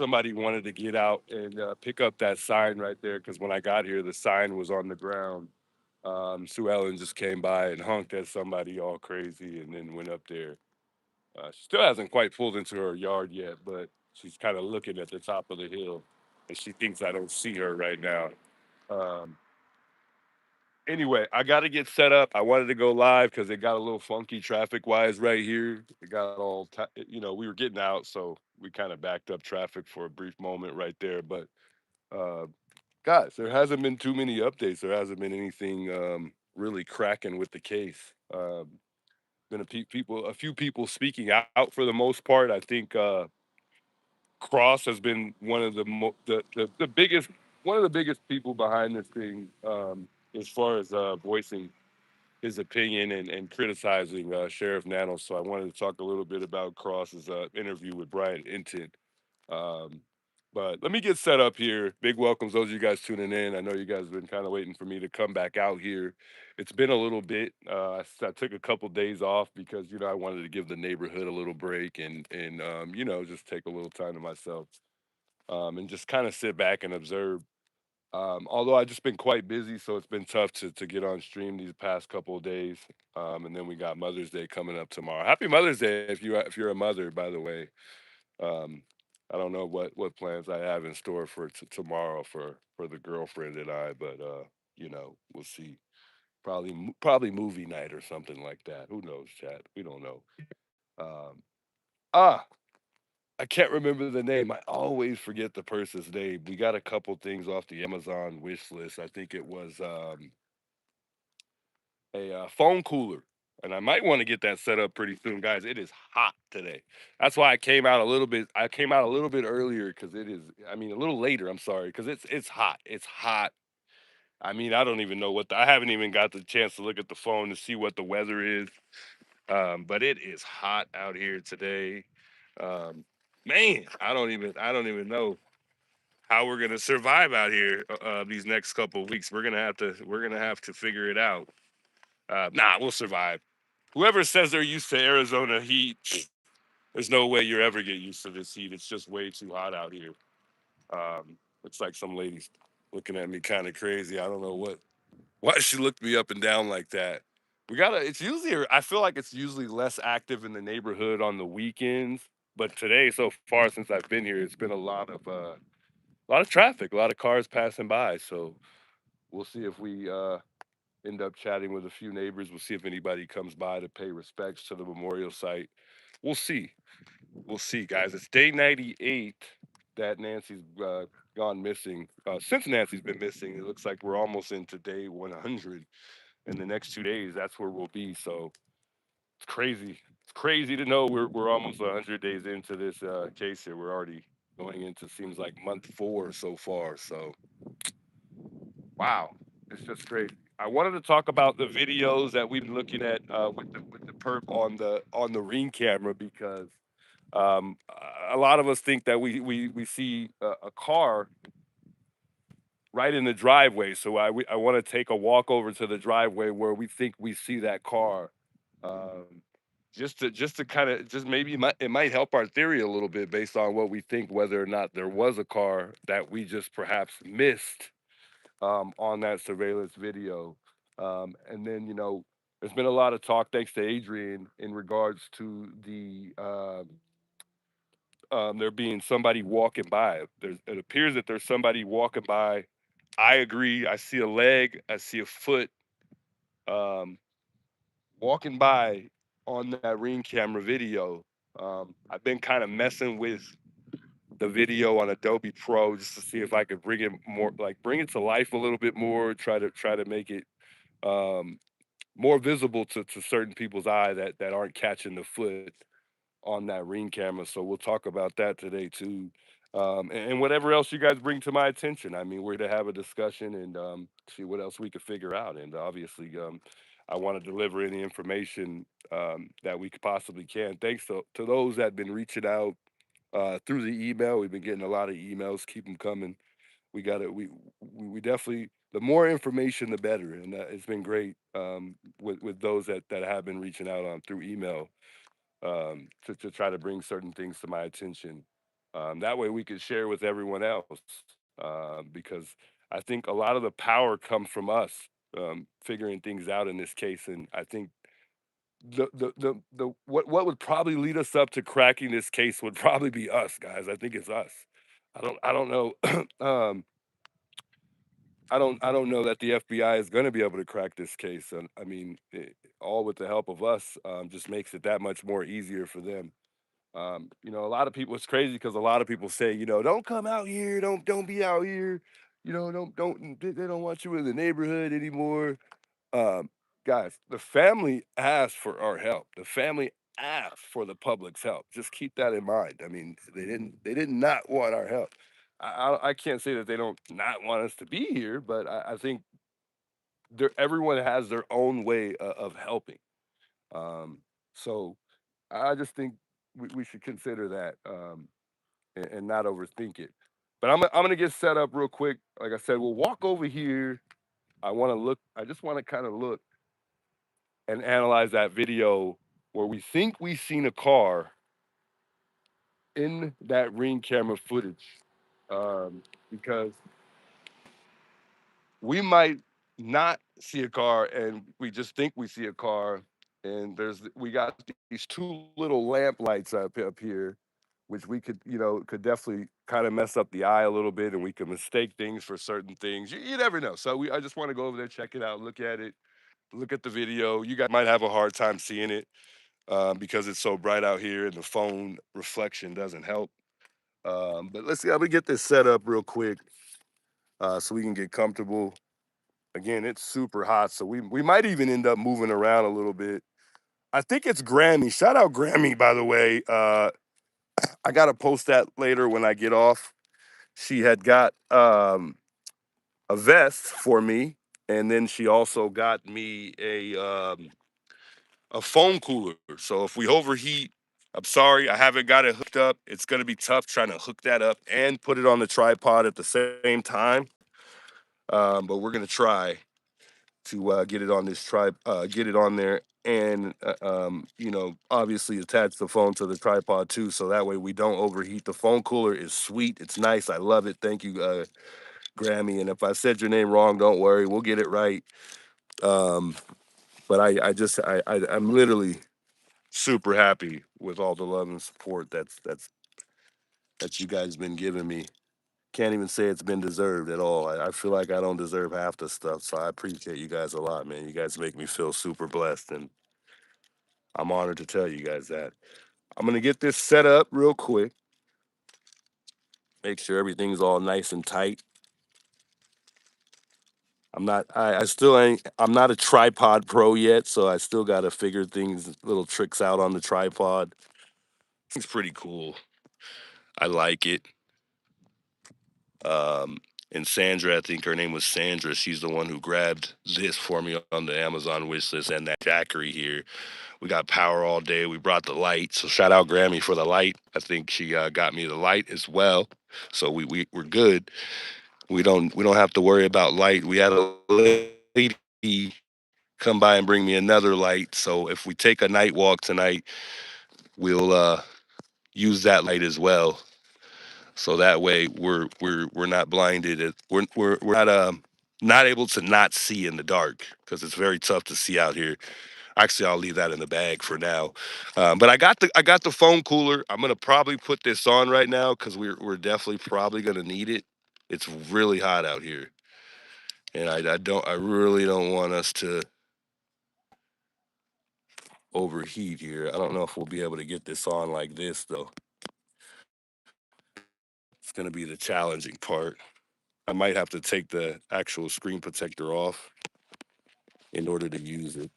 somebody wanted to get out and pick up that sign right there because when I got here, the sign was on the ground. Sue Ellen just came by and honked at somebody all crazy and then went up there. She still hasn't quite pulled into her yard yet, but she's kind of looking at the top of the hill and she thinks I don't see her right now. Um, anyway, I got to get set up. I wanted to go live because it got a little funky traffic wise right here. It got all, we were getting out, so we kind of backed up traffic for a brief moment right there. But uh, guys, there hasn't been too many updates. There hasn't been anything really cracking with the case. Been a few people speaking out for the most part. I think Cross has been one of the biggest one of the biggest people behind this thing as far as voicing his opinion and criticizing Sheriff Nano. So I wanted to talk a little bit about Cross's interview with Brian Intent. Um, but let me get set up here. Big welcomes those of you guys tuning in. I know you guys have been kind of waiting for me to come back out here. It's been a little bit. I took a couple days off because I wanted to give the neighborhood a little break and just take a little time to myself and just kind of sit back and observe. Although I've just been quite busy, so it's been tough to get on stream these past couple of days. And then we got Mother's Day coming up tomorrow. Happy Mother's Day if you're a mother, by the way. Um, I don't know what plans I have in store for tomorrow for the girlfriend and I, but we'll see. Probably movie night or something like that. Who knows, chat? We don't know. Um, ah, I can't remember the name. I always forget the person's name. We got a couple things off the Amazon wish list. I think it was a phone cooler, and I might want to get that set up pretty soon, guys. It is hot today. That's why I came out a little bit. I came out a little bit earlier because it is. I mean, a little later. I'm sorry because it's hot. It's hot. I mean, I don't even know I haven't even got the chance to look at the phone to see what the weather is. But it is hot out here today. Um, man, I don't even know how we're gonna survive out here these next couple of weeks. We're gonna have to figure it out. Nah, we'll survive. Whoever says they're used to Arizona heat, there's no way you're ever get used to this heat. It's just way too hot out here. Looks like some lady's looking at me kind of crazy. I don't know why she looked me up and down like that. It's usually, I feel like it's usually less active in the neighborhood on the weekends. But today, so far since I've been here, it's been a lot of traffic, a lot of cars passing by. So we'll see if we end up chatting with a few neighbors. We'll see if anybody comes by to pay respects to the memorial site. We'll see. We'll see, guys. It's day 98 that Nancy's gone missing. Since Nancy's been missing, it looks like we're almost into day 100. In the next 2 days, that's where we'll be. So it's crazy. It's crazy to know we're almost 100 days into this case here. We're already going into seems like month 4 so far. So wow, it's just great. I wanted to talk about the videos that we've been looking at with the perp on the ring camera because a lot of us think that we see a car right in the driveway. So I want to take a walk over to the driveway where we think we see that car, um, just to kind of just maybe it might help our theory a little bit based on what we think whether or not there was a car that we just perhaps missed on that surveillance video. And then there's been a lot of talk thanks to Adrian in regards to there being somebody walking by. It appears that there's somebody walking by. I agree. I see a leg. I see a foot um, walking by on that ring camera video. I've been kind of messing with the video on Adobe Pro just to see if I could bring it more, like bring it to life a little bit more. Try to make it um, more visible to certain people's eye that aren't catching the foot on that ring camera. So we'll talk about that today too. And whatever else you guys bring to my attention. I mean, we're to have a discussion and see what else we could figure out. And obviously, I want to deliver any information that we could possibly can. Thanks to those that have been reaching out through the email. We've been getting a lot of emails. Keep them coming. We got it. We definitely the more information the better, and it's been great with those that have been reaching out on through email to try to bring certain things to my attention. That way we could share with everyone else, because I think a lot of the power comes from us figuring things out in this case, and I think what would probably lead us up to cracking this case would probably be us, guys. I think it's us. I don't know. I don't know that the FBI is going to be able to crack this case, and I mean, all with the help of us, just makes it that much more easier for them. A lot of people. It's crazy because a lot of people say, don't come out here, don't be out here, don't. They don't want you in the neighborhood anymore. Um, Guys, the family asked for our help. The family asked for the public's help. Just keep that in mind. I mean, they did not want our help. I can't say that they don't not want us to be here, but I think everyone has their own way of helping. Um, so I just think we should consider that, and not overthink it. But I'm gonna get set up real quick. Like I said, we'll walk over here. I want to look. I just want to kind of look and analyze that video where we think we seen a car in that ring camera footage, because we might not see a car and we just think we see a car, and we got these two little lamp lights up here, which we could definitely kind of mess up the eye a little bit, and we could mistake things for certain things. You never know. So I just want to go over there, check it out, look at it, look at the video. You guys might have a hard time seeing it, because it's so bright out here and the phone reflection doesn't help. But let's see. I'm gonna get this set up real quick, so we can get comfortable. Again, it's super hot, so we might even end up moving around a little bit. I think it's Grammy. Shout out Grammy, by the way. I gotta post that later when I get off. She had got a vest for me, and then she also got me a foam cooler. So if we overheat, I'm sorry, I haven't got it hooked up. It's gonna be tough trying to hook that up and put it on the tripod at the same time. But we're gonna try to get it on get it on there, and obviously attach the phone to the tripod too, so that way we don't overheat. The phone cooler is sweet. It's nice. I love it. Thank you, Grammy. And if I said your name wrong, don't worry. We'll get it right. Um, but I'm literally super happy with all the love and support that you guys been giving me. Can't even say it's been deserved at all. I feel like I don't deserve half the stuff, so I appreciate you guys a lot, man. You guys make me feel super blessed, and I'm honored to tell you guys that. I'm gonna get this set up real quick. Make sure everything's all nice and tight. I still ain't, I'm not a tripod pro yet, so I still got to figure things, little tricks out on the tripod. It's pretty cool. I like it. Um, and Sandra, I think her name was Sandra. She's the one who grabbed this for me on the Amazon wish list, and that Jackery here. We got power all day. We brought the light, so shout out Grammy for the light. I think she got me the light as well, so we're good. We don't have to worry about light. We had a lady come by and bring me another light, so if we take a night walk tonight, we'll use that light as well. So that way we're not blinded. We're not able to not see in the dark, because it's very tough to see out here. Actually, I'll leave that in the bag for now. But I got the phone cooler. I'm gonna probably put this on right now because we're definitely probably gonna need it. It's really hot out here, and I really don't want us to overheat here. I don't know if we'll be able to get this on like this though. It's gonna be the challenging part. I might have to take the actual screen protector off in order to use it.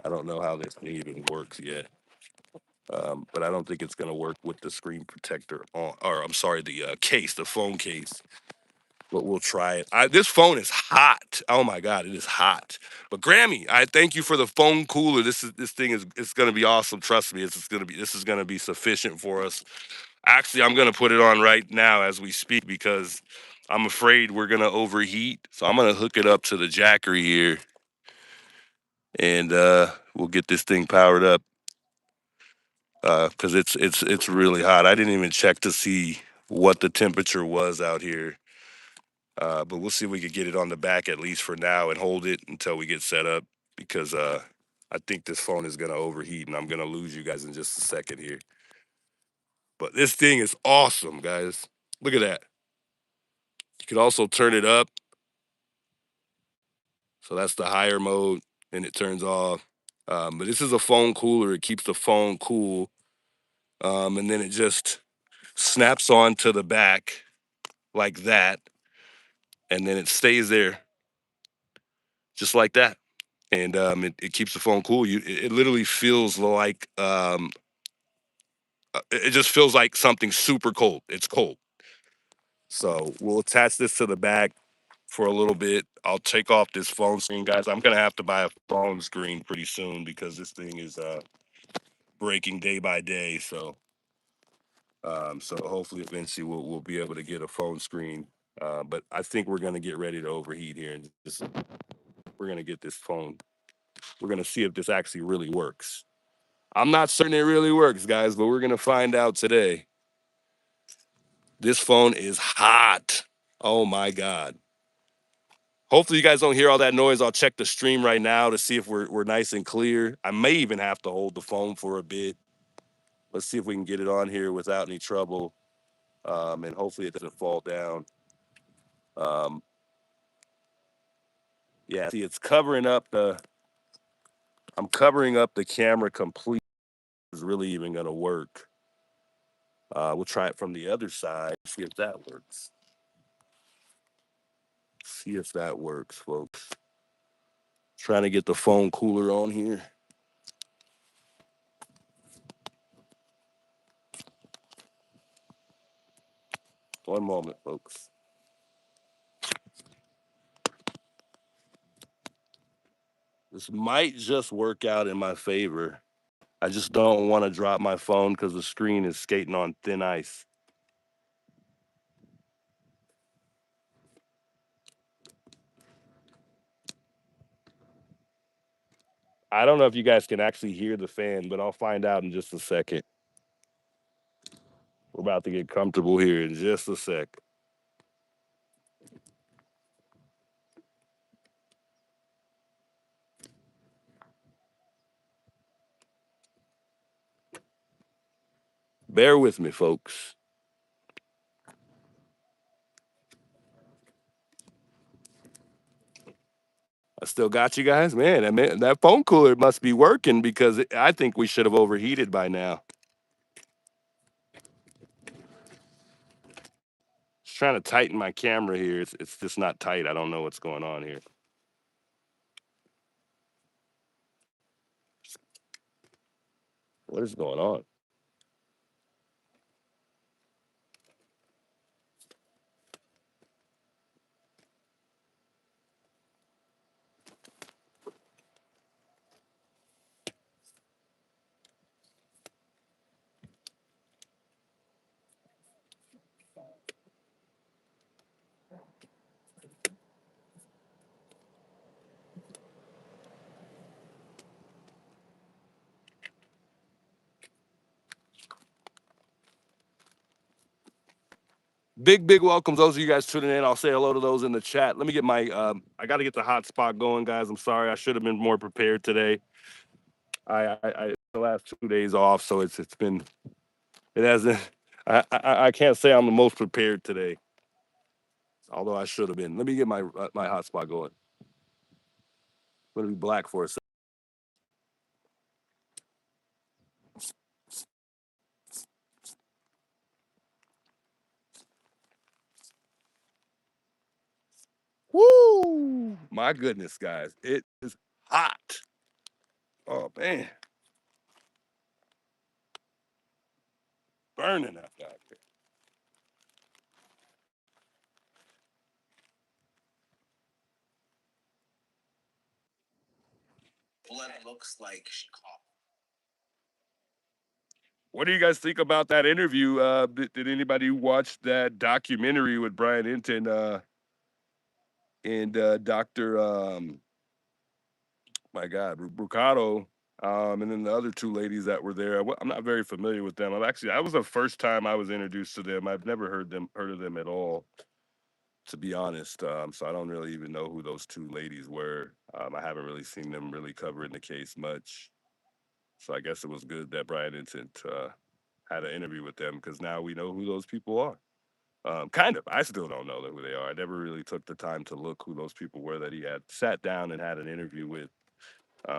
I don't know how this thing even works yet. But I don't think it's going to work with the screen protector on, or I'm sorry, the case, the phone case. But we'll try it. This phone is hot. Oh my God, it is hot. But Grammy, I thank you for the phone cooler. This thing is, it's going to be awesome. Trust me, this is going to be sufficient for us. Actually, I'm going to put it on right now as we speak because I'm afraid we're going to overheat. So I'm going to hook it up to the Jackery here, and we'll get this thing powered up. because it's really hot. I didn't even check to see what the temperature was out here. But we'll see if we could get it on the back at least for now and hold it until we get set up because I think this phone is gonna overheat and I'm gonna lose you guys in just a second here. But this thing is awesome, guys. Look at that. You can also turn it up. So that's the higher mode and it turns off. But this is a phone cooler. It keeps the phone cool. And then it just snaps on to the back like that. And then it stays there just like that. And it keeps the phone cool. It literally feels like it just feels like something super cold. It's cold. So we'll attach this to the back for a little bit. I'll take off this phone screen, guys. I'm gonna have to buy a phone screen pretty soon because this thing is breaking day by day. So hopefully eventually we'll be able to get a phone screen. But I think we're gonna get ready to overheat here and just we're gonna get this phone. We're gonna see if this actually really works. I'm not certain it really works, guys, but we're gonna find out today. This phone is hot. Oh my god. Hopefully you guys don't hear all that noise. I'll check the stream right now to see if we're nice and clear. I may even have to hold the phone for a bit. Let's see if we can get it on here without any trouble. And hopefully it doesn't fall down. Um, yeah, see, it's covering up the. I'm covering up the camera completely. Is really even gonna work. We'll try it from the other side. See if that works. See if that works, folks. Trying to get the phone cooler on here. One moment, folks. This might just work out in my favor. I just don't want to drop my phone because the screen is skating on thin ice. I don't know if you guys can actually hear the fan, but I'll find out in just a second. We're about to get comfortable here in just a sec. Bear with me, folks. I still got you guys, man. That phone cooler must be working because I think we should have overheated by now. Just trying to tighten my camera here. It's just not tight. I don't know what's going on here. What is going on? Big welcomes those of you guys tuning in. I'll say hello to those in the chat. Let me get my I got to get the hotspot going, guys. I'm sorry. I should have been more prepared today. I the last 2 days off, so it's been it hasn't. I can't say I'm the most prepared today, although I should have been. Let me get my hotspot going. I'm gonna be black for a second. Woo! My goodness, guys, it is hot. Oh man, burning out there. Blood looks like she coughed. What do you guys think about that interview? Did anybody watch that documentary with Brian Hinton and Doctor my God, Brucato? And then the other two ladies that were there, I'm not very familiar with them. That was the first time I was introduced to them. I've never heard of them at all, to be honest. So I don't really even know who those two ladies were. I haven't really seen them really covering the case much. So I guess it was good that Brian Vincent had an interview with them because now we know who those people are. Kind of. I still don't know who they are. I never really took the time to look who those people were that he had sat down and had an interview with,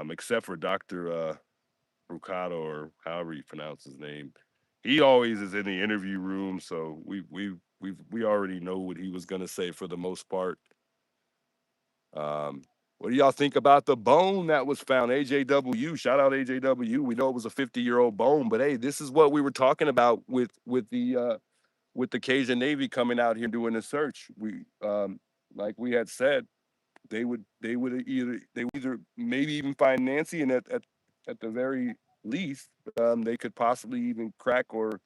except for Dr. Rucado or however you pronounce his name. He always is in the interview room, so we already know what he was gonna say for the most part. Um, what do y'all think about the bone that was found? AJW, shout out AJW. We know it was a 50-year-old bone, but hey, this is what we were talking about with the Cajun Navy coming out here doing a search. Like we had said, they would either maybe even find Nancy, and at the very least, they could possibly even crack or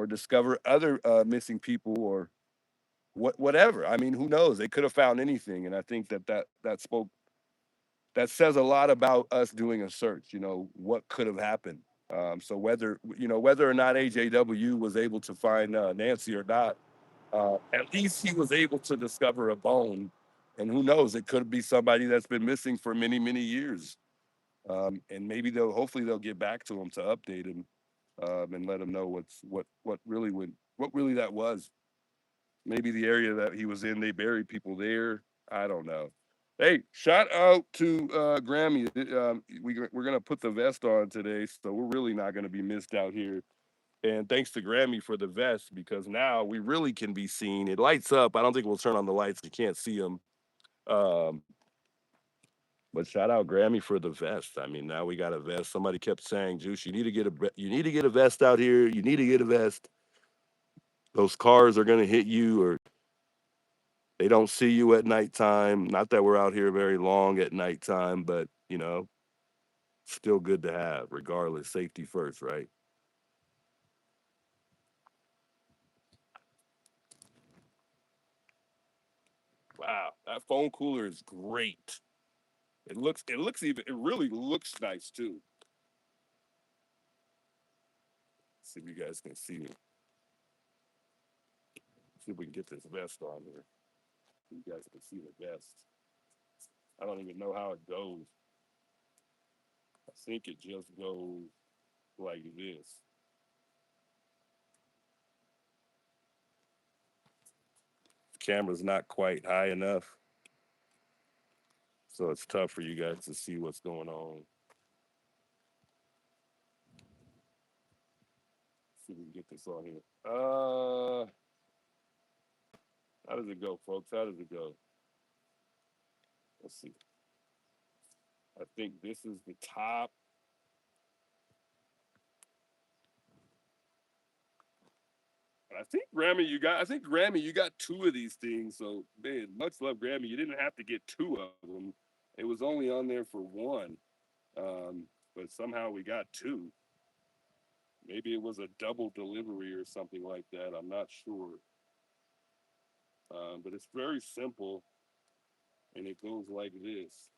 discover other missing people or whatever. I mean, who knows? They could have found anything, and I think that says a lot about us doing a search. You know what could have happened. So whether or not AJW was able to find Nancy or not, at least he was able to discover a bone, and who knows? It could be somebody that's been missing for many years. And maybe hopefully they'll get back to him to update him and let him know what really that was. Maybe the area that he was in, they buried people there. I don't know. Hey, shout out to Grammy. We're gonna put the vest on today, so we're really not gonna be missed out here. And thanks to Grammy for the vest because now we really can be seen. It lights up. I don't think we'll turn on the lights. You can't see them. Um, but shout out Grammy for the vest. I mean, now we got a vest. Somebody kept saying, "Juice, you need to get a vest out here. You need to get a vest. Those cars are gonna hit you, or they don't see you at nighttime. Not that we're out here very long at nighttime, but still good to have. Regardless, safety first, right? Wow, that phone cooler is great. It really looks nice too. See if you guys can see me. See if we can get this vest on here. So you guys can see the vest. I don't even know how it goes. I think it just goes like this. The camera's not quite high enough, so it's tough for you guys to see what's going on. See if we can get this on here. How does it go, folks? How does it go? Let's see. I think this is the top. I think Grammy, you got two of these things. So man, much love Grammy. You didn't have to get two of them. It was only on there for one. But somehow we got two. Maybe it was a double delivery or something like that. I'm not sure. But it's very simple and it goes like this.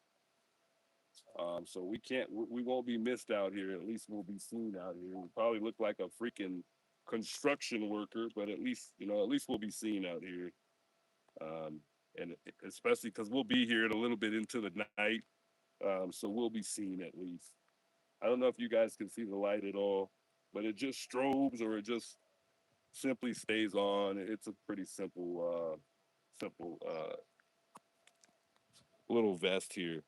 So we won't be missed out here. At least we'll be seen out here. We probably look like a freaking construction worker, but at least we'll be seen out here. Um, and especially because we'll be here a little bit into the night, so we'll be seen at least. I don't know if you guys can see the light at all, but it just strobes or it just simply stays on. It's a pretty simple little vest here.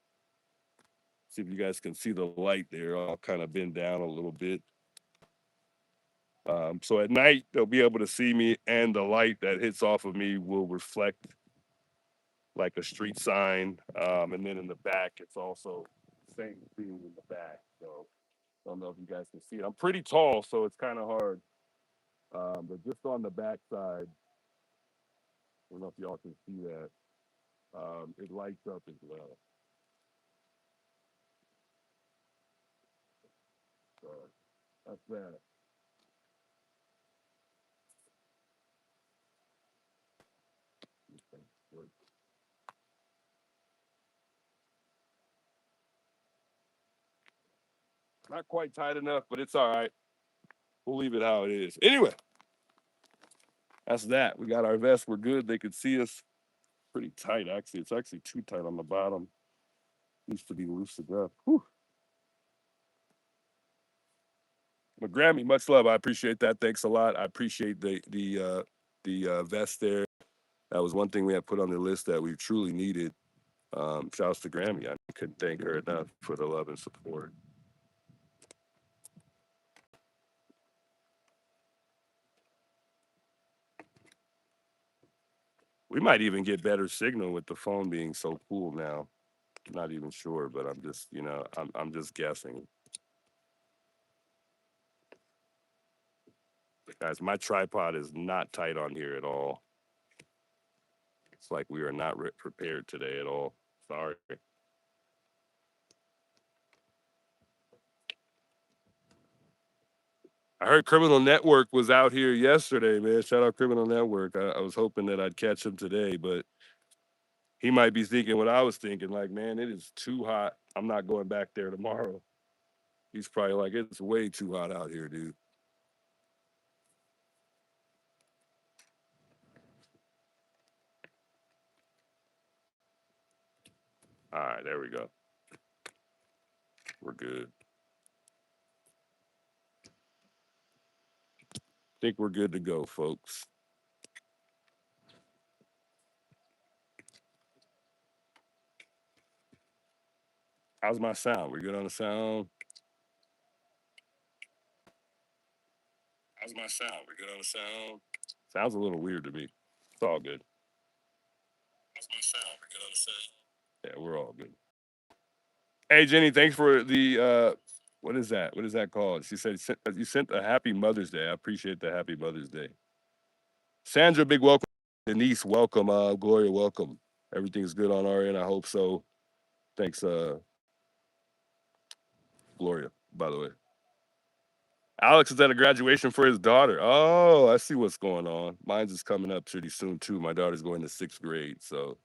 See if you guys can see the light there. I'll kind of bend down a little bit. So at night, they'll be able to see me, and the light that hits off of me will reflect like a street sign. And then in the back, it's also the same thing in the back. So I don't know if you guys can see it. I'm pretty tall, so it's kind of hard. But just on the back side, I don't know if y'all can see that. It lights up as well. So that's that. Not quite tight enough, but it's all right. We'll leave it how it is. Anyway, that's that. We got our vest. We're good. They could see us pretty tight, actually. It's actually too tight on the bottom. Used to be loosened up. Whew. But Grammy, much love. I appreciate that. Thanks a lot. I appreciate the vest there. That was one thing we had put on the list that we truly needed. Shouts to Grammy. I couldn't thank her enough for the love and support. We might even get better signal with the phone being so cool now. Not even sure, but I'm just, I'm just guessing. Guys, my tripod is not tight on here at all. It's like we are not prepared today at all. Sorry. I heard Criminal Network was out here yesterday, man. Shout out Criminal Network. I was hoping that I'd catch him today, but he might be thinking what I was thinking. Like, man, it is too hot. I'm not going back there tomorrow. He's probably like, it's way too hot out here, dude. All right, there we go. We're good. Think we're good to go, folks. How's my sound? We good on the sound? How's my sound? We good on the sound? Sounds a little weird to me. It's all good. How's my sound? We good on the sound? Yeah, we're all good. Hey Jenny, thanks for the what is that? What is that called? She said you sent a happy Mother's Day. I appreciate the happy Mother's Day. Sandra, big welcome. Denise, welcome. Gloria, welcome. Everything's good on our end. I hope so. Thanks, Gloria, by the way. Alex is at a graduation for his daughter. Oh, I see what's going on. Mine's is coming up pretty soon too. My daughter's going to sixth grade, so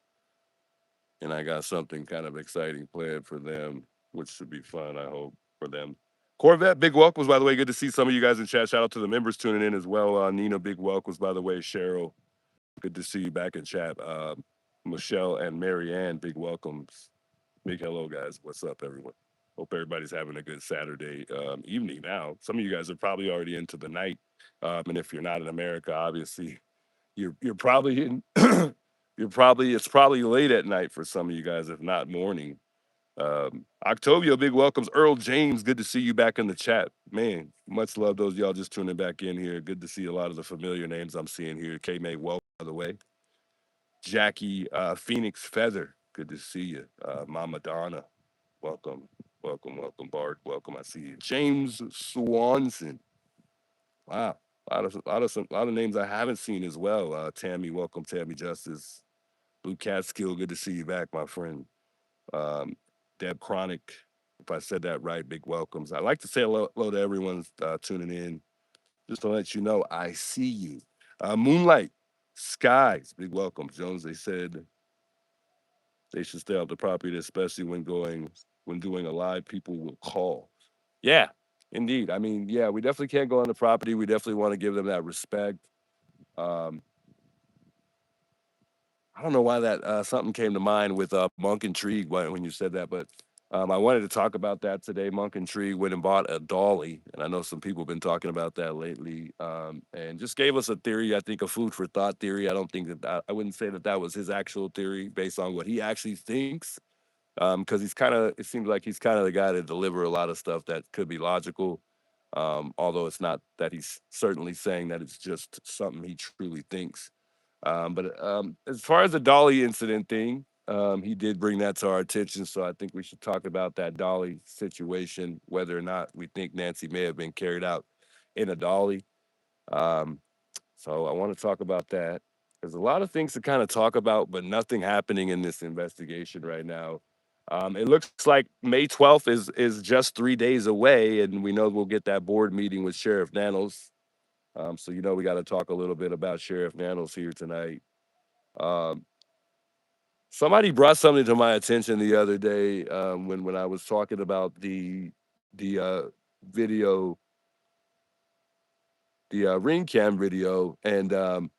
and I got something kind of exciting planned for them, which should be fun. I hope for them. Corvette, big welcomes by the way. Good to see some of you guys in chat. Shout out to the members tuning in as well. Nina, big welcomes by the way. Cheryl, good to see you back in chat. Michelle and Marianne, big welcomes. Big hello, guys. What's up, everyone? Hope everybody's having a good Saturday evening now. Some of you guys are probably already into the night. And if you're not in America, obviously, you're probably in you're probably it's probably late at night for some of you guys, if not morning. Octavio, big welcomes. Earl James, good to see you back in the chat. Man, much love those y'all just tuning back in here. Good to see a lot of the familiar names I'm seeing here. K May, welcome, by the way. Jackie, Phoenix Feather, good to see you. Mama Donna, welcome, welcome, welcome. Bart, welcome. I see you. James Swanson. Wow. A lot of names I haven't seen as well. Tammy, welcome. Tammy Justice. Blue Catskill, good to see you back, my friend. Um, Deb Chronic, if I said that right, big welcomes. I'd like to say hello to everyone tuning in. Just to let you know, I see you. Moonlight Skies, big welcome. Jones, they said they should stay off the property, especially when doing a live. People will call. Yeah, indeed. I mean, yeah, we definitely can't go on the property. We definitely want to give them that respect. Um, I don't know why that something came to mind with Monk Intrigue when you said that, but I wanted to talk about that today. Monk Intrigue went and bought a dolly, and I know some people have been talking about that lately, and just gave us a theory. I think a food for thought theory. I don't think I wouldn't say that that was his actual theory based on what he actually thinks, because he's kind of it seems like he's kind of the guy to deliver a lot of stuff that could be logical. Although it's not that he's certainly saying that it's just something he truly thinks. But as far as the Dolly incident thing, he did bring that to our attention. So I think we should talk about that Dolly situation, whether or not we think Nancy may have been carried out in a Dolly. Um, so I want to talk about that. There's a lot of things to kind of talk about, but nothing happening in this investigation right now. It looks like May 12th is just 3 days away, and we know we'll get that board meeting with Sheriff Nanos. So we got to talk a little bit about Sheriff Nanos here tonight. Um, Somebody brought something to my attention the other day when I was talking about the video, the ring cam video, and a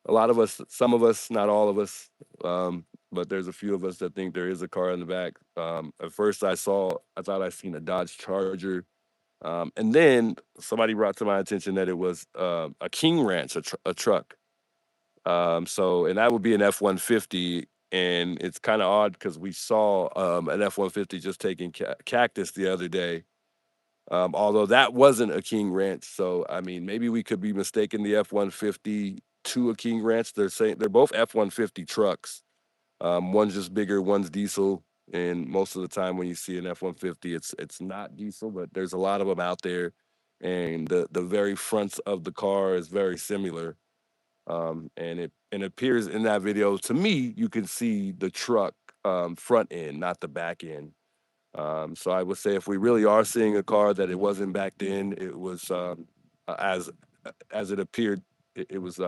lot of us, some of us, not all of us, but there's a few of us that think there is a car in the back. At first, I thought I seen a Dodge Charger, and then somebody brought to my attention that it was a King Ranch, a truck. So, and that would be an F-150, and it's kind of odd because we saw an F-150 just taking Cactus the other day. Although that wasn't a King Ranch, so I mean, maybe we could be mistaking the F-150 to a King Ranch. They're saying they're both F-150 trucks. One's just bigger, one's diesel, and most of the time when you see an F-150, it's not diesel, but there's a lot of them out there, and the very fronts of the car is very similar. And it appears in that video to me, you can see the truck front end, not the back end. So I would say if we really are seeing a car that it wasn't back then, it was as as it appeared, it was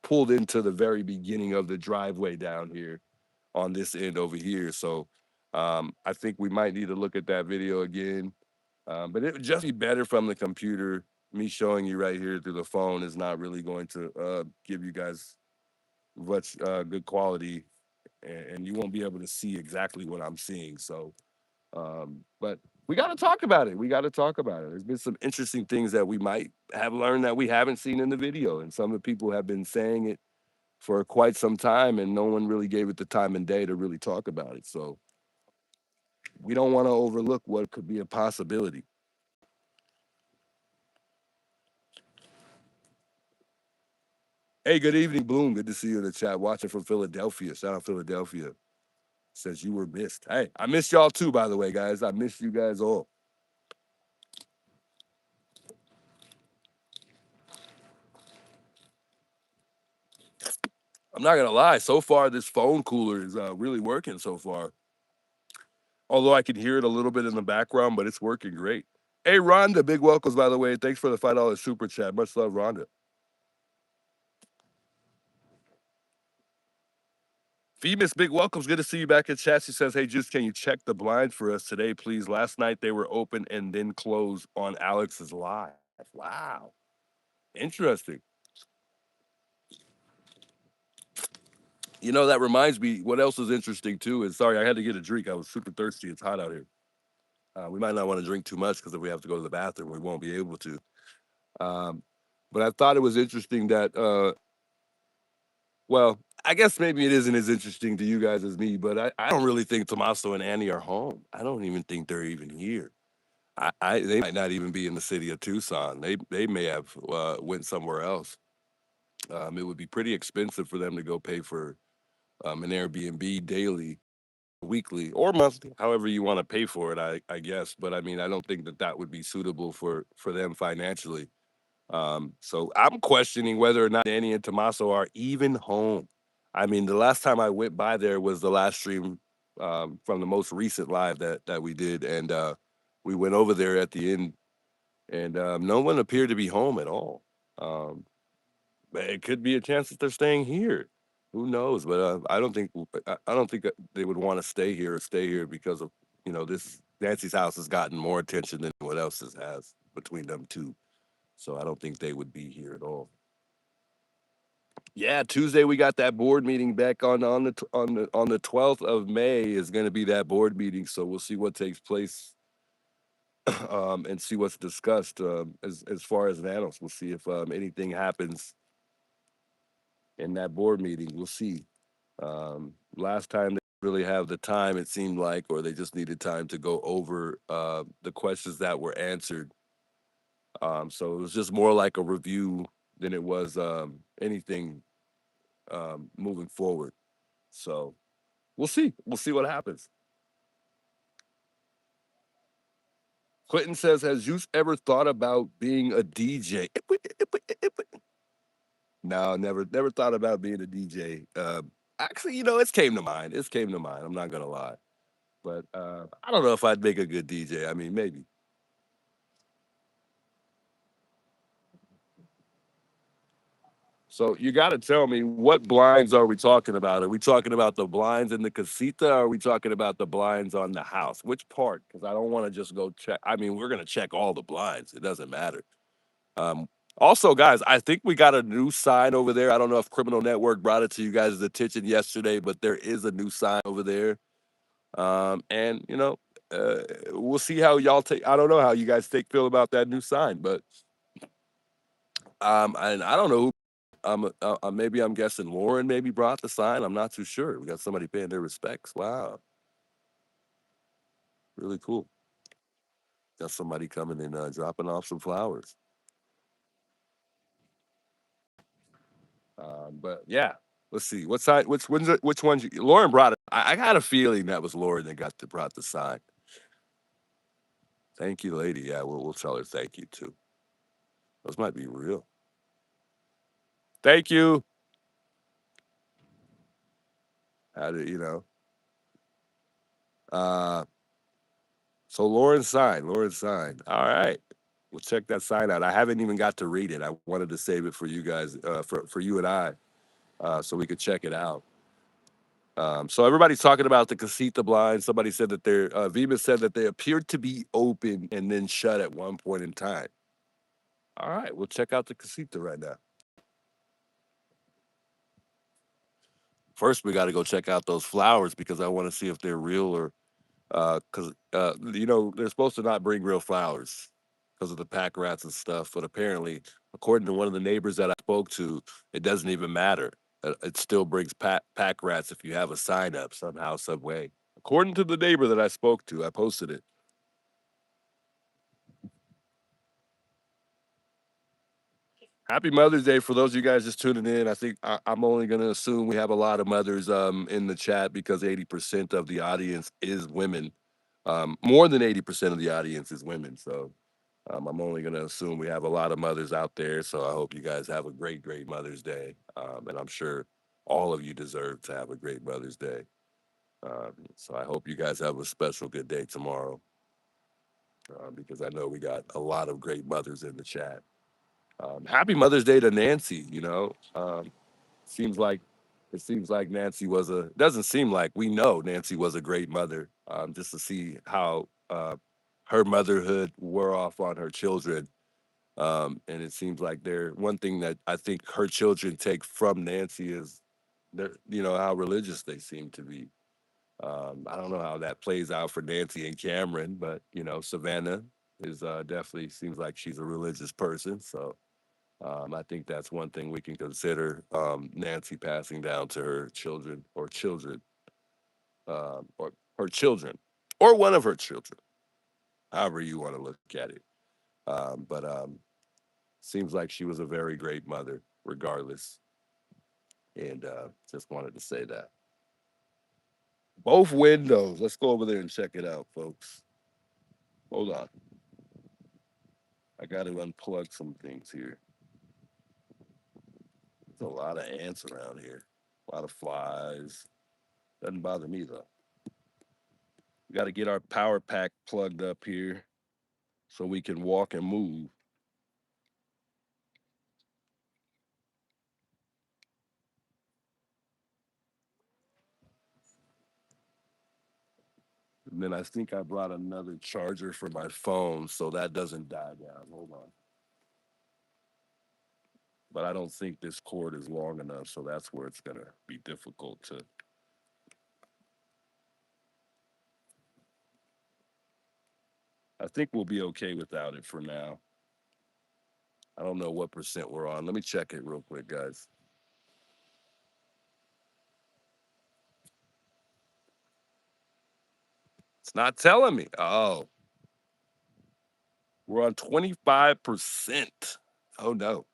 pulled into the very beginning of the driveway down here on this end over here. So I think we might need to look at that video again. But it would just be better from the computer. Me showing you right here through the phone is not really going to give you guys much good quality, and you won't be able to see exactly what I'm seeing. So but we got to talk about it. We got to talk about it. There's been some interesting things that we might have learned that we haven't seen in the video, and some of the people have been saying it for quite some time, and no one really gave it the time and day to really talk about it. So we don't want to overlook what could be a possibility. Hey, good evening, Bloom. Good to see you in the chat. Watching from Philadelphia. Shout out Philadelphia. Says you were missed. Hey, I missed y'all too, by the way, guys. I missed you guys all. I'm not gonna lie. So far, this phone cooler is really working so far. Although I can hear it a little bit in the background, but it's working great. Hey, Rhonda, big welcomes, by the way. Thanks for the $5 super chat. Much love, Rhonda. Phoebus, big welcomes. Good to see you back in chat. She says, hey, just can you check the blind for us today, please? Last night they were open and then closed on Alex's live. Wow. Interesting. You know, that reminds me, what else is interesting too is sorry, I had to get a drink. I was super thirsty. It's hot out here. We might not want to drink too much because if we have to go to the bathroom, we won't be able to. Um, but I thought it was interesting that well, I guess maybe it isn't as interesting to you guys as me, but I don't really think Tommaso and Annie are home. I don't even think they're even here. They might not even be in the city of Tucson. They may have went somewhere else. It would be pretty expensive for them to go pay for an Airbnb daily, weekly, or monthly, however you want to pay for it. I guess, but I mean, I don't think that that would be suitable for them financially. So I'm questioning whether or not Danny and Tommaso are even home. I mean, the last time I went by there was the last stream from the most recent live that we did, and we went over there at the end, and no one appeared to be home at all. Um, but it could be a chance that they're staying here. Who knows? But I don't think that they would want to stay here or stay here because of this. Nancy's house has gotten more attention than what else has between them two. So I don't think they would be here at all. Yeah, Tuesday we got that board meeting back on the 12th of May is going to be that board meeting. So we'll see what takes place and see what's discussed as far as Nanos. We'll see if anything happens in that board meeting. We'll see. Last time they really have the time, it seemed like, or they just needed time to go over the questions that were answered. So it was just more like a review than it was anything moving forward. So we'll see. We'll see what happens. Clinton says, "Has you ever thought about being a DJ?" No, never thought about being a DJ. Actually, it's came to mind. It's came to mind. I'm not gonna lie, but I don't know if I'd make a good DJ. I mean, maybe. So you got to tell me, what blinds are we talking about? Are we talking about the blinds in the casita? Or are we talking about the blinds on the house? Which part? Because I don't want to just go check. I mean, we're gonna check all the blinds. It doesn't matter. Um, Also, guys, I think we got a new sign over there. I don't know if Criminal Network brought it to you guys' attention yesterday, but there is a new sign over there. And we'll see how y'all take. I don't know how you guys take feel about that new sign, but and I don't know who. Maybe I'm guessing Lauren maybe brought the sign. I'm not too sure. We got somebody paying their respects. Wow, really cool. Got somebody coming and dropping off some flowers. But yeah, let's see. What side? Which ones? Lauren brought it. I got a feeling that was Lauren that brought the sign. Thank you, lady. Yeah, we'll tell her thank you too. Those might be real. Thank you. How do you know? Uh, so Lauren's sign. Lauren's sign. All right. We'll check that sign out. I haven't even got to read it. I wanted to save it for you guys, for you and I, so we could check it out. So everybody's talking about the casita blinds. Somebody said that Viva said that they appeared to be open and then shut at one point in time. All right, we'll check out the casita right now. First, we got to go check out those flowers because I want to see if they're real or because they're supposed to not bring real flowers because of the pack rats and stuff. But apparently, according to one of the neighbors that I spoke to, it doesn't even matter. It still brings pack rats if you have a sign up somehow, some way. According to the neighbor that I spoke to, I posted it. Happy Mother's Day for those of you guys just tuning in. I think I'm only going to assume we have a lot of mothers in the chat because 80% of the audience is women. More than 80% of the audience is women. So I'm only going to assume we have a lot of mothers out there. So I hope you guys have a great, great Mother's Day. And I'm sure all of you deserve to have a great Mother's Day. So I hope you guys have a special good day tomorrow because I know we got a lot of great mothers in the chat. Happy Mother's Day to Nancy. Seems like it seems like Nancy was a doesn't seem like we know Nancy was a great mother. Just to see how her motherhood wore off on her children. And it seems like they're one thing that I think her children take from Nancy is how religious they seem to be. I don't know how that plays out for Nancy and Cameron, but Savannah is definitely seems like she's a religious person. So I think that's one thing we can consider Nancy passing down to her children or her children or one of her children, however you want to look at it. But seems like she was a very great mother, regardless. And just wanted to say that. Both windows. Let's go over there and check it out, folks. Hold on. I got to unplug some things here. There's a lot of ants around here, a lot of flies. Doesn't bother me though. We got to get our power pack plugged up here so we can walk and move. And then I think I brought another charger for my phone so that doesn't die down. Hold on. But I don't think this cord is long enough, so that's where it's going to be difficult to. I think we'll be okay without it for now. I don't know what percent we're on. Let me check it real quick, guys. It's not telling me. Oh, we're on 25%. Oh, no.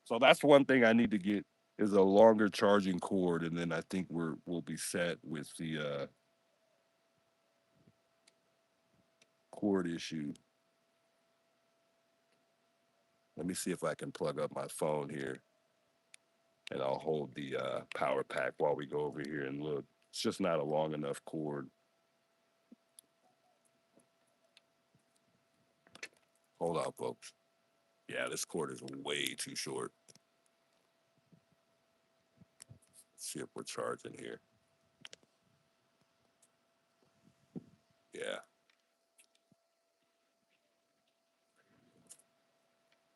So that's one thing I need to get is a longer charging cord, and then I think we'll be set with the cord issue. Let me see if I can plug up my phone here, and I'll hold the power pack while we go over here and look. It's just not a long enough cord. Hold on, folks. Yeah, this cord is way too short. Let's see if we're charging here. Yeah.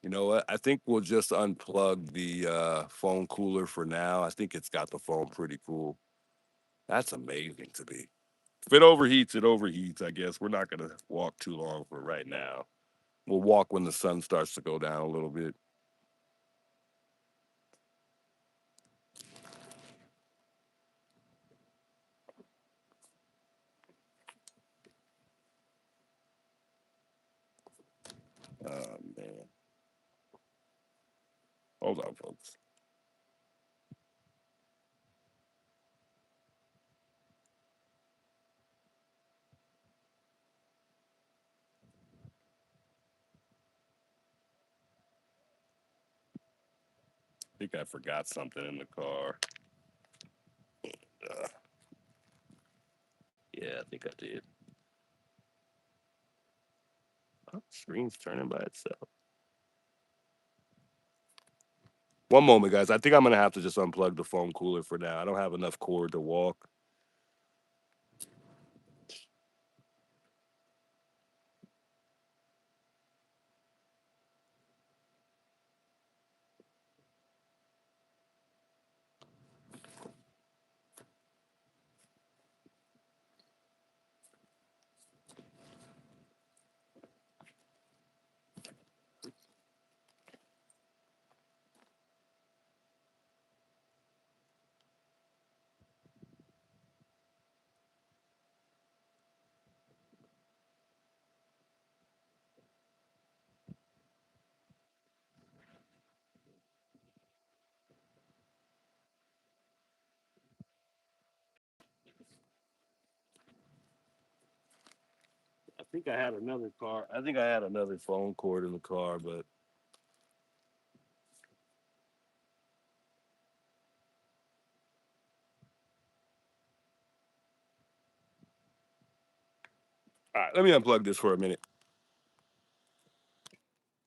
You know what? I think we'll just unplug the phone cooler for now. I think it's got the phone pretty cool. That's amazing to me. If it overheats, it overheats. I guess we're not gonna walk too long for right now. We'll walk when the sun starts to go down a little bit. Oh man. Hold on, folks. I think I forgot something in the car. Uh, yeah, I think I did. Oh, screen's turning by itself. One moment, guys. I think I'm gonna have to just unplug the foam cooler for now. I don't have enough cord to walk. I think I had another car. I think I had another phone cord in the car, but all right. Let me unplug this for a minute.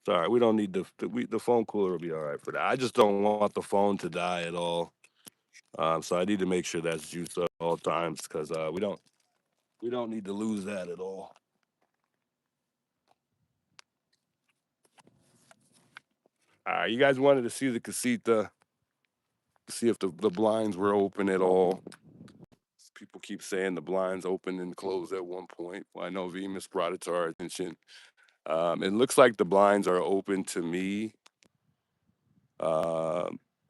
Sorry, we don't need the phone cooler will be all right for that. I just don't want the phone to die at all. So I need to make sure that's juiced up at all times because we don't need to lose that at all. All right, you guys wanted to see the casita, see if the blinds were open at all. People keep saying the blinds open and closed at one point. Well, I know Venus brought it to our attention. It looks like the blinds are open to me, uh,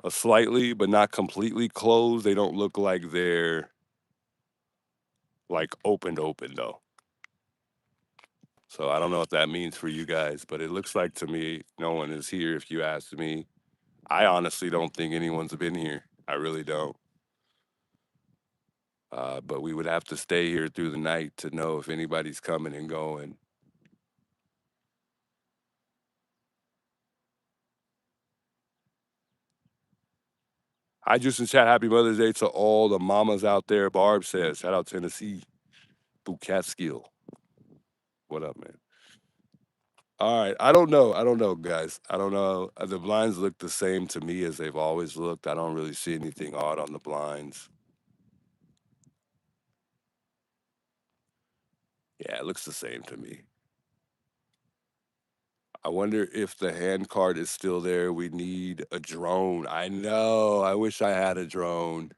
slightly, but not completely closed. They don't look like they're like open though. So I don't know what that means for you guys, but it looks like to me no one is here. If you ask me, I honestly don't think anyone's been here. I really don't. But we would have to stay here through the night to know if anybody's coming and going. I just in chat, happy Mother's Day to all the mamas out there. Barb says, shout out Tennessee, Bucatskill. What up, man? All right. I don't know. I don't know, guys. I don't know. The blinds look the same to me as they've always looked. I don't really see anything odd on the blinds. Yeah, it looks the same to me. I wonder if the hand cart is still there. We need a drone. I know. I wish I had a drone.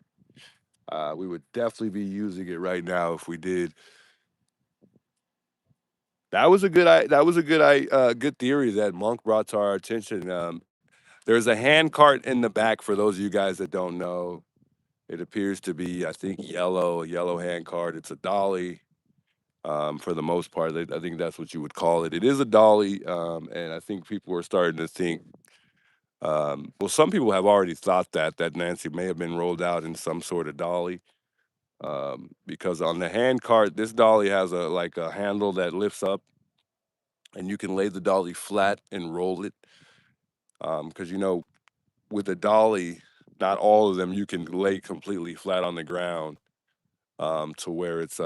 We would definitely be using it right now if we did. That was a good. That was a good. Good theory that Monk brought to our attention. There's a hand cart in the back for those of you guys that don't know. It appears to be, I think, yellow, a yellow hand cart. It's a dolly. For the most part, I think that's what you would call it. It is a dolly, and I think people are starting to think. Well, some people have already thought that Nancy may have been rolled out in some sort of dolly, because on the hand cart, this dolly has a like a handle that lifts up, and you can lay the dolly flat and roll it. Because with a dolly, not all of them you can lay completely flat on the ground, to where it's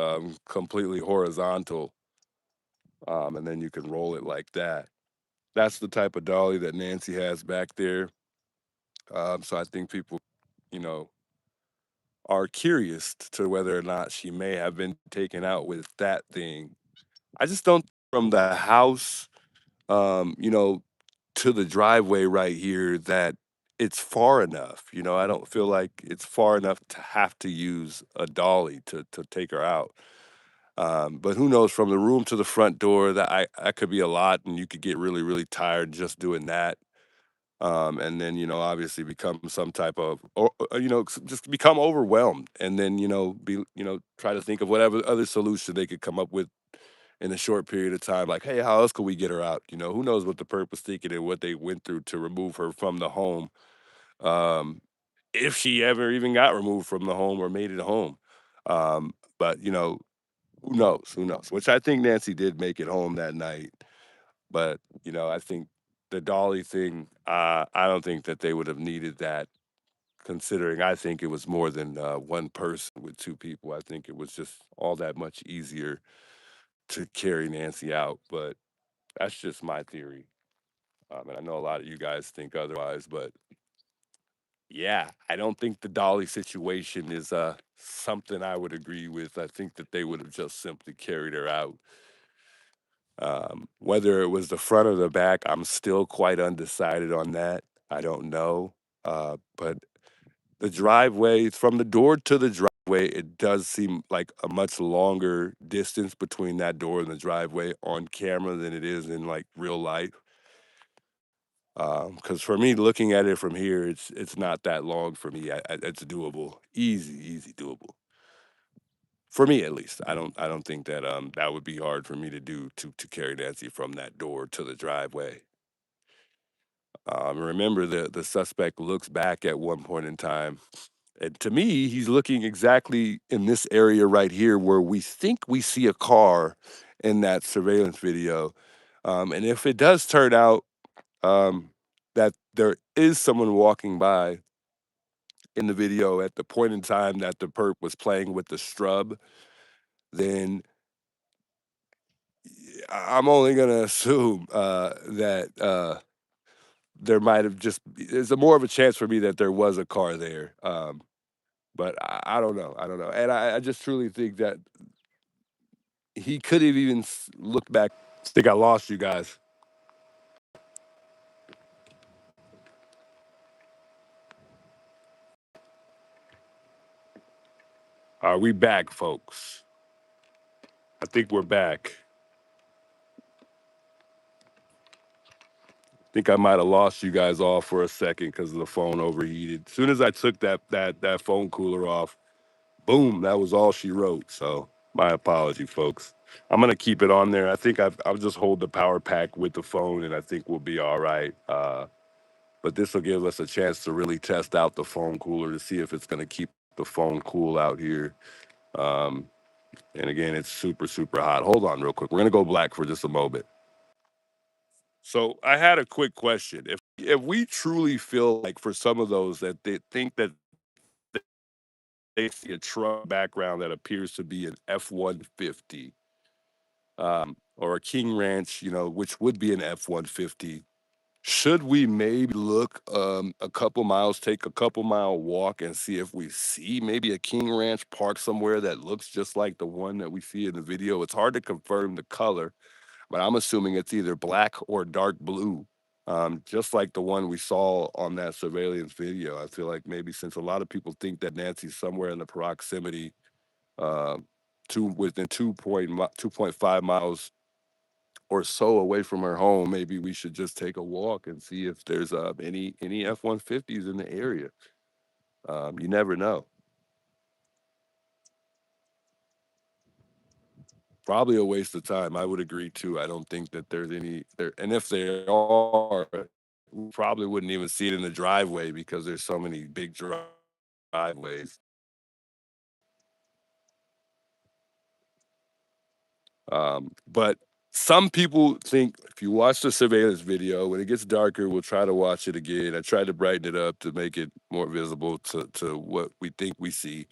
completely horizontal, and then you can roll it like that. That's the type of dolly that Nancy has back there. So I think people, you know, are curious to whether or not she may have been taken out with that thing. I just don't from the house, you know, to the driveway right here that it's far enough. You know, I don't feel like it's far enough to have to use a dolly to take her out. But who knows? From the room to the front door, that could be a lot, and you could get really, really tired just doing that. And then obviously become some type of, or just become overwhelmed, and then be try to think of whatever other solution they could come up with in a short period of time. Like, hey, how else could we get her out? Who knows what the purpose thinking and what they went through to remove her from the home, um, if she ever even got removed from the home or made it home. But who knows? Who knows? Which I think Nancy did make it home that night. But I think the dolly thing, I don't think that they would have needed that, considering I think it was more than one person with two people. I think it was just all that much easier to carry Nancy out. But that's just my theory. And I know a lot of you guys think otherwise, but yeah, I don't think the dolly situation is something I would agree with. I think that they would have just simply carried her out. Whether it was the front or the back, I'm still quite undecided on that. I don't know. But the driveway, from the door to the driveway, it does seem like a much longer distance between that door and the driveway on camera than it is in like real life. Because for me, looking at it from here, it's not that long for me. It's doable, easy, easy doable for me at least. I don't think that that would be hard for me to do to carry Nancy from that door to the driveway. Remember, the suspect looks back at one point in time, and to me, he's looking exactly in this area right here where we think we see a car in that surveillance video. And if it does turn out um, that there is someone walking by in the video at the point in time that the perp was playing with the strub, then I'm only gonna assume that there might have just there's a more of a chance for me that there was a car there. But I don't know. I don't know. And I just truly think that he could have even looked back. I think I lost you guys. Are we back, folks? I think we're back. I think I might have lost you guys off for a second because the phone overheated. As soon as I took that phone cooler off, boom, that was all she wrote. So my apology, folks. I'm gonna keep it on there. I think I'll just hold the power pack with the phone, and I think we'll be all right. But this will give us a chance to really test out the phone cooler to see if it's gonna keep the phone cool out here. Um, and again, it's super super hot. Hold on, real quick. We're gonna go black for just a moment. So I had a quick question. If we truly feel like for some of those that they think that they see a truck background that appears to be an F-150, or a King Ranch, which would be an F-150. Should we maybe look a couple miles, take a couple mile walk, and see if we see maybe a King Ranch parked somewhere that looks just like the one that we see in the video? It's hard to confirm the color, but I'm assuming it's either black or dark blue, just like the one we saw on that surveillance video. I feel like maybe since a lot of people think that Nancy's somewhere in the proximity, uh, within 2.5 miles or so away from her home, maybe we should just take a walk and see if there's any F-150s in the area. You never know. Probably a waste of time. I would agree too. I don't think that there's any there, and if there are, we probably wouldn't even see it in the driveway because there's so many big driveways. But some people think if you watch the surveillance video, when it gets darker, we'll try to watch it again. I tried to brighten it up to make it more visible to what we think we see.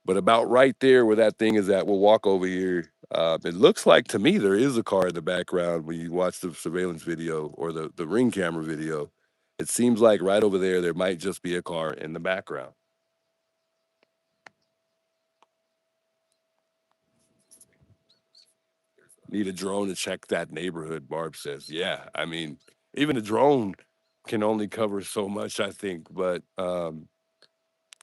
But about right there where that thing is at, we'll walk over here. It looks like to me there is a car in the background when you watch the surveillance video or the ring camera video. It seems like right over there there might just be a car in the background. Need a drone to check that neighborhood, Barb says. Yeah, I mean, even a drone can only cover so much, I think. But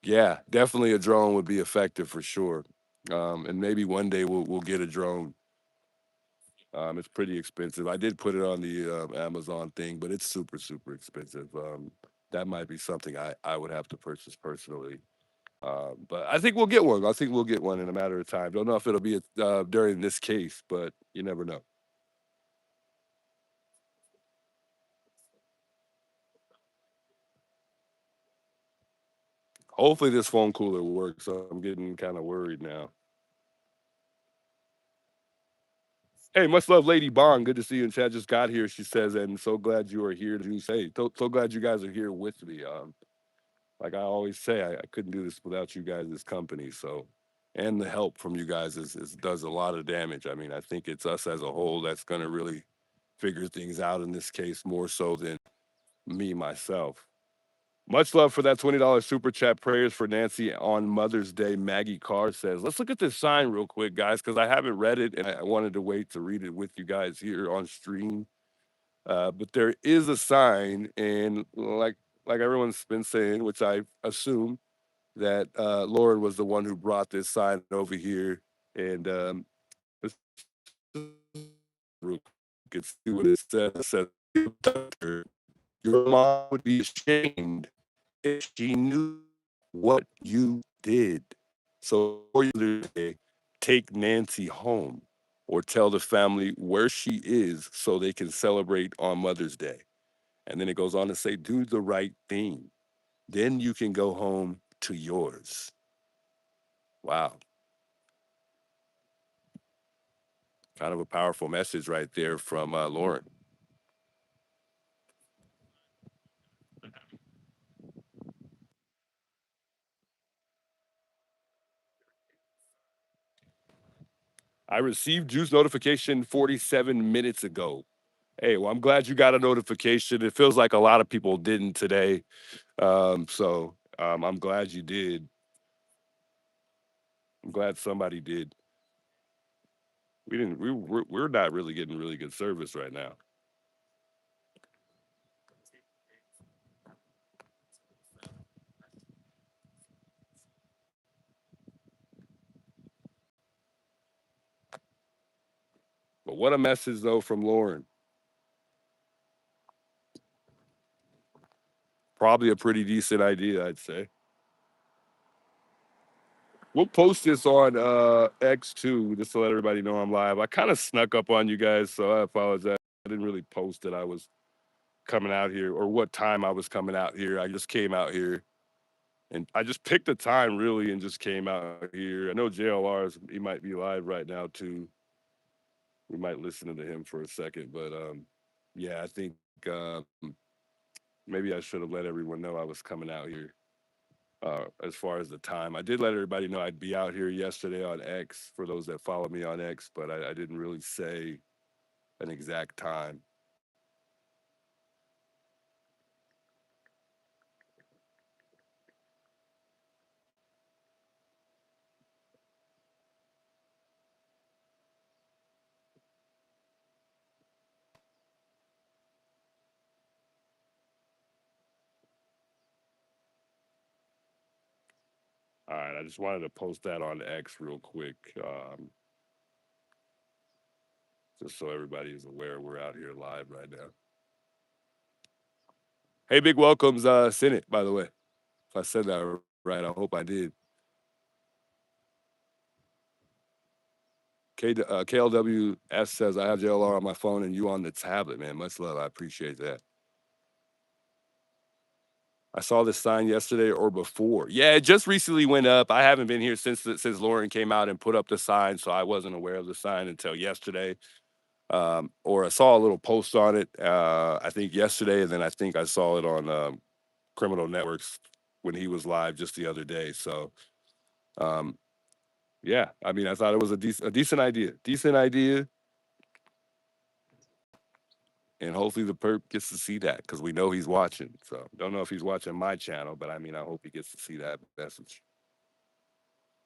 yeah, definitely a drone would be effective for sure. And maybe one day we'll get a drone. It's pretty expensive. I did put it on the Amazon thing, but it's super expensive. That might be something I would have to purchase personally. But I think we'll get one. I think we'll get one in a matter of time. Don't know if it'll be during this case, but you never know. Hopefully this phone cooler works. I'm getting kind of worried now. Hey, much love, Lady Bond. Good to see you. And Chad just got here. She says, and so glad you are here to say. So glad you guys are here with me. Like I always say, I couldn't do this without you guys' company. So, and the help from you guys is does a lot of damage. I mean, I think it's us as a whole that's going to really figure things out in this case more so than me myself. Much love for that $20 super chat. Prayers for Nancy on Mother's Day. Maggie Carr says, let's look at this sign real quick, guys, because I haven't read it and I wanted to wait to read it with you guys here on stream. But there is a sign, and like everyone's been saying, which I assume that Lauren was the one who brought this sign over here. And let's real quick and see what it says. It says, your mom would be ashamed if she knew what you did. So for you to take Nancy home or tell the family where she is so they can celebrate on Mother's Day. And then it goes on to say, do the right thing. Then you can go home to yours. Wow. Kind of a powerful message right there from Lauren. I received juice notification 47 minutes ago. Hey, well, I'm glad you got a notification. It feels like a lot of people didn't today. I'm glad you did. I'm glad somebody did. We didn't. We're not really getting really good service right now. But what a message though from Lauren. Probably a pretty decent idea, I'd say. We'll post this on X too, just to let everybody know I'm live. I kind of snuck up on you guys, so I apologize. I didn't really post that I was coming out here or what time I was coming out here. I just came out here and I just picked a time really and just came out here. I know JLR's he might be live right now too. We might listen to him for a second, but yeah, I think maybe I should have let everyone know I was coming out here. As far as the time, I did let everybody know I'd be out here yesterday on X for those that follow me on X, but I didn't really say an exact time. All right, I just wanted to post that on X real quick, just so everybody is aware we're out here live right now. Hey, big welcomes, Senate, by the way. If I said that right, I hope I did. KLWS says, I have JLR on my phone and you on the tablet, man. Much love. I appreciate that. I saw this sign yesterday or before. Yeah, it just recently went up. I haven't been here since Lauren came out and put up the sign, so I wasn't aware of the sign until yesterday. Or I saw a little post on it. I think yesterday, and then I think I saw it on Criminal Networks when he was live just the other day. So, um, Yeah, I mean, I thought it was a decent idea, decent idea, and hopefully the perp gets to see that because we know he's watching. So don't know if he's watching my channel, but I mean, I hope he gets to see that message.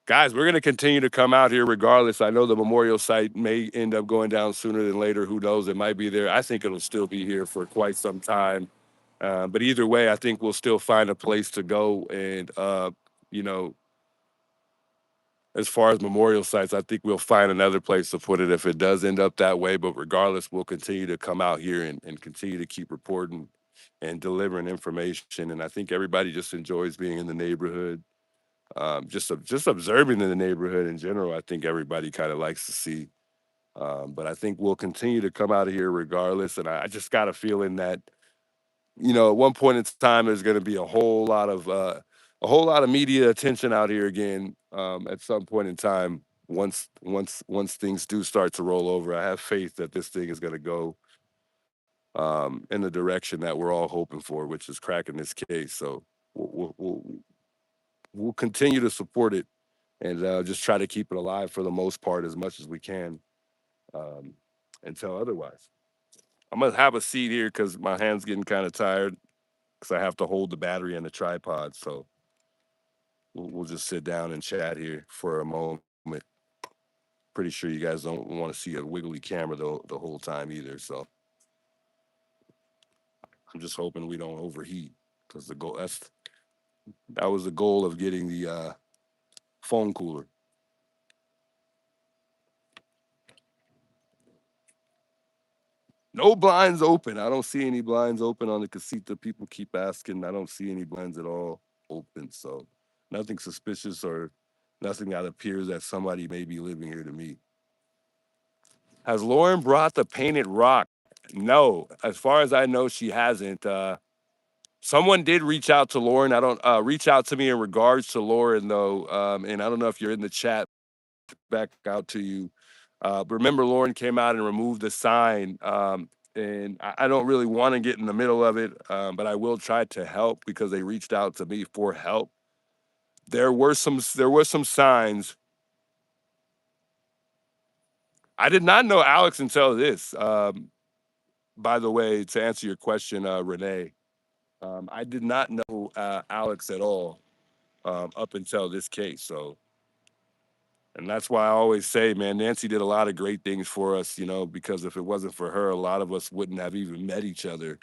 Guys, we're going to continue to come out here regardless. I know the memorial site may end up going down sooner than later. Who knows? It might be there. I think it'll still be here for quite some time. But either way, I think we'll still find a place to go. And, you know, as far as memorial sites, I think we'll find another place to put it if it does end up that way. But regardless, we'll continue to come out here and continue to keep reporting and delivering information. And I think everybody just enjoys being in the neighborhood. Just observing in the neighborhood in general, I think everybody kind of likes to see. But I think we'll continue to come out of here regardless. And I just got a feeling that at one point in time, there's going to be a whole lot of media attention out here again at some point in time. Once things do start to roll over, I have faith that this thing is going to go in the direction that we're all hoping for, which is cracking this case. So we'll continue to support it and just try to keep it alive for the most part as much as we can um, until otherwise. I'm gonna have a seat here because my hand's getting kind of tired because I have to hold the battery and the tripod. So we'll just sit down and chat here for a moment. Pretty sure you guys don't want to see a wiggly camera the whole time either. So I'm just hoping we don't overheat because that was the goal of getting the phone cooler. No blinds open. I don't see any blinds open on the casita. People keep asking. I don't see any blinds at all open. So nothing suspicious or nothing that appears that somebody may be living here to me. Has Lauren brought the painted rock? No. As far as I know, she hasn't. Someone did reach out to Lauren. I don't reach out to me in regards to Lauren though. And I don't know if you're in the chat back out to you. Remember, Lauren came out and removed the sign, and I don't really want to get in the middle of it, but I will try to help because they reached out to me for help. There were some signs. I did not know Alex until this. By the way, to answer your question, Renee, I did not know Alex at all up until this case. So and that's why I always say, man, Nancy did a lot of great things for us, because if it wasn't for her, a lot of us wouldn't have even met each other.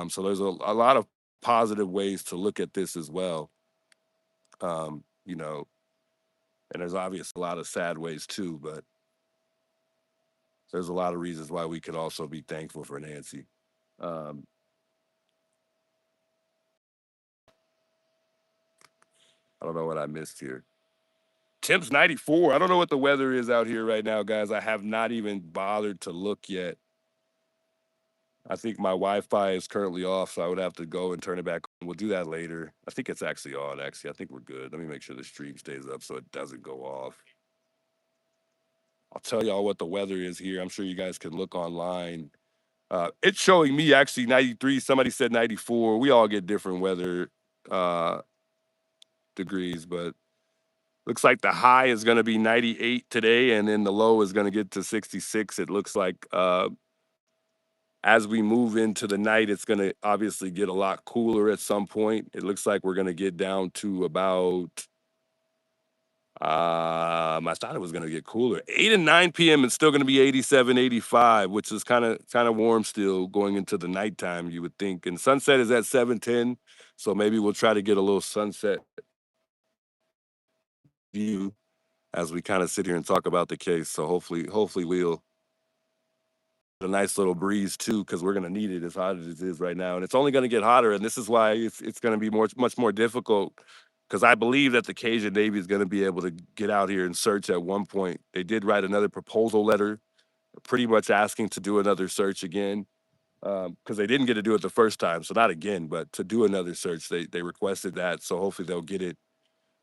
So there's a lot of positive ways to look at this as well. Um, you know, and there's obviously a lot of sad ways too, but there's a lot of reasons why we could also be thankful for Nancy. Um, I don't know what I missed here. Temps 94. I don't know what the weather is out here right now, guys. I have not even bothered to look yet. I think my Wi-Fi is currently off, so I would have to go and turn it back on. We'll do that later. I think it's actually on. Actually, I think we're good. Let me make sure the stream stays up so it doesn't go off. I'll tell y'all what the weather is here. I'm sure you guys can look online. It's showing me actually 93. Somebody said 94. We all get different weather uh, degrees, but looks like the high is going to be 98 today, and then the low is going to get to 66. It looks like as we move into the night, it's going to obviously get a lot cooler at some point. It looks like we're going to get down to about, I thought it was going to get cooler. 8 and 9 p.m. It's still going to be 87, 85, which is kind of warm still going into the nighttime, you would think. And sunset is at 7:10. So maybe we'll try to get a little sunset view as we kind of sit here and talk about the case. So hopefully we'll a nice little breeze too, because we're gonna need it as hot as it is right now, and it's only gonna get hotter. And this is why it's gonna be much more difficult. Because I believe that the Cajun Navy is gonna be able to get out here and search at one point. They did write another proposal letter, pretty much asking to do another search again, because they didn't get to do it the first time. So not again, but to do another search. They requested that, so hopefully they'll get it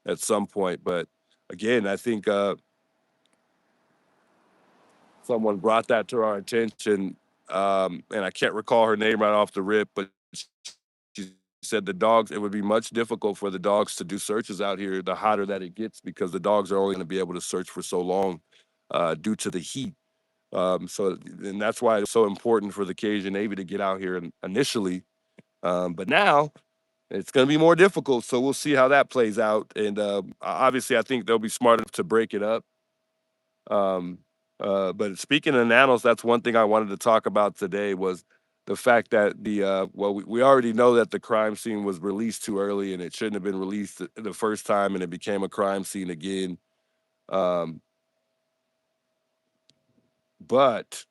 at some point. But again, I think someone brought that to our attention, and I can't recall her name right off the rip, but she's said the dogs, it would be much difficult for the dogs to do searches out here the hotter that it gets because the dogs are only going to be able to search for so long due to the heat. So, and that's why it's so important for the Cajun Navy to get out here initially. But now it's going to be more difficult. So we'll see how that plays out. And obviously, I think they'll be smart enough to break it up. Um, but speaking of nanos, that's one thing I wanted to talk about today was the fact that we already know that the crime scene was released too early and it shouldn't have been released the first time and it became a crime scene again. Um, but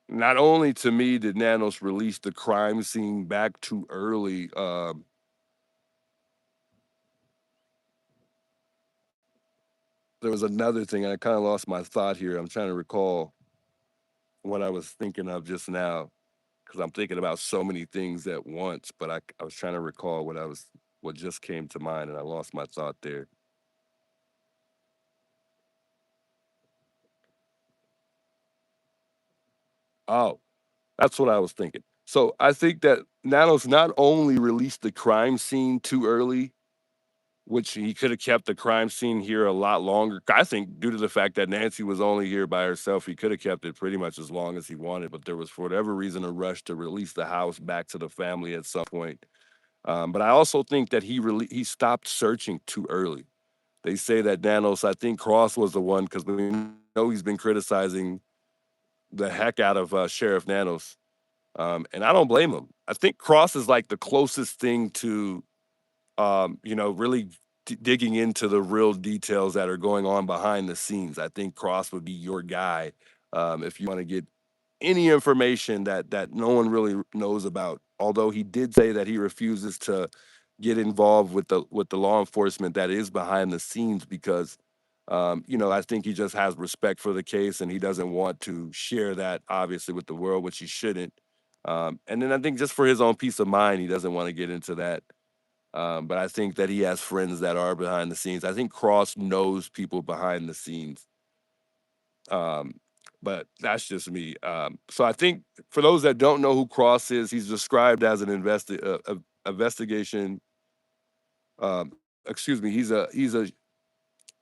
not only to me did Nanos release the crime scene back too early, there was another thing. I kind of lost my thought here. I'm trying to recall what I was thinking of just now because I'm thinking about so many things at once. But I was trying to recall what just came to mind, and I lost my thought there. Oh, that's what I was thinking. So I think that Nanos not only released the crime scene too early, which he could have kept the crime scene here a lot longer. I think due to the fact that Nancy was only here by herself, he could have kept it pretty much as long as he wanted. But there was, for whatever reason, a rush to release the house back to the family at some point. But I also think that he stopped searching too early. They say that Nanos, I think Cross was the one because we know he's been criticizing the heck out of Sheriff Nanos, and I don't blame him. I think Cross is like the closest thing to really digging into the real details that are going on behind the scenes. I think Cross would be your guy if you want to get any information that no one really knows about. Although he did say that he refuses to get involved with the law enforcement that is behind the scenes because I think he just has respect for the case and he doesn't want to share that obviously with the world, which he shouldn't. And then I think just for his own peace of mind, he doesn't want to get into that. But I think that he has friends that are behind the scenes. I think Cross knows people behind the scenes. Um, but that's just me. So I think for those that don't know who Cross is, he's described as an investigation. Um, excuse me. He's a.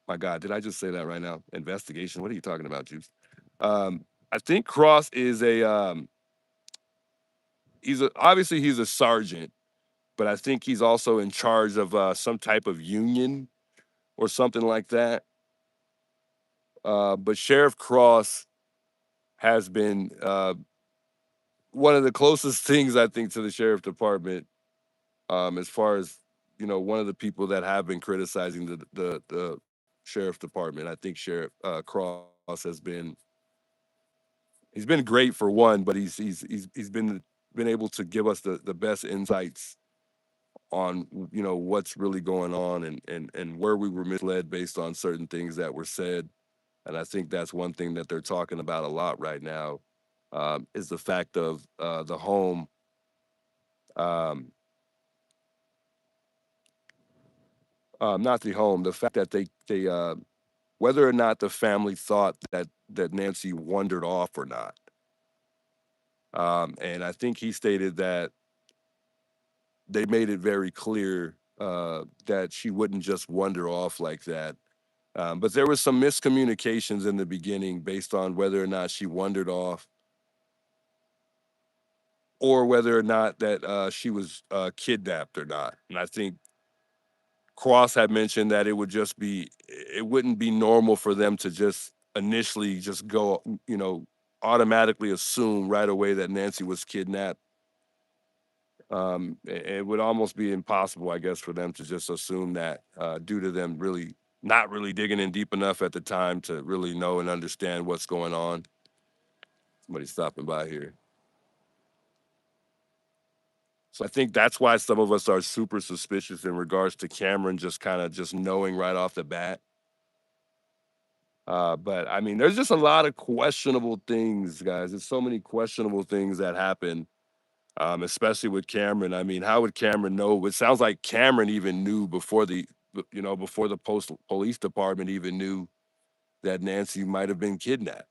My God, did I just say that right now? Investigation. What are you talking about, Juice? I think Cross is a. Obviously he's a sergeant, but I think he's also in charge of some type of union or something like that. But Sheriff Cross has been one of the closest things I think to the sheriff department, as far as one of the people that have been criticizing the sheriff department. I think Sheriff Cross has been he's been great for one, but he's been able to give us the best insights on what's really going on and where we were misled based on certain things that were said. And I think that's one thing that they're talking about a lot right now, is the fact of the home, um, not the home, the fact that they whether or not the family thought that Nancy wandered off or not. And I think he stated that they made it very clear that she wouldn't just wander off like that. But there was some miscommunications in the beginning based on whether or not she wandered off or whether or not that she was kidnapped or not. And I think Cross had mentioned that it wouldn't be normal for them to just initially just go, automatically assume right away that Nancy was kidnapped. It would almost be impossible, I guess, for them to just assume that due to them really not really digging in deep enough at the time to really know and understand what's going on. Somebody stopping by here. So I think that's why some of us are super suspicious in regards to Cameron just kind of just knowing right off the bat. But I mean, there's just a lot of questionable things, guys. There's so many questionable things that happen, especially with Cameron. I mean, how would Cameron know? It sounds like Cameron even knew before before the police department even knew that Nancy might have been kidnapped.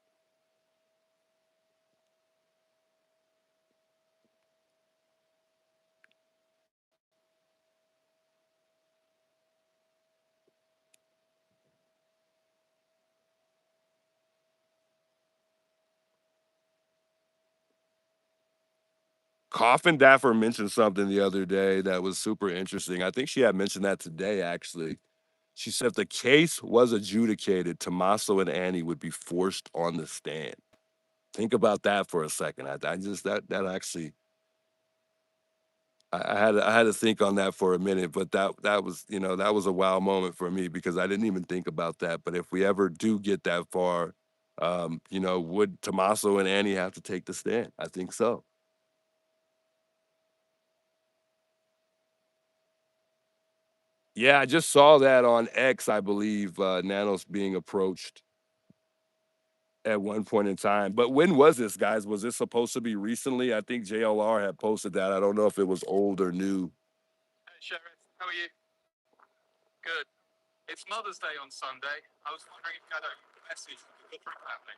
Coffin Daffer mentioned something the other day that was super interesting. I think she had mentioned that today, actually. She said if the case was adjudicated, Tommaso and Annie would be forced on the stand. Think about that for a second. I just that actually I had to think on that for a minute, but that was that was a wow moment for me because I didn't even think about that. But if we ever do get that far, would Tommaso and Annie have to take the stand? I think so. Yeah, I just saw that on X, I believe, Nanos being approached at one point in time. But when was this, guys? Was this supposed to be recently? I think JLR had posted that. I don't know if it was old or new. Hey, Sheriff, how are you? Good. It's Mother's Day on Sunday. I was wondering if you had a message for the Guthrie family.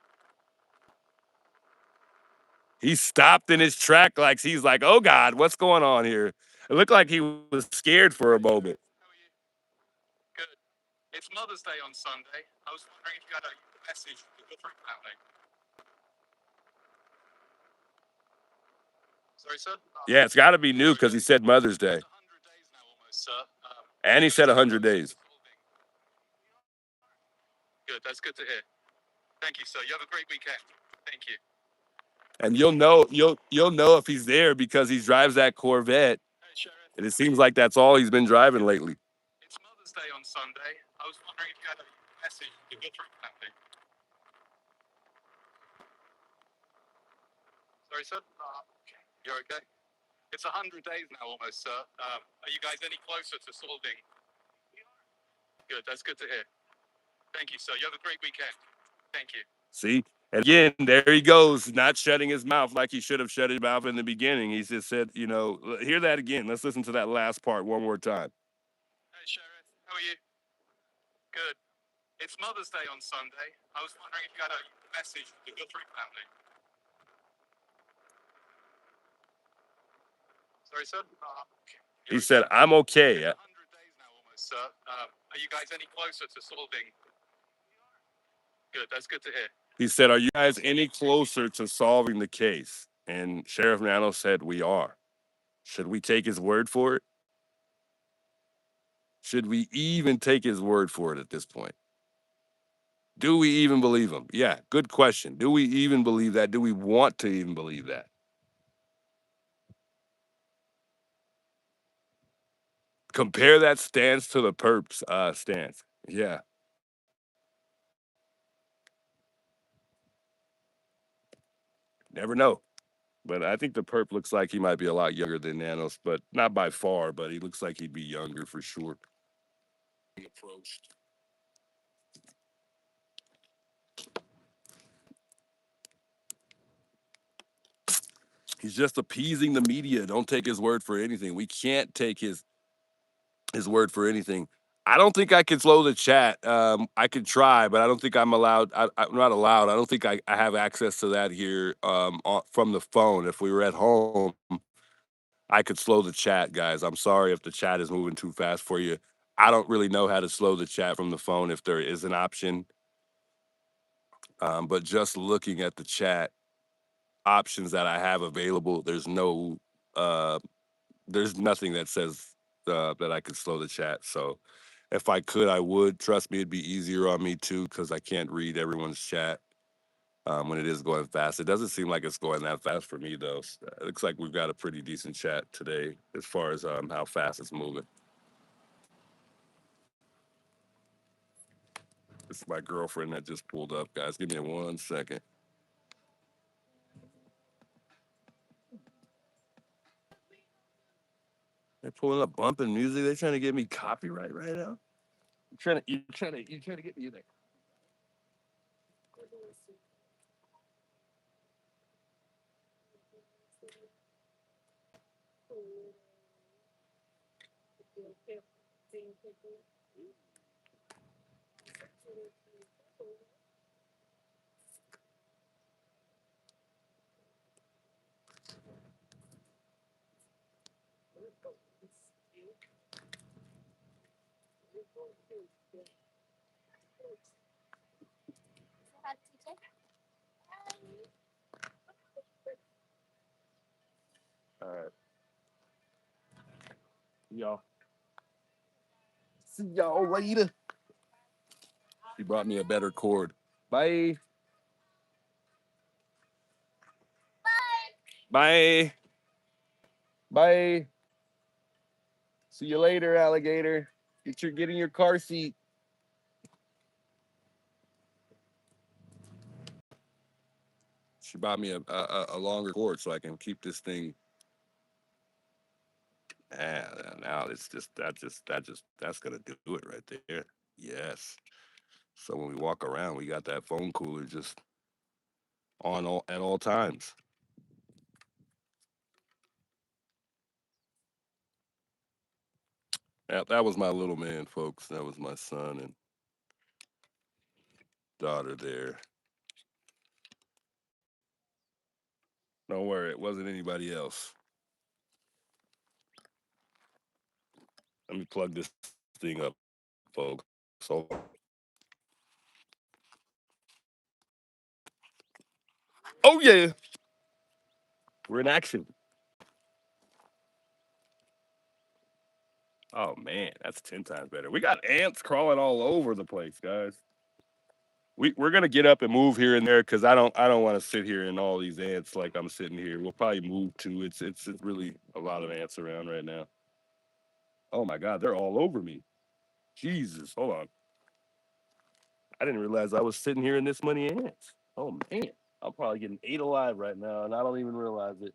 He stopped in his track like he's like, oh God, what's going on here? It looked like he was scared for a moment. How are you? Good. It's Mother's Day on Sunday. I was wondering if you had a message for the Guthrie family. Sorry, sir? Yeah, it's got to be new because he said Mother's Day. It's 100 days now almost, sir. And he said 100 days. Good, that's good to hear. Thank you, sir. You have a great weekend. Thank you. And you'll know if he's there because he drives that Corvette. Hey, Sheriff. And it seems like that's all he's been driving lately. It's Mother's Day on Sunday. I was wondering if you had a message for the Guthrie family. Sorry, sir? You're okay? It's 100 days now almost, sir. Are you guys any closer to solving? Good, that's good to hear. Thank you, sir. You have a great weekend. Thank you. See? And again, there he goes, not shutting his mouth like he should have shut his mouth in the beginning. He just said, hear that again. Let's listen to that last part one more time. Hey, Sheriff. How are you? Good. It's Mother's Day on Sunday. I was wondering if you had a message for the Guthrie family. Sorry, sir? He said, I'm okay. 100 days now almost, sir. Are you guys any closer to solving? Good, that's good to hear. He said, are you guys any closer to solving the case? And Sheriff Nano said, we are. Should we take his word for it? Should we even take his word for it at this point? Do we even believe him? Yeah, good question. Do we even believe that? Do we want to even believe that? Compare that stance to the perp's stance. Yeah. Never know. But I think the perp looks like he might be a lot younger than Nanos, but not by far, but he looks like he'd be younger for sure. Approached. He's just appeasing the media. Don't take his word for anything. We can't take his word for anything. I don't think I can slow the chat. I could try, but I don't think I'm allowed. I'm not allowed. I don't think I have access to that here from the phone. If we were at home, I could slow the chat, guys. I'm sorry if the chat is moving too fast for you. I don't really know how to slow the chat from the phone if there is an option. But just looking at the chat options that I have available, there's nothing that says that I could slow the chat. So if I could, I would. Trust me, it'd be easier on me too because I can't read everyone's chat when it is going fast. It doesn't seem like it's going that fast for me though. It looks like we've got a pretty decent chat today as far as how fast it's moving. This is my girlfriend that just pulled up, guys. Give me 1 second. They're pulling up bumping music. They're trying to get me copyright right now. You're trying to get me there. Y'all. See y'all later. She brought me a better cord. Bye. Bye. Bye. See you later, alligator. Get in your car seat. She bought me a longer cord so I can keep this thing. Now it's that's gonna do it right there. Yes. So when we walk around, we got that phone cooler just on at all times. That was my little man, folks. That was my son and daughter there. Don't worry, it wasn't anybody else. Let me plug this thing up, folks. So, oh yeah, we're in action. Oh man, that's 10 times better. We got ants crawling all over the place, guys. We're gonna get up and move here and there because I don't want to sit here in all these ants like I'm sitting here. We'll probably move to it's really a lot of ants around right now. Oh my god, they're all over me. Jesus, hold on. I didn't realize I was sitting here in this many ants. Oh man, I'm probably getting ate alive right now, and I don't even realize it.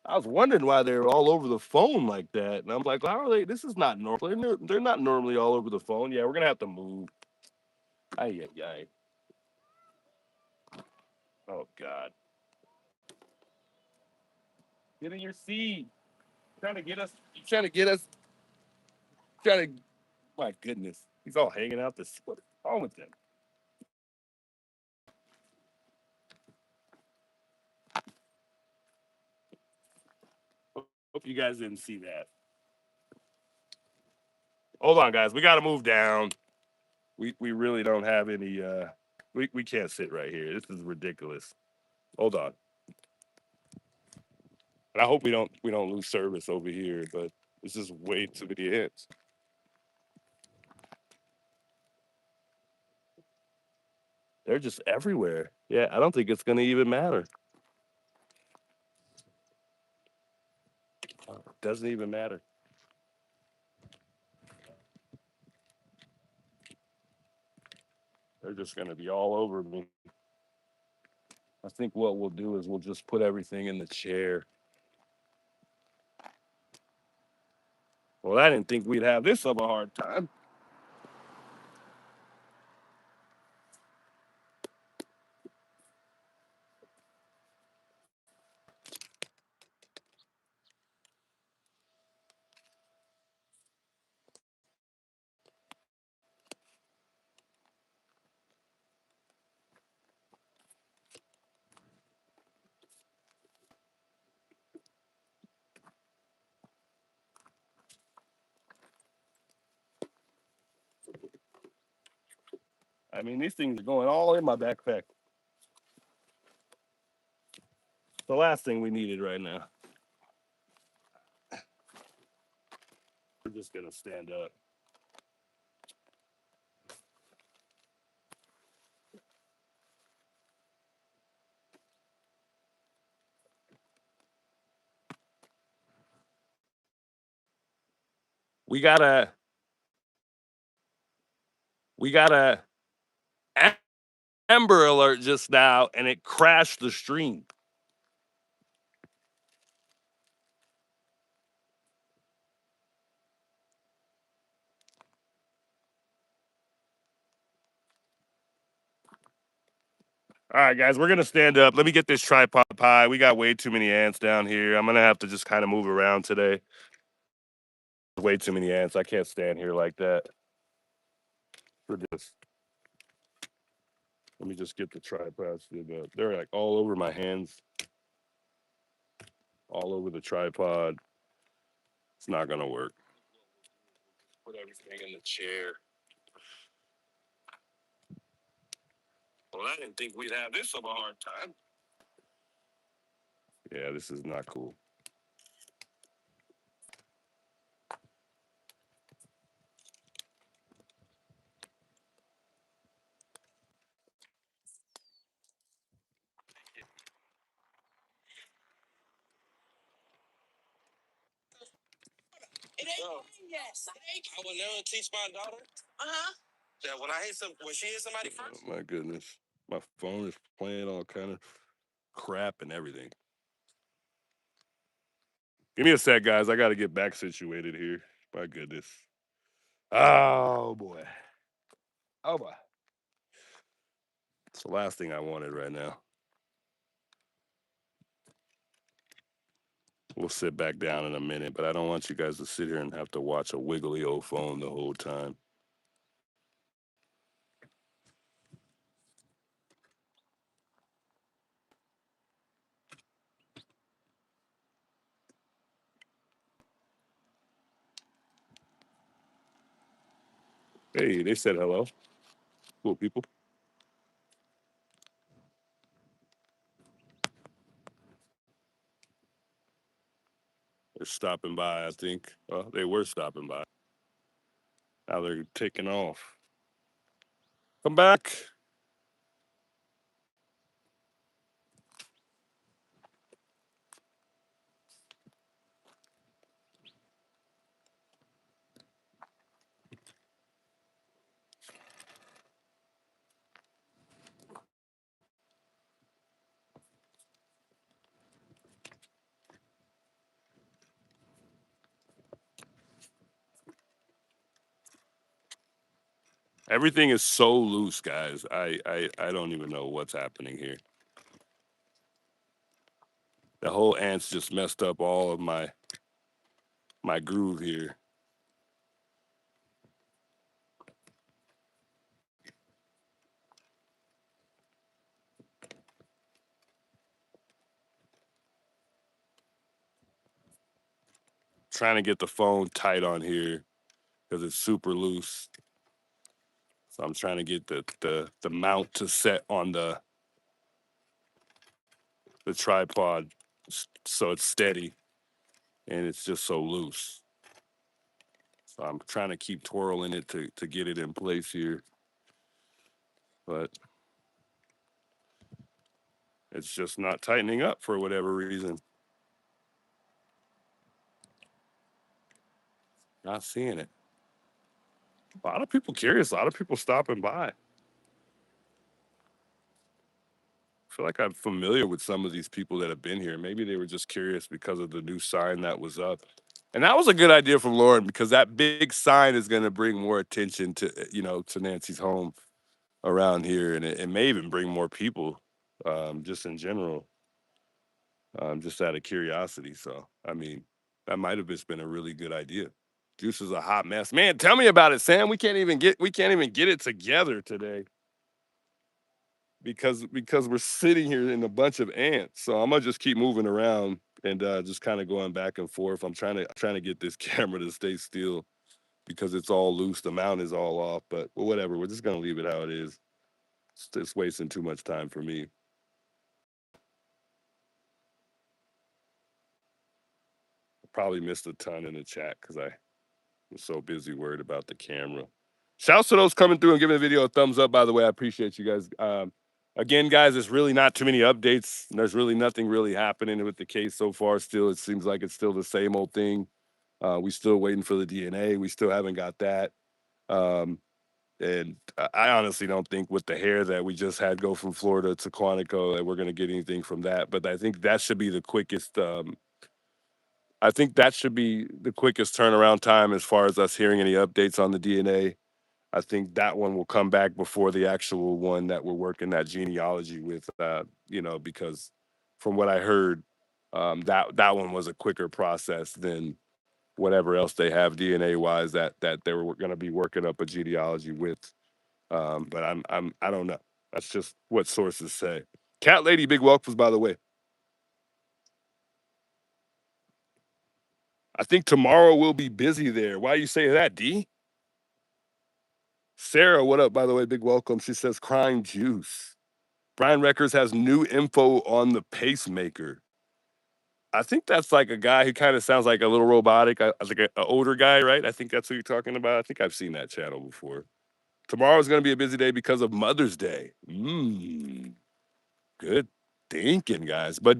I was wondering why they're all over the phone like that, and I'm like, how are they? This is not normal. They're not normally all over the phone. Yeah, we're gonna have to move. Ay ay ay. Oh god. Get in your seat. Trying to get us. You trying to get us. Trying to. My goodness. He's all hanging out. This. What's wrong with him? Hope you guys didn't see that. Hold on, guys. We got to move down. We really don't have any. We can't sit right here. This is ridiculous. Hold on. And I hope we don't lose service over here. But this is way too many hits. They're just everywhere. Yeah, I don't think it's gonna even matter. It doesn't even matter. They're just gonna be all over me. I think what we'll do is we'll just put everything in the chair. Well, I didn't think we'd have this of a hard time. I mean, these things are going all in my backpack. The last thing we needed right now. We're just gonna stand up. We got a Amber Alert just now, and it crashed the stream. All right, guys, we're gonna stand up. Let me get this tripod pie. We got way too many ants down here. I'm gonna have to just kind of move around today. Way too many ants. I can't stand here like that. For this, let me just get the tripod stood up. They're like all over my hands, all over the tripod. It's not gonna work. Put everything in the chair. Well, I didn't think we'd have this of a hard time. Yeah, this is not cool. I will never teach my daughter that when she hits somebody first. Oh my goodness. My phone is playing all kind of crap and everything. Give me a sec, guys. I got to get back situated here. My goodness. Oh boy. Oh boy. It's the last thing I wanted right now. We'll sit back down in a minute, but I don't want you guys to sit here and have to watch a wiggly old phone the whole time. Hey, they said hello. Cool people. They're stopping by, I think. Well, they were stopping by. Now they're taking off. Come back. Everything is so loose, guys. I don't even know what's happening here. The whole ants just messed up all of my groove here. Trying to get the phone tight on here because it's super loose. So I'm trying to get the mount to set on the tripod so it's steady and it's just so loose. So I'm trying to keep twirling it to get it in place here. But it's just not tightening up for whatever reason. Not seeing it. A lot of people curious, a lot of people stopping by. I feel like I'm familiar with some of these people that have been here. Maybe they were just curious because of the new sign that was up. And that was a good idea from Lauren because that big sign is going to bring more attention to Nancy's home around here, and it may even bring more people, just in general, just out of curiosity. So, I mean, that might have just been a really good idea. Juice is a hot mess, man. Tell me about it, Sam. We can't even get it together today because we're sitting here in a bunch of ants. So I'm gonna just keep moving around and just kind of going back and forth. I'm trying to get this camera to stay still because it's all loose. The mount is all off, but well, whatever. We're just gonna leave it how it is. It's wasting too much time for me. Probably missed a ton in the chat because I was so busy worried about the camera. Shouts to those coming through and giving the video a thumbs up, by the way. I appreciate you guys. Again, guys, there's really not too many updates. There's really nothing really happening with the case so far. Still, it seems like it's still the same old thing. We still waiting for the DNA. We still haven't got that. Um, and I honestly don't think with the hair that we just had go from Florida to Quantico that we're going to get anything from that. But I think that should be the quickest. I think that should be the quickest turnaround time as far as us hearing any updates on the DNA. I think that one will come back before the actual one that we're working that genealogy with, because from what I heard, that one was a quicker process than whatever else they have DNA wise that they were going to be working up a genealogy with. But I don't know. That's just what sources say. Cat Lady, big welcomes, by the way. I think tomorrow we'll be busy there. Why you say that, D? Sarah, what up, by the way? Big welcome. She says crying juice. Brian Records has new info on the pacemaker. I think that's like a guy who kind of sounds like a little robotic, like an older guy, right? I think that's who you're talking about. I think I've seen that channel before. Tomorrow's going to be a busy day because of Mother's Day. Good thinking, guys. But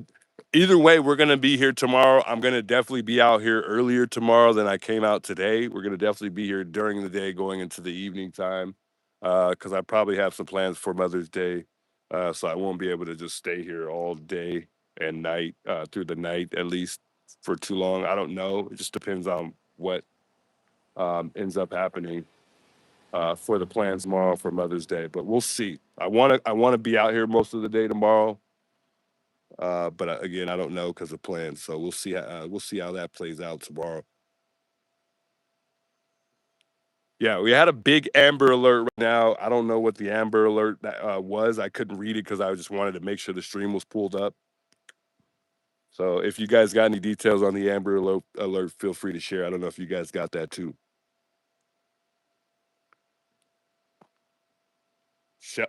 Either way, we're gonna be here tomorrow. I'm gonna definitely be out here earlier tomorrow than I came out today. We're gonna definitely be here during the day, going into the evening time, because I probably have some plans for Mother's Day, so I won't be able to just stay here all day and night through the night at least for too long. I don't know. It just depends on what ends up happening for the plans tomorrow for Mother's Day, but we'll see. I want to be out here most of the day tomorrow. But again, I don't know because of plans. So we'll see how that plays out tomorrow. Yeah, we had a big Amber Alert right now. I don't know what the Amber Alert was. I couldn't read it because I just wanted to make sure the stream was pulled up. So if you guys got any details on the Amber Alert, feel free to share. I don't know if you guys got that too. Is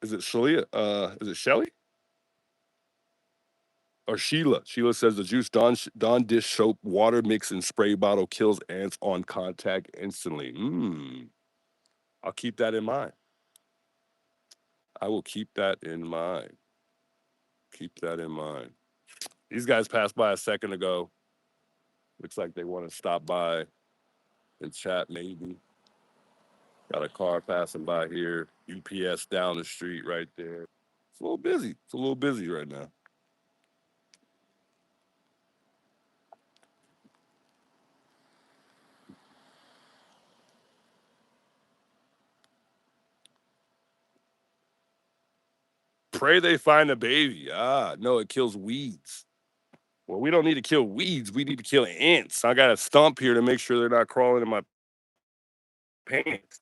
it Shalia? Is it Shelly or Sheila? Sheila says the juice Dawn dish soap water mix and spray bottle kills ants on contact instantly. I'll keep that in mind. I will keep that in mind. Keep that in mind. These guys passed by a second ago. Looks like they want to stop by and chat, maybe. Got a car passing by here. UPS down the street right there. It's a little busy. It's a little busy right now. Pray they find a baby. No, it kills weeds. Well, we don't need to kill weeds. We need to kill ants. I got a stump here to make sure they're not crawling in my pants.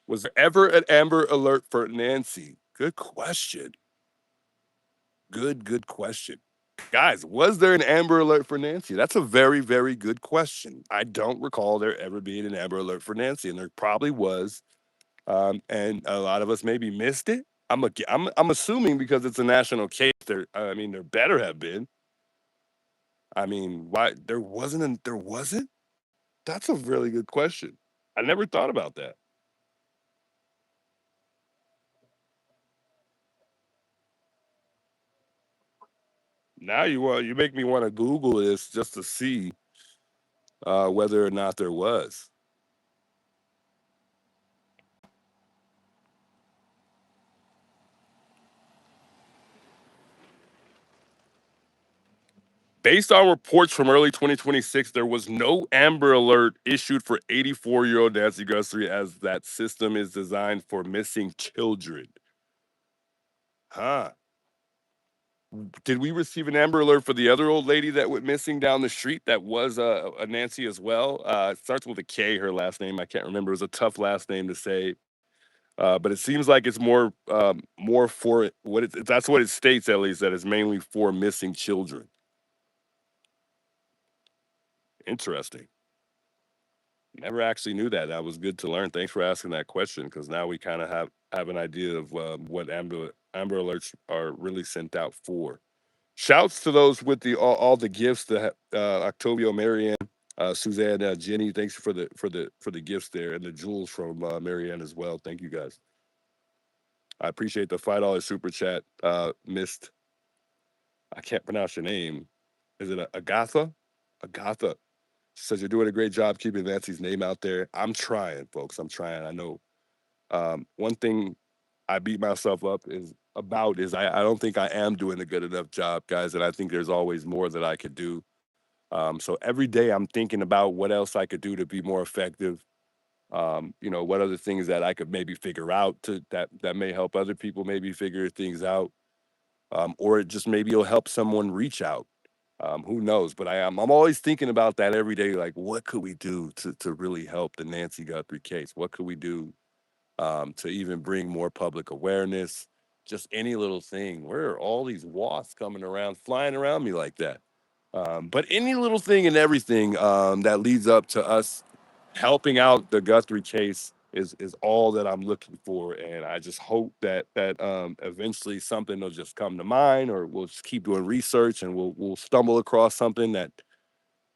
Was there ever an Amber Alert for Nancy? Good question. Good question. Guys, was there an Amber Alert for Nancy? That's a very, very good question. I don't recall there ever being an Amber Alert for Nancy, and there probably was. And a lot of us maybe missed it. I'm assuming because it's a national case. I mean, there better have been. I mean, why there wasn't? There wasn't. That's a really good question. I never thought about that. Now you make me want to Google this just to see whether or not there was. Based on reports from early 2026, there was no Amber Alert issued for 84-year-old Nancy Guthrie as that system is designed for missing children. Huh. Did we receive an Amber Alert for the other old lady that went missing down the street that was a Nancy as well? It starts with a K, her last name. I can't remember. It was a tough last name to say. But it seems like it's more for that's what it states, at least, that it's mainly for missing children. Interesting. Never actually knew that. That was good to learn. Thanks for asking that question because now we kind of have an idea of what Amber Alerts are really sent out for. Shouts to those with all the gifts. The Octavio, Marianne, Suzanne, Jenny. Thanks for the gifts there, and the jewels from Marianne as well. Thank you guys. I appreciate the $5 super chat. Missed. I can't pronounce your name. Is it Agatha? Agatha says you're doing a great job keeping Nancy's name out there. I'm trying, folks. I'm trying. I know. One thing I beat myself up is I don't think I am doing a good enough job, guys, and I think there's always more that I could do. So every day I'm thinking about what else I could do to be more effective. What other things that I could maybe figure out that may help other people maybe figure things out, or it just maybe it'll help someone reach out. Who knows? But I'm always thinking about that every day. Like, what could we do to really help the Nancy Guthrie case? What could we do to even bring more public awareness? Just any little thing. Where are all these wasps coming around, flying around me like that? But any little thing and everything that leads up to us helping out the Guthrie case is all that I'm looking for, and I just hope that eventually something will just come to mind, or we'll just keep doing research and we'll stumble across something that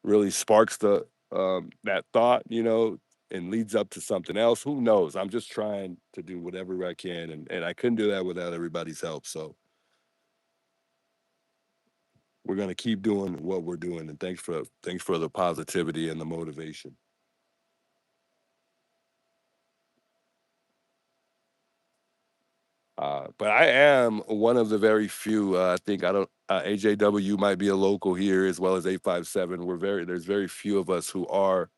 really sparks the that thought, and leads up to something else. Who knows? I'm just trying to do whatever I can, and I couldn't do that without everybody's help. So we're gonna keep doing what we're doing, and thanks for the positivity and the motivation. But I am one of the very few. I think I don't. AJW might be a local here as well as 857. There's very few of us who are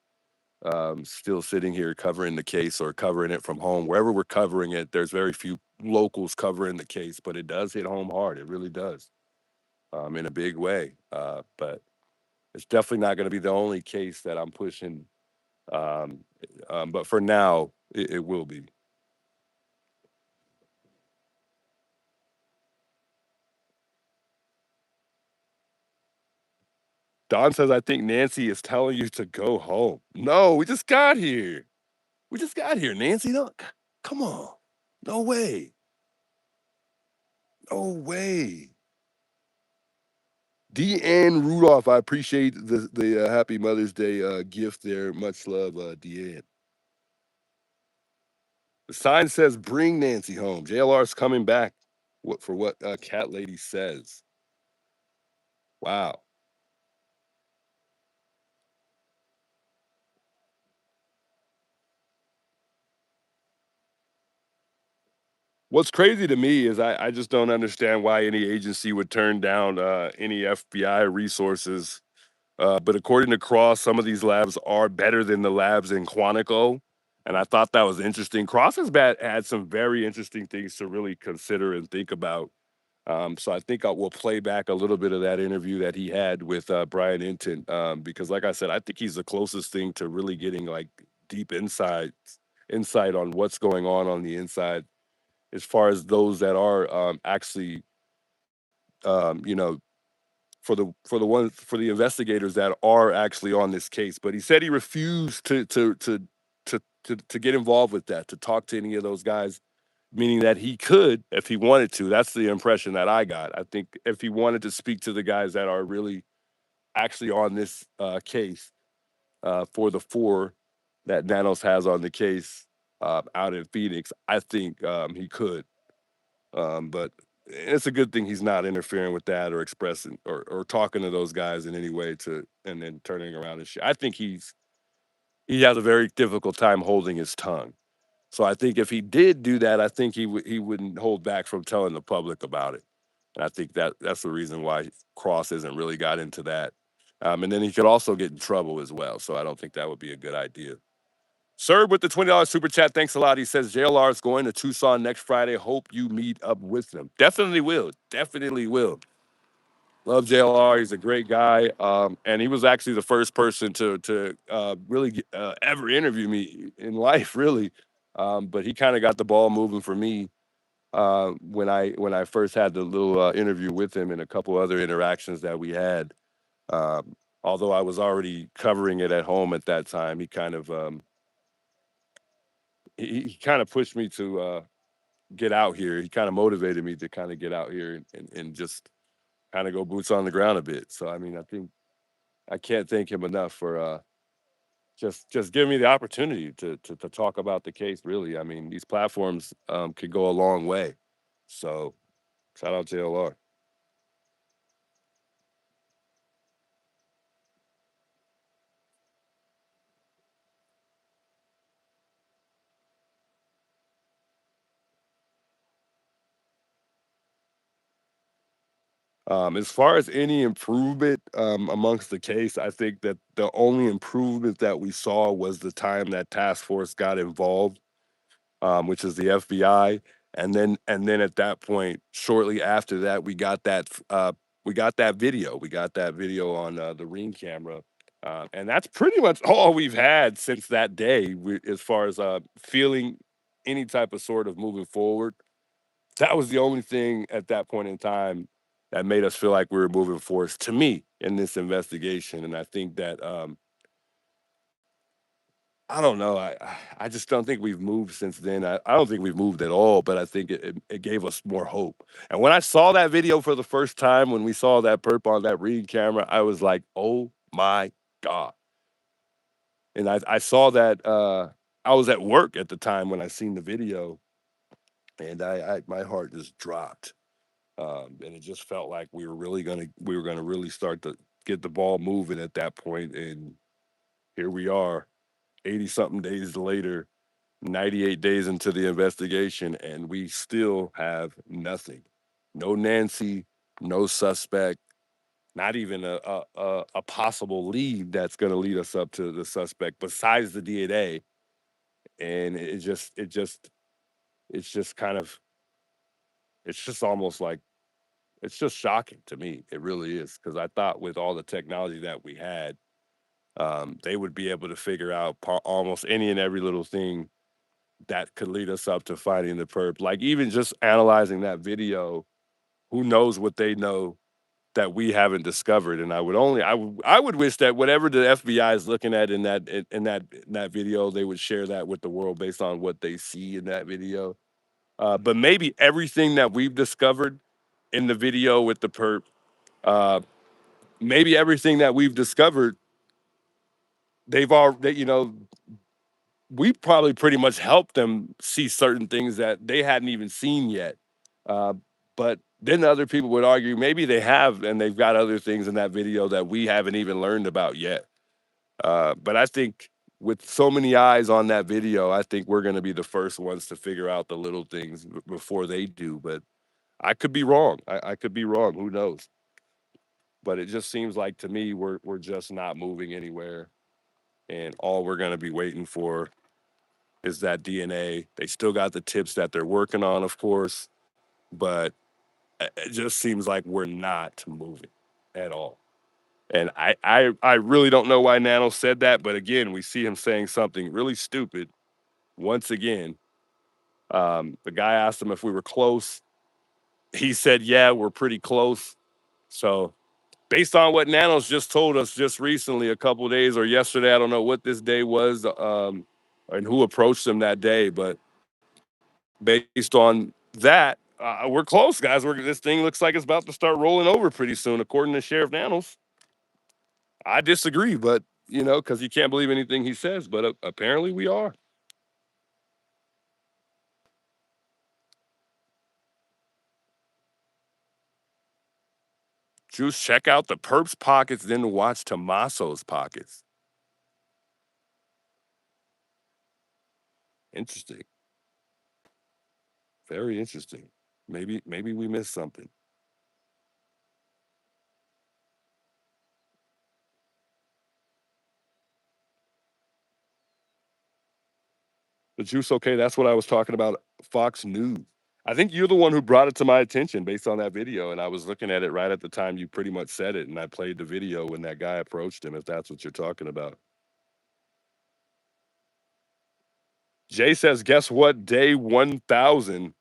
still sitting here covering the case or covering it from home. Wherever we're covering it, there's very few locals covering the case, but it does hit home hard. It really does, in a big way. But it's definitely not going to be the only case that I'm pushing. Um, but for now, it will be. Don says, I think Nancy is telling you to go home. No, we just got here. We just got here, Nancy. No, come on. No way. No way. Deanne Rudolph, I appreciate the Happy Mother's Day gift there. Much love, Deanne. The sign says, "Bring Nancy home." JLR's coming back. What Cat Lady says. Wow. What's crazy to me is I just don't understand why any agency would turn down any FBI resources. But according to Cross, some of these labs are better than the labs in Quantico. And I thought that was interesting. Cross has had some very interesting things to really consider and think about. So I think I will play back a little bit of that interview that he had with Brian Inton, because, like I said, I think he's the closest thing to really getting like deep insight on what's going on the inside, as far as those that are actually, you know, for the investigators that are actually on this case. But he said he refused to get involved with that, to talk to any of those guys, meaning that he could if he wanted to. That's the impression that I got. I think if he wanted to speak to the guys that are really actually on this case, for the four that Nanos has on the case out in Phoenix, I think he could. But it's a good thing he's not interfering with that or expressing or talking to those guys in any way to and then turning around and shit. I think he has a very difficult time holding his tongue. So I think if he did do that, I think he wouldn't hold back from telling the public about it. And I think that's the reason why Cross isn't really got into that. And then he could also get in trouble as well. So I don't think that would be a good idea. Sir with the $20 super chat. Thanks a lot. He says JLR is going to Tucson next Friday. Hope you meet up with them. Definitely will. Definitely will. Love JLR. He's a great guy. And he was actually the first person to really ever interview me in life, really. But he kind of got the ball moving for me when I first had the little interview with him and a couple other interactions that we had. Although I was already covering it at home at that time, he kind of pushed me to get out here. He kind of motivated me to kind of get out here and just kind of go boots on the ground a bit. So I mean, I think I can't thank him enough for just giving me the opportunity to talk about the case. Really, I mean, these platforms could go a long way. So shout out to LR. As far as any improvement amongst the case, I think that the only improvement that we saw was the time that task force got involved, which is the FBI. And then at that point, shortly after that, we got that video. We got that video on the Ring camera, and that's pretty much all we've had since that day, as far as feeling any type of sort of moving forward. That was the only thing at that point in time that made us feel like we were moving forward to me in this investigation. And I think that I don't know. I just don't think we've moved since then. I don't think we've moved at all, but I think it gave us more hope. And when I saw that video for the first time, when we saw that perp on that Reed camera, I was like, oh my God. And I saw that I was at work at the time when I seen the video, and I my heart just dropped. And it just felt like we were gonna really start to get the ball moving at that point. And here we are, 80 something days later, 98 days into the investigation, and we still have nothing. No Nancy, no suspect, not even a possible lead that's going to lead us up to the suspect besides the DNA. And it's just kind of, it's just almost like, it's just shocking to me. It really is. Because I thought with all the technology that we had, they would be able to figure out almost any and every little thing that could lead us up to finding the perp. Like even just analyzing that video, who knows what they know that we haven't discovered. And I would wish that whatever the FBI is looking at in that video, they would share that with the world based on what they see in that video. But maybe everything that we've discovered in the video with the perp, uh, maybe everything that we've discovered, they've all they, you know, we probably pretty much helped them see certain things that they hadn't even seen yet. Uh, but then other people would argue maybe they have, and they've got other things in that video that we haven't even learned about yet. But I think with so many eyes on that video, I think we're going to be the first ones to figure out the little things before they do. But I could be wrong. I could be wrong. Who knows? But it just seems like to me we're just not moving anywhere, and all we're going to be waiting for is that DNA. They still got the tips that they're working on, of course, but it just seems like we're not moving at all. And I really don't know why Nano said that, but again, we see him saying something really stupid once again. The guy asked him if we were close. He said, "Yeah, we're pretty close." So, based on what Nano's just told us just recently, a couple of days or yesterday, I don't know what this day was, and who approached him that day, but based on that, we're close, guys. This thing looks like it's about to start rolling over pretty soon, according to Sheriff Nanos. I disagree, but because you can't believe anything he says, but apparently we are. Juice, check out the perp's pockets, then watch Tommaso's pockets. Interesting. Very interesting. Maybe we missed something. The juice, okay, that's what I was talking about. Fox News. I think you're the one who brought it to my attention based on that video, and I was looking at it right at the time you pretty much said it, and I played the video when that guy approached him. If that's what you're talking about. Jay says, "Guess what? Day 1,000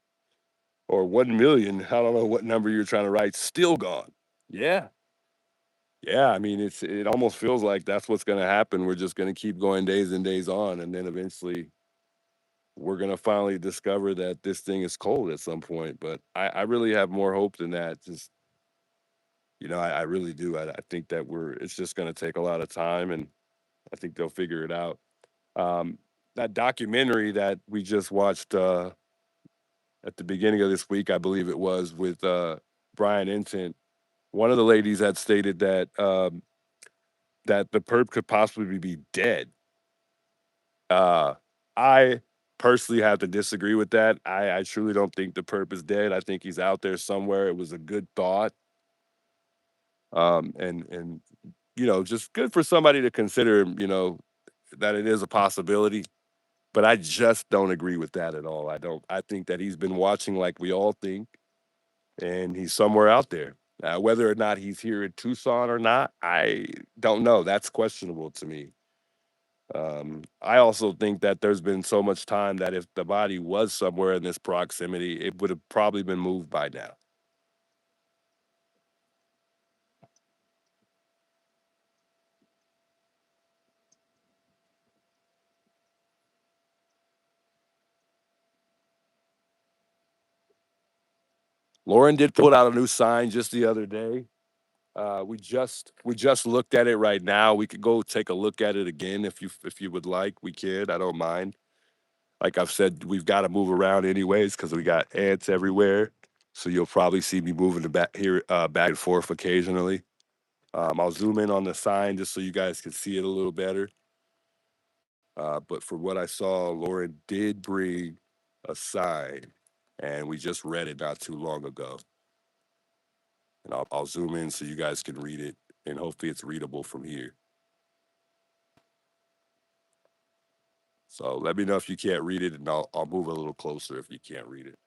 or 1,000,000. I don't know what number you're trying to write. Still gone." Yeah, yeah. I mean, it almost feels like that's what's going to happen. We're just going to keep going days and days on, and then eventually we're gonna finally discover that this thing is cold at some point. But I really have more hope than that. Just I really do. I think that it's just gonna take a lot of time, and I think they'll figure it out. Um, that documentary that we just watched at the beginning of this week, I believe it was with Brian Entent. One of the ladies had stated that that the perp could possibly be dead. I personally have to disagree with that. I truly don't think the perp is dead. I think he's out there somewhere. It was a good thought, and just good for somebody to consider. That it is a possibility, but I just don't agree with that at all. I don't. I think that he's been watching like we all think, and he's somewhere out there. Whether or not he's here in Tucson or not, I don't know. That's questionable to me. I also think that there's been so much time that if the body was somewhere in this proximity, it would have probably been moved by now. Lauren did put out a new sign just the other day. We just looked at it right now. We could go take a look at it again if you would like. We could. I don't mind. Like I've said, we've got to move around anyways because we got ants everywhere. So you'll probably see me moving the back here back and forth occasionally. I'll zoom in on the sign just so you guys can see it a little better. But for what I saw, Lauren did bring a sign, and we just read it not too long ago. And I'll zoom in so you guys can read it, and hopefully it's readable from here. So let me know if you can't read it, and I'll move a little closer if you can't read it.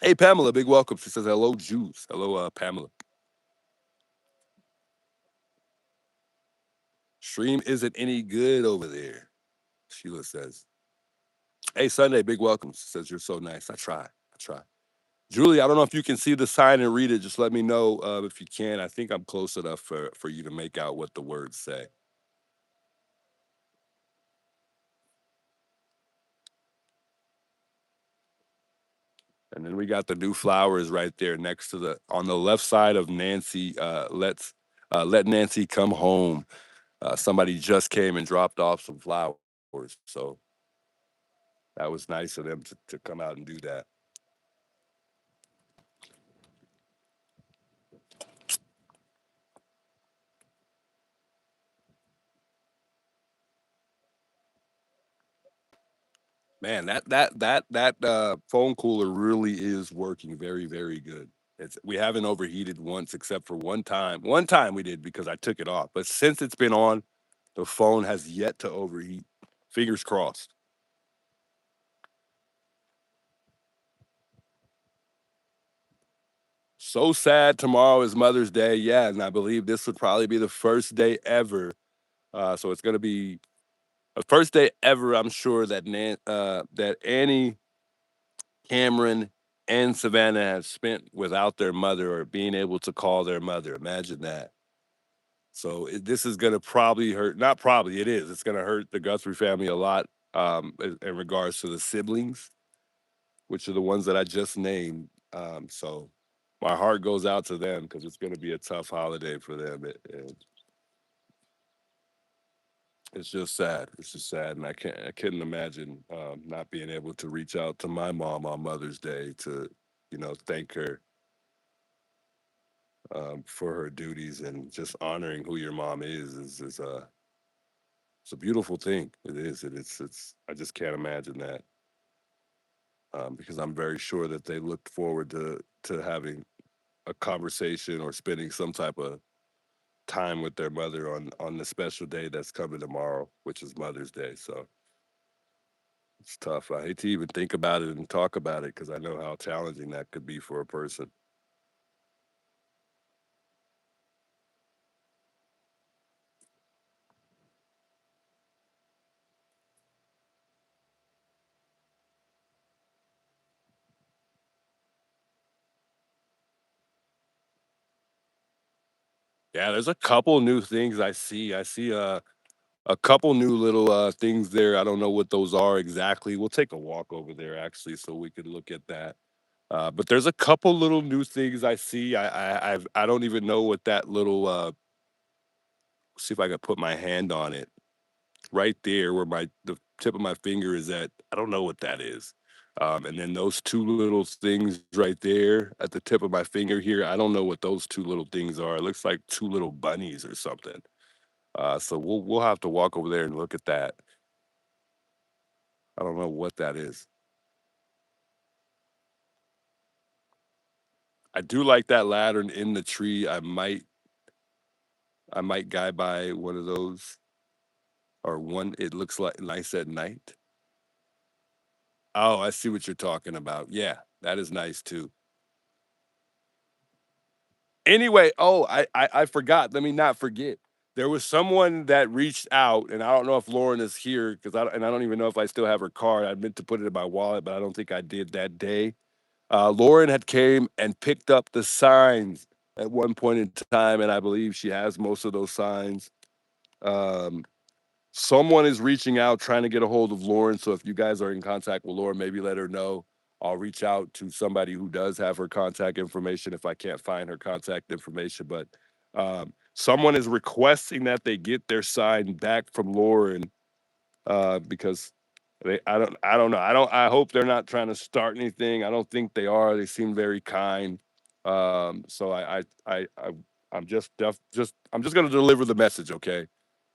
Hey Pamela, big welcome. She says hello, Juice. Hello, Pamela. Stream isn't any good over there. Sheila says. Hey Sunday, big welcome. She says you're so nice. I try. I try. Julie, I don't know if you can see the sign and read it. Just let me know if you can. I think I'm close enough for you to make out what the words say. And then we got the new flowers right there next to the on the left side of Nancy. Let Nancy come home. Somebody just came and dropped off some flowers, so that was nice of them to come out and do that. Man, that phone cooler really is working very, very good. We haven't overheated once except for one time. One time we did because I took it off. But since it's been on, the phone has yet to overheat. Fingers crossed. So sad tomorrow is Mother's Day. Yeah, and I believe this would probably be the first day ever. So it's gonna be a first day ever, I'm sure that Annie, Cameron, and Savannah have spent without their mother or being able to call their mother. Imagine that. So this is going to probably hurt. Not probably, it is. It's going to hurt the Guthrie family a lot in regards to the siblings, which are the ones that I just named. So my heart goes out to them because it's going to be a tough holiday for them. It's just sad. It's just sad, and I couldn't imagine not being able to reach out to my mom on Mother's Day to, thank her for her duties and just honoring who your mom is it's a beautiful thing. It is. It's. I just can't imagine that because I'm very sure that they look forward to having a conversation or spending some type of time with their mother on the special day that's coming tomorrow, which is Mother's Day. So it's tough. I hate to even think about it and talk about it because I know how challenging that could be for a person. Yeah, there's a couple new things I see. I see a couple new little things there. I don't know what those are exactly. We'll take a walk over there actually, so we could look at that. But there's a couple little new things I see. I don't even know what that little. See if I can put my hand on it right there, where the tip of my finger is at. I don't know what that is. And then those two little things right there at the tip of my finger here. I don't know what those two little things are. It looks like two little bunnies or something. So we'll have to walk over there and look at that. I don't know what that is. I do like that lantern in the tree. I might guy by one of those or one. It looks like nice at night. Oh, I see what you're talking about. Yeah, that is nice too. Anyway, oh, I forgot. Let me not forget. There was someone that reached out, and I don't know if Lauren is here because I don't even know if I still have her card. I meant to put it in my wallet, but I don't think I did that day. Lauren had came and picked up the signs at one point in time, and I believe she has most of those signs. Um, someone is reaching out trying to get a hold of Lauren. So if you guys are in contact with Lauren, maybe let her know. I'll reach out to somebody who does have her contact information if I can't find her contact information. But someone is requesting that they get their sign back from Lauren because I don't know. I hope they're not trying to start anything. I don't think they are. They seem very kind. So I'm just gonna deliver the message, okay?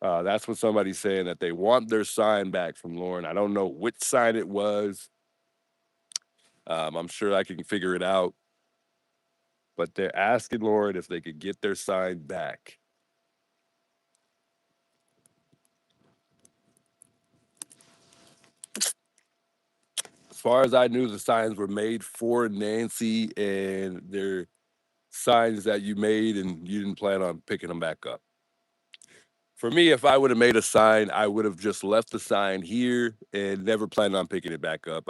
That's what somebody's saying, that they want their sign back from Lauren. I don't know which sign it was. I'm sure I can figure it out, but they're asking Lauren if they could get their sign back. As far as I knew, the signs were made for Nancy, and they're signs that you made and you didn't plan on picking them back up. For me, if I would have made a sign, I would have just left the sign here and never planned on picking it back up.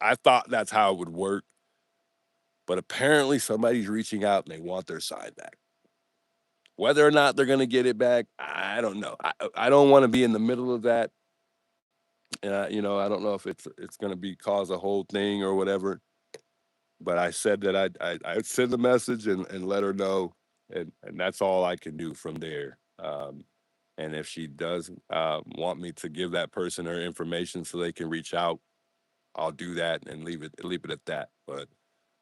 I thought that's how it would work, but apparently somebody's reaching out and they want their sign back. Whether or not they're going to get it back, I don't know. I don't want to be in the middle of that. I don't know if it's going to be cause a whole thing or whatever. But I said that I'd send the message and let her know, and that's all I can do from there. And if she does want me to give that person her information so they can reach out, I'll do that and leave it at that. But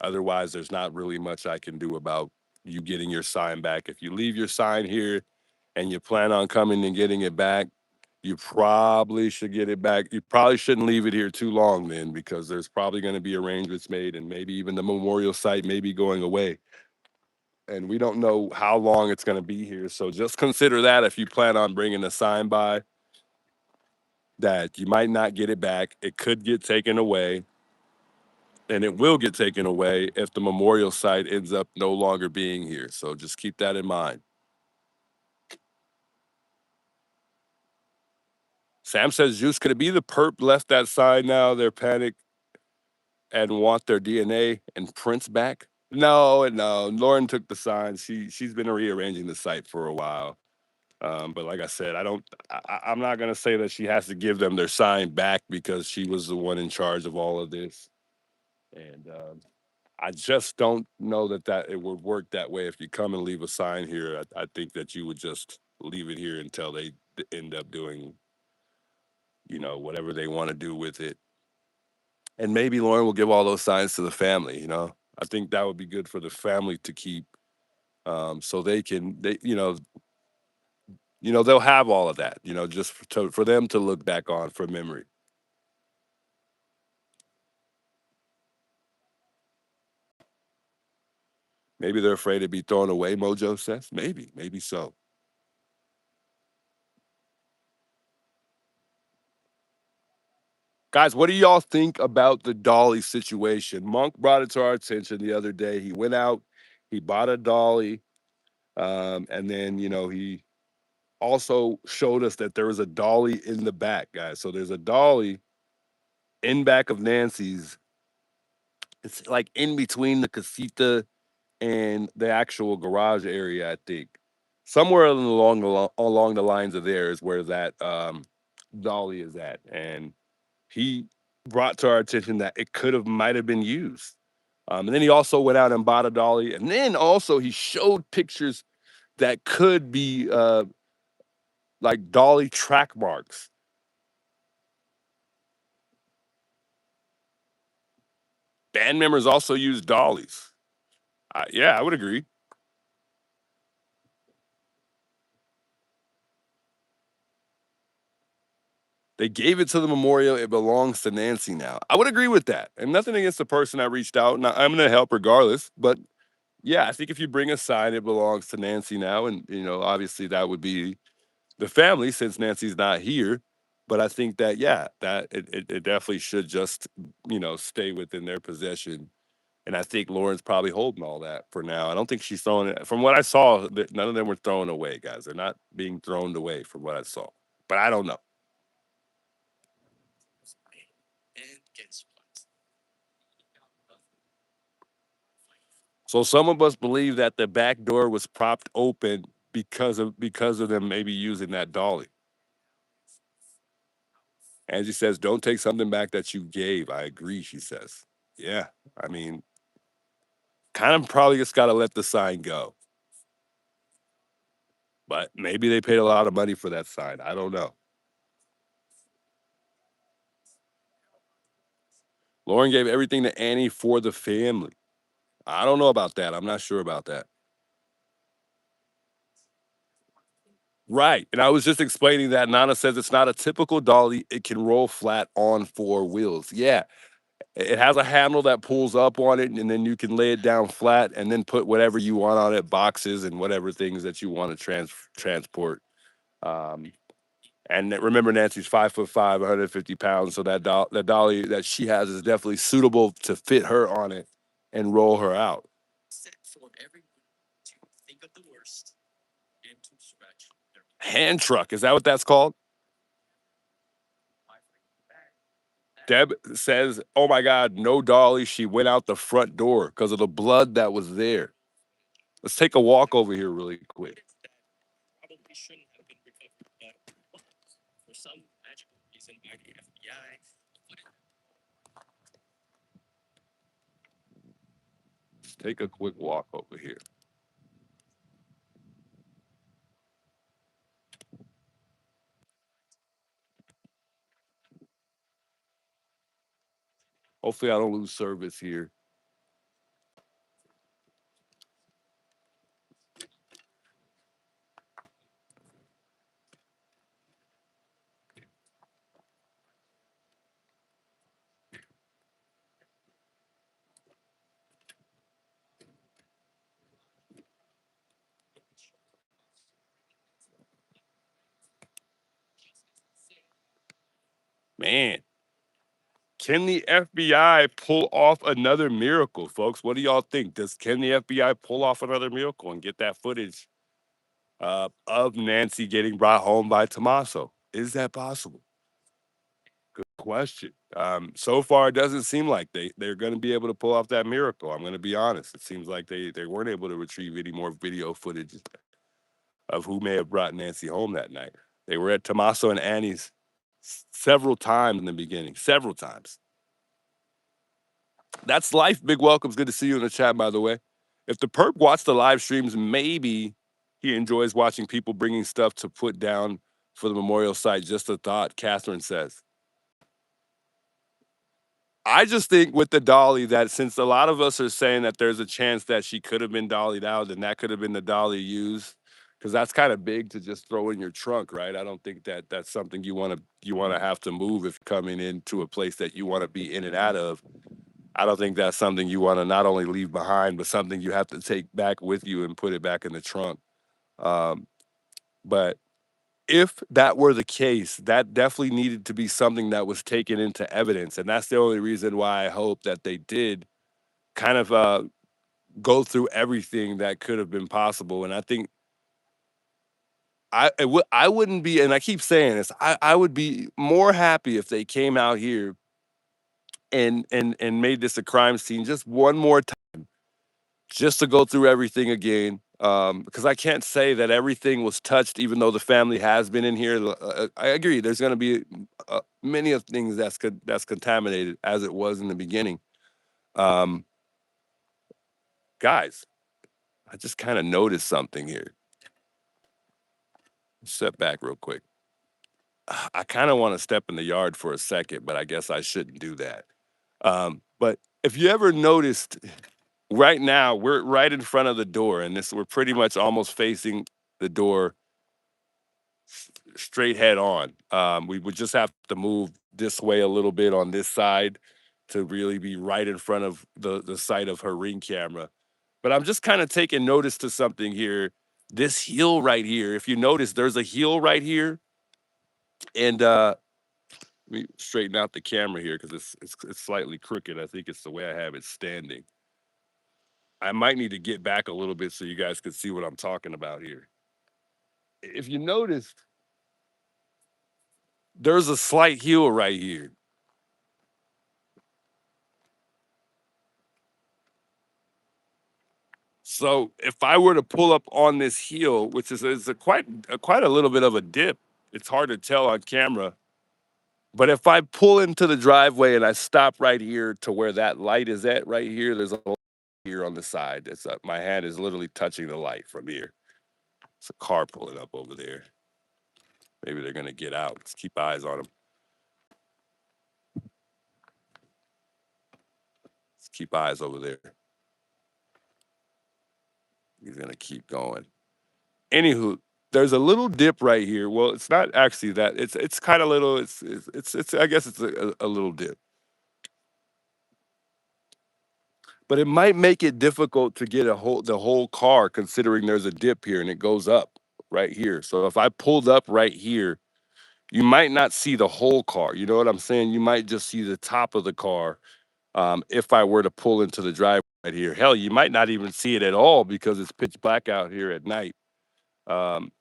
otherwise, there's not really much I can do about you getting your sign back. If you leave your sign here and you plan on coming and getting it back, you probably should get it back. You probably shouldn't leave it here too long then, because there's probably going to be arrangements made and maybe even the memorial site may be going away. And we don't know how long it's going to be here. So just consider that if you plan on bringing a sign by, that you might not get it back. It could get taken away, and it will get taken away if the memorial site ends up no longer being here. So just keep that in mind. Sam says, Juice, could it be the perp left that sign now? They're panicked and want their DNA and prints back? No, and no. Lauren took the sign. She's been rearranging the site for a while. But like I said, I don't. I'm not gonna say that she has to give them their sign back because she was the one in charge of all of this. And I just don't know that it would work that way. If you come and leave a sign here, I think that you would just leave it here until they end up doing, whatever they want to do with it. And maybe Lauren will give all those signs to the family. I think that would be good for the family to keep, so they'll have all of that. Just for them to look back on for memory. Maybe they're afraid to be thrown away. Mojo says maybe so. Guys, what do y'all think about the dolly situation? Monk brought it to our attention the other day. He went out, he bought a dolly, and then he also showed us that there was a dolly in the back, guys. So there's a dolly in back of Nancy's. It's like in between the casita and the actual garage area, I think. Somewhere along the lines of there is where that dolly is at, and he brought to our attention that it might have been used. And then he also went out and bought a dolly, and then also he showed pictures that could be like dolly track marks. Band members also use dollies. Yeah, I would agree. They gave it to the memorial. It belongs to Nancy now. I would agree with that. And nothing against the person that reached out. And I'm going to help regardless. But yeah, I think if you bring a sign, it belongs to Nancy now. And, obviously that would be the family since Nancy's not here. But I think that, yeah, that it definitely should just, stay within their possession. And I think Lauren's probably holding all that for now. I don't think she's throwing it. From what I saw, none of them were thrown away, guys. They're not being thrown away from what I saw. But I don't know. So some of us believe that the back door was propped open because of them maybe using that dolly. Angie says, "Don't take something back that you gave." I agree, she says. Yeah, I mean, kind of probably just got to let the sign go. But maybe they paid a lot of money for that sign. I don't know. Lauren gave everything to Annie for the family. I don't know about that. I'm not sure about that. Right. And I was just explaining that Nana says it's not a typical dolly. It can roll flat on four wheels. Yeah. It has a handle that pulls up on it, and then you can lay it down flat and then put whatever you want on it, boxes and whatever things that you want to transport. Um, remember, Nancy's 5'5", 150 pounds. So that dolly that she has is definitely suitable to fit her on it and roll her out. Hand truck. Is that what that's called? Deb says, "Oh my God, no dolly. She went out the front door because of the blood that was there." Let's take a walk over here really quick. Let's take a quick walk over here. Hopefully, I don't lose service here. Man, can the FBI pull off another miracle, folks? What do y'all think? Can the FBI pull off another miracle and get that footage of Nancy getting brought home by Tommaso? Is that possible? Good question. So far, it doesn't seem like they're going to be able to pull off that miracle. I'm going to be honest. It seems like they weren't able to retrieve any more video footage of who may have brought Nancy home that night. They were at Tommaso and Annie's several times in the beginning, several times. That's life. Big welcomes. Good to see you in the chat, by the way. If the perp watched the live streams, maybe he enjoys watching people bringing stuff to put down for the memorial site. Just a thought, Catherine says. I just think with the dolly that since a lot of us are saying that there's a chance that she could have been dollied out and that could have been the dolly used, because that's kind of big to just throw in your trunk, right? I don't think that that's something you want to have to move if you're coming into a place that you want to be in and out of. I don't think that's something you want to not only leave behind, but something you have to take back with you and put it back in the trunk. Um, but if that were the case, that definitely needed to be something that was taken into evidence. And that's the only reason why I hope that they did kind of go through everything that could have been possible. And I think I wouldn't be, and I keep saying this, I would be more happy if they came out here and made this a crime scene just one more time, just to go through everything again. Because I can't say that everything was touched, even though the family has been in here. I agree. There's going to be many of things that's contaminated as it was in the beginning. Um, Guys, I just kind of noticed something here. Step back real quick. I kind of want to step in the yard for a second, but I guess I shouldn't do that. But if you ever noticed, right now we're right in front of the door, and we're pretty much almost facing the door straight head on. We would just have to move this way a little bit on this side to really be right in front of the site of her ring camera. But I'm just kind of taking notice to something here. This heel right here, if you notice, there's a heel right here, and let me straighten out the camera here because it's slightly crooked. I think it's the way I have it standing. I might need to get back a little bit so you guys can see what I'm talking about here. If you noticed, there's a slight heel right here. So if I were to pull up on this heel, which is a quite a little bit of a dip, it's hard to tell on camera. But if I pull into the driveway and I stop right here to where that light is at right here, there's a light here on the side. It's my hand is literally touching the light from here. It's a car pulling up over there. Maybe they're gonna get out. Let's keep eyes on them. Let's keep eyes over there. He's gonna keep going. Anywho, there's a little dip right here. Well, it's not actually that. It's kind of little. It's. I guess it's a little dip, but it might make it difficult to get the whole car considering there's a dip here and it goes up right here. So if I pulled up right here, you might not see the whole car. You know what I'm saying? You might just see the top of the car. If I were to pull into the driveway right here, hell, you might not even see it at all because it's pitch black out here at night. Um,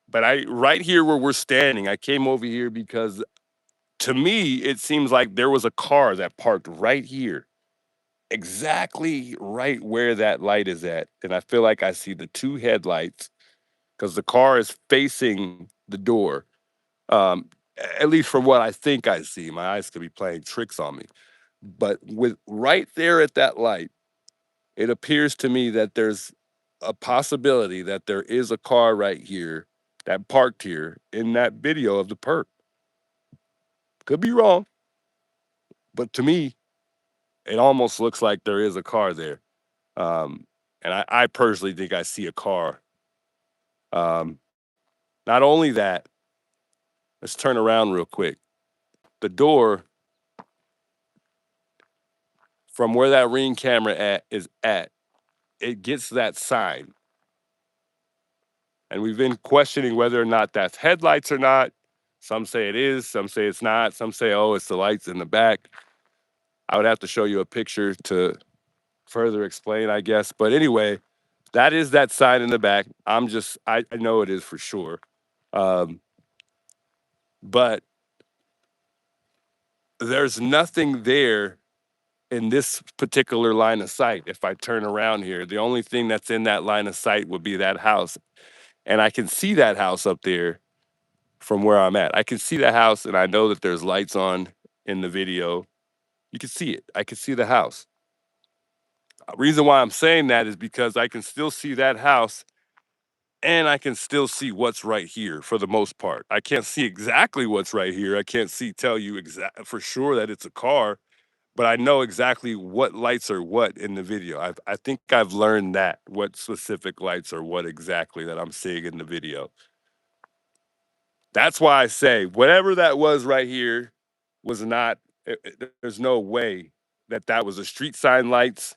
but I right here where we're standing, I came over here because to me it seems like there was a car that parked right here, exactly right where that light is at, and I feel like I see the two headlights because the car is facing the door. Um, at least from what I think I see, my eyes could be playing tricks on me. But with right there at that light, it appears to me that there's a possibility that there is a car right here that parked here in that video of the perp. Could be wrong, but to me, it almost looks like there is a car there. Um, and I personally think I see a car. Um, not only that, let's turn around real quick. The door from where that ring camera is at, it gets that sign. And we've been questioning whether or not that's headlights or not. Some say it is, some say it's not, some say, oh, it's the lights in the back. I would have to show you a picture to further explain, I guess. But anyway, that is that sign in the back. I know it is for sure. Um, but there's nothing there in this particular line of sight. If I turn around here, the only thing that's in that line of sight would be that house. And I can see that house up there from where I'm at. I can see the house and I know that there's lights on in the video. You can see it. I can see the house. Reason why I'm saying that is because I can still see that house and I can still see what's right here for the most part. I can't see exactly what's right here. I can't tell you for sure that it's a car, but I know exactly what lights are what in the video. I think I've learned that what specific lights are what exactly that I'm seeing in the video. That's why I say whatever that was right here was not. There's no way that that was a street sign lights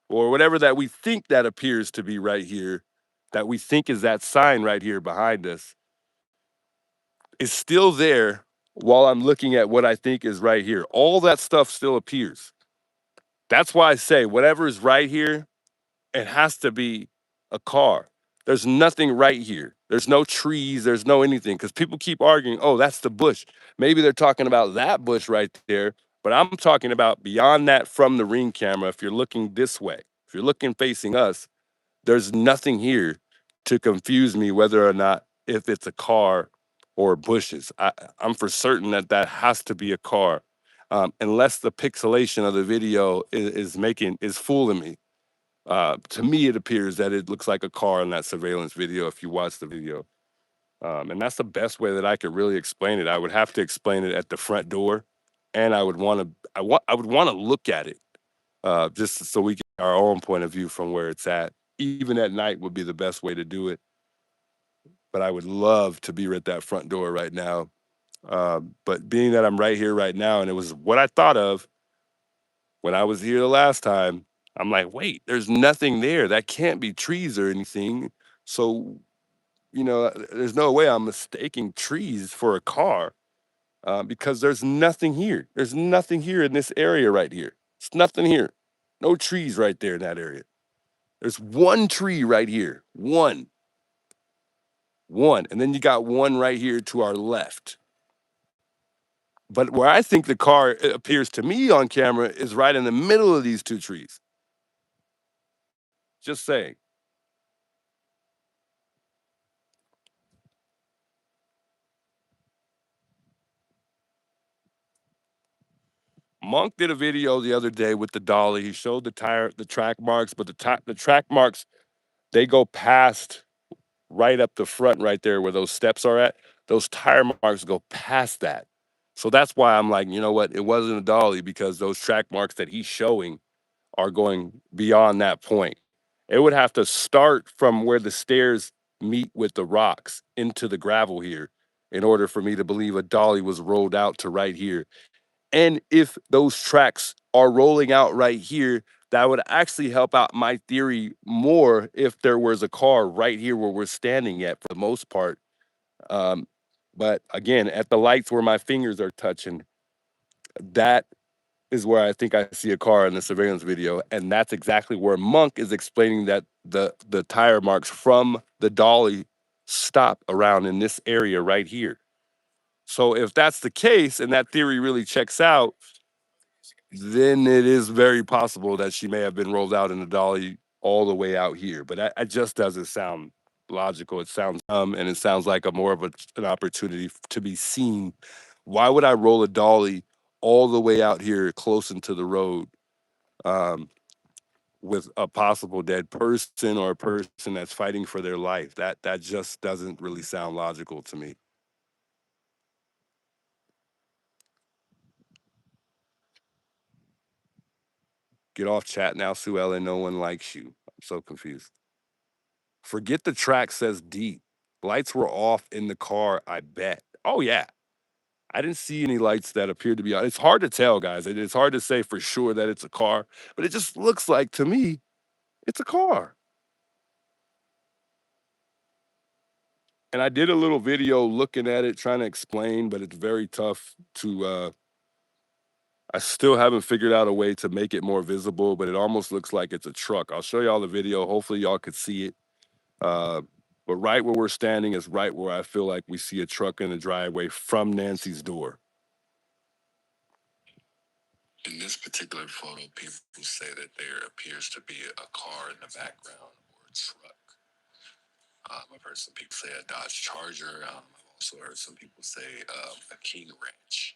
or whatever that we think that appears to be right here. That we think is that sign right here behind us is still there while I'm looking at what I think is right here. All that stuff still appears. That's why I say whatever is right here, it has to be a car. There's nothing right here. There's no trees. There's no anything because people keep arguing, oh, that's the bush. Maybe they're talking about that bush right there, but I'm talking about beyond that from the ring camera. If you're looking this way, if you're looking facing us, there's nothing here to confuse me whether or not if it's a car or bushes. I'm for certain that that has to be a car, unless the pixelation of the video is fooling me. To me, it appears that it looks like a car in that surveillance video if you watch the video. And that's the best way that I could really explain it. I would have to explain it at the front door, and I would want to look at it just so we get our own point of view from where it's at. Even at night would be the best way to do it. But I would love to be at that front door right now. But being that I'm right here right now, and it was what I thought of when I was here the last time, I'm like, wait, there's nothing there. That can't be trees or anything. So, there's no way I'm mistaking trees for a car because there's nothing here. There's nothing here in this area right here. It's nothing here. No trees right there in that area. There's one tree right here. One. And then you got one right here to our left. But where I think the car appears to me on camera is right in the middle of these two trees. Just saying. Monk did a video the other day with the dolly. He showed the track marks, but the track marks, they go past right up the front right there where those steps are at. Those tire marks go past that. So that's why I'm like, you know what? It wasn't a dolly because those track marks that he's showing are going beyond that point. It would have to start from where the stairs meet with the rocks into the gravel here in order for me to believe a dolly was rolled out to right here. And if those tracks are rolling out right here, that would actually help out my theory more if there was a car right here where we're standing at for the most part. Um, but again, at the lights where my fingers are touching, that is where I think I see a car in the surveillance video, and that's exactly where Monk is explaining that the tire marks from the dolly stop around in this area right here. So if that's the case and that theory really checks out, then it is very possible that she may have been rolled out in a dolly all the way out here. But that just doesn't sound logical. It sounds and it sounds like a more of an opportunity to be seen. Why would I roll a dolly all the way out here close into the road um, with a possible dead person or a person that's fighting for their life? That just doesn't really sound logical to me. Get off chat now, Sue Ellen. No one likes you. I'm so confused. Forget the track says D. Lights were off in the car, I bet. Oh, yeah. I didn't see any lights that appeared to be on. It's hard to tell, guys. It's hard to say for sure that it's a car, but it just looks like to me it's a car. And I did a little video looking at it, trying to explain, but it's very tough to. I still haven't figured out a way to make it more visible, but it almost looks like it's a truck. I'll show y'all the video. Hopefully, y'all could see it. Uh, but right where we're standing is right where I feel like we see a truck in the driveway from Nancy's door. In this particular photo, people say that there appears to be a car in the background or a truck. I've heard some people say a Dodge Charger. I've also heard some people say a King Ranch.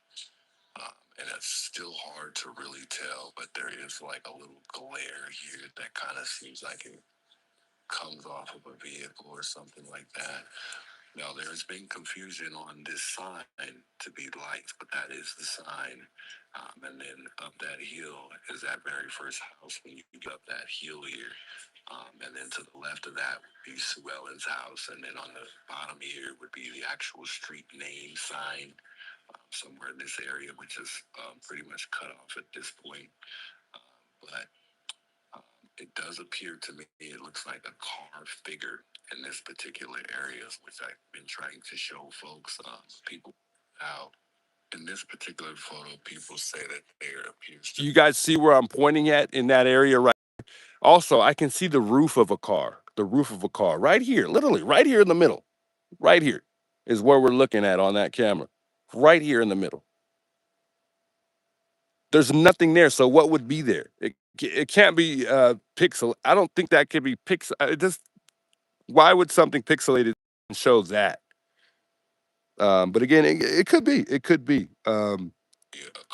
And it's still hard to really tell, but there is like a little glare here that kind of seems like it comes off of a vehicle or something like that. Now, there's been confusion on this sign to be lights, but that is the sign. And then up that hill is that very first house when you get up that hill here. And then to the left of that would be Sue Ellen's house. And then on the bottom here would be the actual street name sign somewhere in this area, which is pretty much cut off at this point. But it does appear to me, it looks like a car figure in this particular area, which I've been trying to show folks, people out. In this particular photo, people say that there appears to You guys see where I'm pointing at in that area right? Also, I can see the roof of a car, right here, literally right here in the middle. Right here is where we're looking at on that camera. Right here in the middle. There's nothing there. So what would be there? It can't be pixel. I don't think that could be pixel. It just why would something pixelated show that? But again, it could be. It could be. be a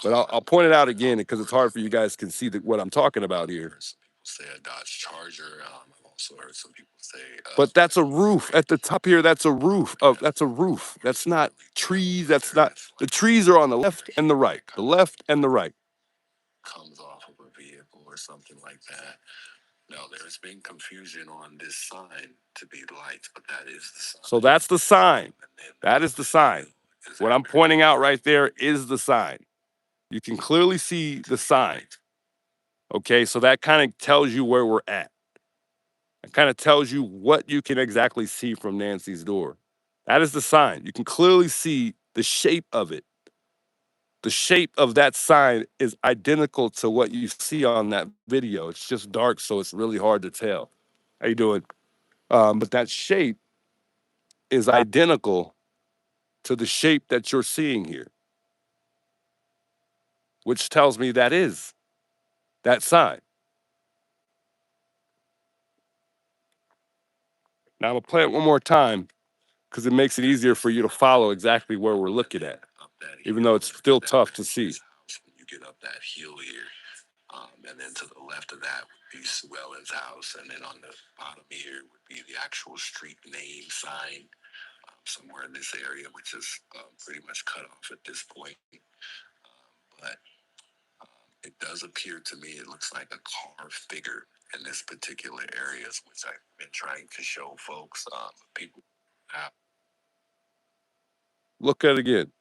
But car. I'll point it out again because it's hard for you guys can see what I'm talking about here. Some people say a Dodge Charger. I've also heard some people say. But that's a roof at the top here. That's a roof. That's a roof. That's not trees. That's not. The trees are on the left and the right. The left and the right. Comes off of a vehicle or something like that. Now, there's been confusion on this sign to be lights, but that is the sign. So that's the sign. That is the sign. What I'm pointing out right there is the sign. You can clearly see the sign. Okay, so that kind of tells you where we're at. It kind of tells you what you can exactly see from Nancy's door. That is the sign. You can clearly see the shape of it. The shape of that sign is identical to what you see on that video. It's just dark, so it's really hard to tell. How you doing? But that shape is identical to the shape that you're seeing here, which tells me that is that sign. Now I'm gonna play it one more time because it makes it easier for you to follow exactly where we're looking at, even though it's still tough to see. When you get up that hill here. And then to the left of that would be Sue Ellen's house. And then on the bottom here would be the actual street name sign somewhere in this area, which is pretty much cut off at this point. But it does appear to me it looks like a car figure in this particular areas, which I've been trying to show folks. People have. Look at it again.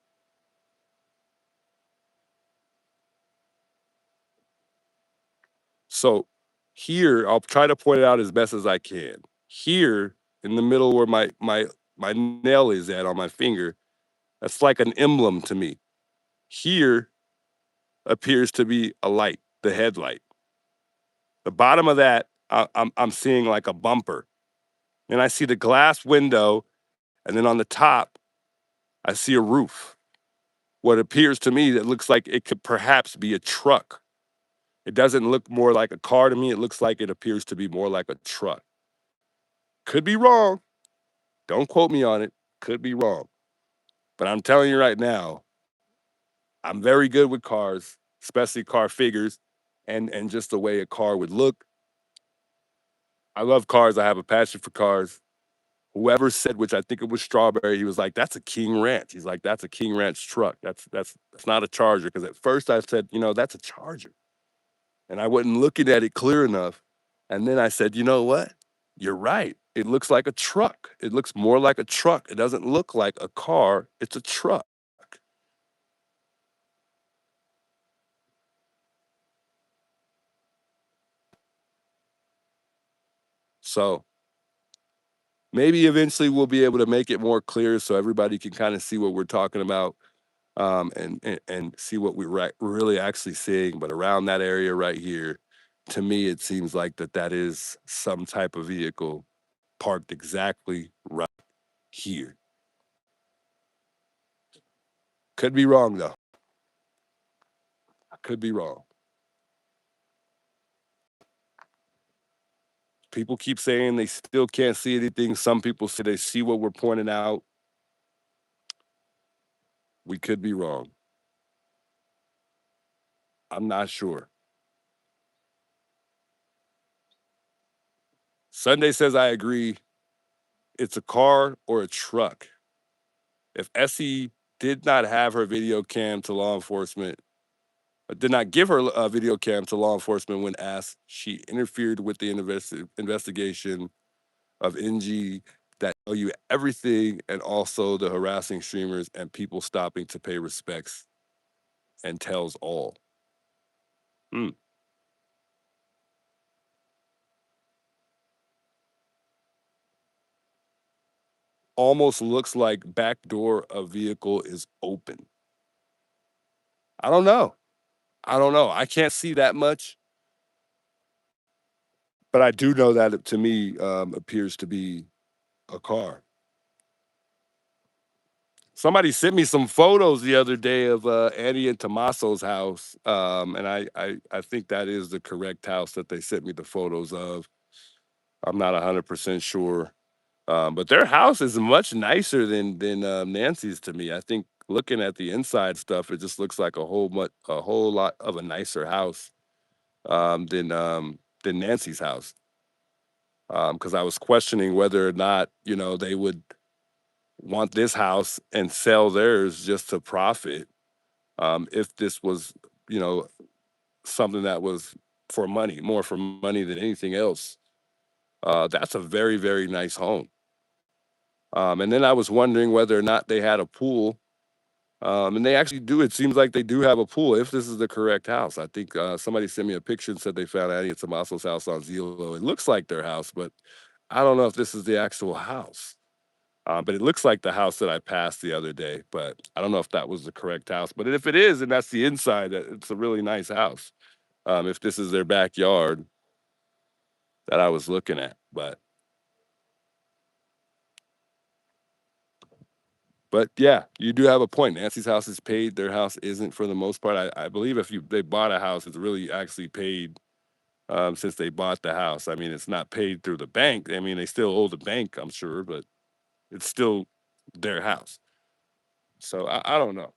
So here, I'll try to point it out as best as I can. Here in the middle where my nail is at on my finger, that's like an emblem to me. Here appears to be a light, the headlight. The bottom of that, I'm seeing like a bumper. And I see the glass window, and then on the top, I see a roof. What appears to me that looks like it could perhaps be a truck. It doesn't look more like a car to me. It looks like it appears to be more like a truck. Could be wrong. Don't quote me on it. Could be wrong. But I'm telling you right now, I'm very good with cars, especially car figures and just the way a car would look. I love cars. I have a passion for cars. Whoever said, which I think it was Strawberry, he was like, "That's a King Ranch." He's like, "That's a King Ranch truck. That's not a Charger." Because at first I said, that's a Charger, and I wasn't looking at it clear enough. And then I said, you know what? You're right. It looks like a truck. It looks more like a truck. It doesn't look like a car. It's a truck. So maybe eventually we'll be able to make it more clear so everybody can kind of see what we're talking about, and see what we're really actually seeing. But around that area right here, to me, it seems like that is some type of vehicle parked exactly right here. Could be wrong though. I could be wrong. People keep saying they still can't see anything. Some people say they see what we're pointing out. We could be wrong. I'm not sure. Sunday says I agree. It's a car or a truck. If Essie did not have her video cam to law enforcement, did not give her a video cam to law enforcement when asked, she interfered with the investigation of NG that tell you everything, and also the harassing streamers and people stopping to pay respects, and tells all. Hmm. Almost looks like back door of vehicle is open. I don't know. I don't know. I can't see that much, but I do know that it, to me, appears to be a car. Somebody sent me some photos the other day of Annie and Tommaso's house, and I think that is the correct house that they sent me the photos of. I'm not 100% sure, but their house is much nicer than Nancy's to me. I think looking at the inside stuff, it just looks like a whole lot of a nicer house, than Nancy's house. Because I was questioning whether or not they would want this house and sell theirs just to profit, if this was you know something that was for money, more for money than anything else. That's a very, very nice home. And then I was wondering whether or not they had a pool. And they actually do. It seems like they do have a pool if this is the correct house. I think somebody sent me a picture and said they found Annie and Tommaso's house on Zillow. It looks like their house, but I don't know if this is the actual house. But it looks like the house that I passed the other day, but I don't know if that was the correct house. But if it is, and that's the inside, it's a really nice house. If this is their backyard that I was looking at, but yeah, you do have a point. Nancy's house is paid. Their house isn't for the most part. I believe if they bought a house, it's really actually paid, since they bought the house. I mean, it's not paid through the bank. I mean, they still owe the bank, I'm sure, but it's still their house. So I don't know.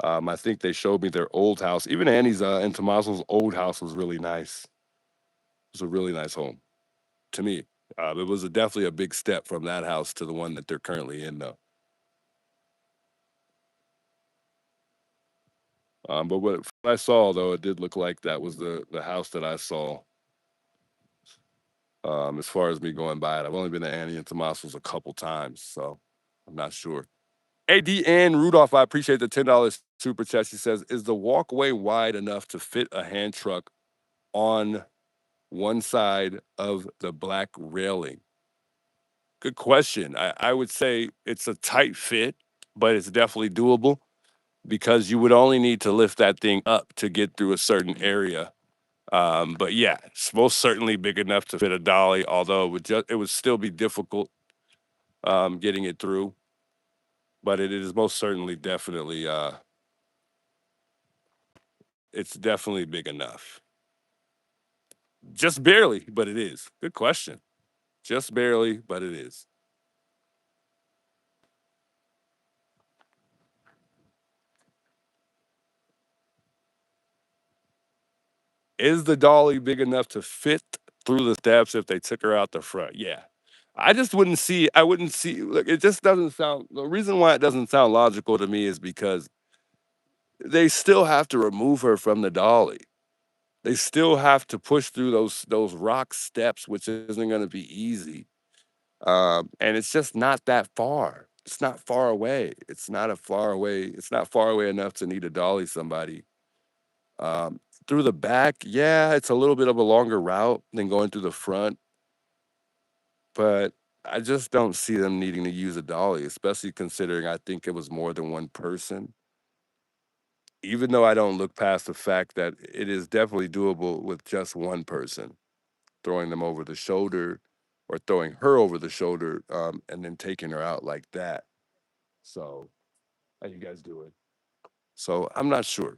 I think they showed me their old house. Even Annie's and Tommaso's old house was really nice. It was a really nice home to me. It was definitely a big step from that house to the one that they're currently in, though. But what I saw, though, it did look like that was the house that I saw. As far as me going by it, I've only been to Annie and Tommaso's a couple times, so I'm not sure. AD and Rudolph, I appreciate the $10 super chat. She says, "Is the walkway wide enough to fit a hand truck on one side of the black railing?" Good question. I would say it's a tight fit, but it's definitely doable because you would only need to lift that thing up to get through a certain area. But yeah, it's most certainly big enough to fit a dolly, although it would still be difficult getting it through. But it is most certainly definitely it's definitely big enough. Just barely, but it is. Good question. Just barely, but it is. Is the dolly big enough to fit through the steps if they took her out the front? Yeah. I wouldn't see, look, it just doesn't sound, the reason why it doesn't sound logical to me is because they still have to remove her from the dolly. They still have to push through those rock steps, which isn't going to be easy. And it's just not that far. It's not far away. It's not a far away. It's not far away enough to need a dolly somebody. Through the back, yeah, it's a little bit of a longer route than going through the front, but I just don't see them needing to use a dolly, especially considering I think it was more than one person. Even though I don't look past the fact that it is definitely doable with just one person, throwing them over the shoulder or throwing her over the shoulder, and then taking her out like that. So, how you guys doing? So, I'm not sure.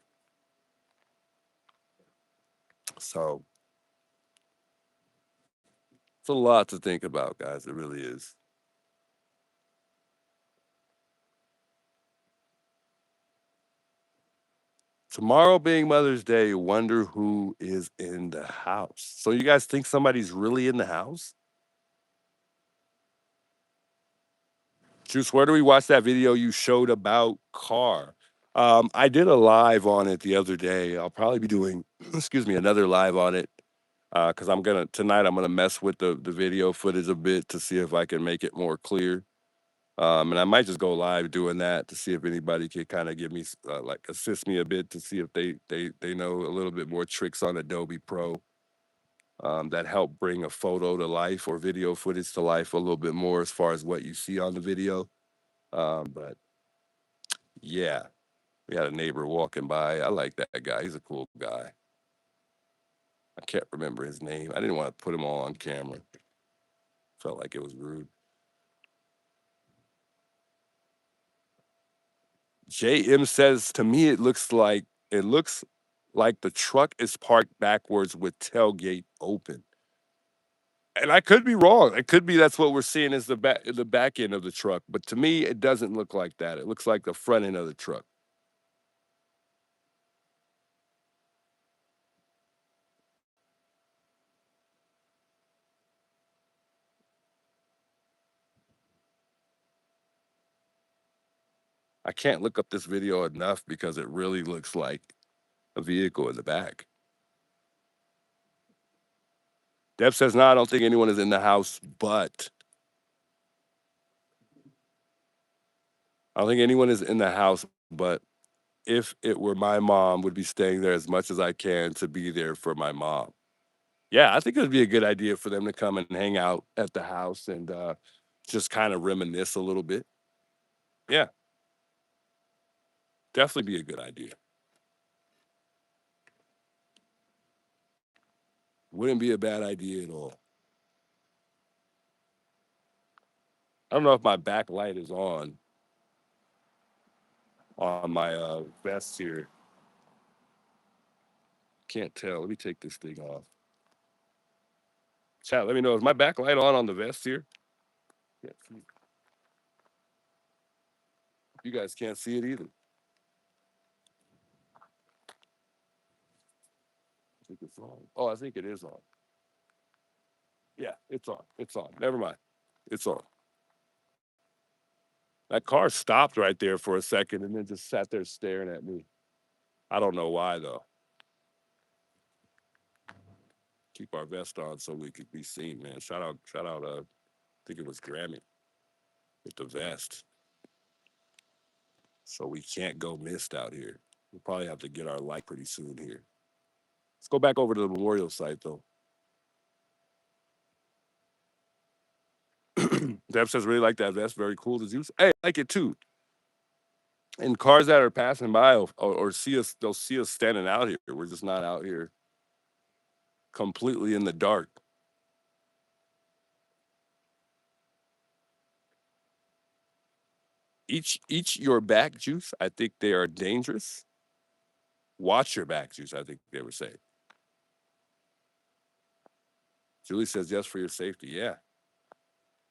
So, it's a lot to think about, guys. It really is. Tomorrow being Mother's Day, wonder who is in the house. So, you guys think somebody's really in the house? Juice, where do we watch that video you showed about Car? I did a live on it the other day. I'll probably be doing, excuse me, another live on it because I'm gonna mess with the video footage a bit to see if I can make it more clear. And I might just go live doing that to see if anybody can kind of give me like assist me a bit to see if they know a little bit more tricks on Adobe Pro that help bring a photo to life or video footage to life a little bit more as far as what you see on the video. But yeah, we had a neighbor walking by. I like that guy. He's a cool guy. I can't remember his name. I didn't want to put him all on camera. Felt like it was rude. JM says to me it looks like the truck is parked backwards with tailgate open. And I could be wrong. It could be that's what we're seeing is the back end of the truck. But to me, it doesn't look like that. It looks like the front end of the truck. I can't look up this video enough because it really looks like a vehicle in the back. Deb says, no, I don't think anyone is in the house, but I don't think anyone is in the house, but if it were my mom, would be staying there as much as I can to be there for my mom. Yeah, I think it would be a good idea for them to come and hang out at the house and just kind of reminisce a little bit. Yeah, definitely be a good idea. Wouldn't be a bad idea at all. I don't know if my back light is on my vest here. Can't tell. Let me take this thing off. Chat, let me know. Is my back light on the vest here? Can't see. You guys can't see it either. I think it's on. Oh, I think it is on. Yeah, it's on. It's on. Never mind. It's on. That car stopped right there for a second and then just sat there staring at me. I don't know why though. Keep our vest on so we could be seen, man. Shout out. I think it was Grammy with the vest. So we can't go missed out here. We'll probably have to get our light pretty soon here. Let's go back over to the memorial site though. Deb says really like that vest. Very cool to use. Hey, I like it too. And cars that are passing by or see us, they'll see us standing out here. We're just not out here completely in the dark. Each your back juice. I think they are dangerous. Watch your back juice. I think they would say. Julie says yes for your safety. Yeah.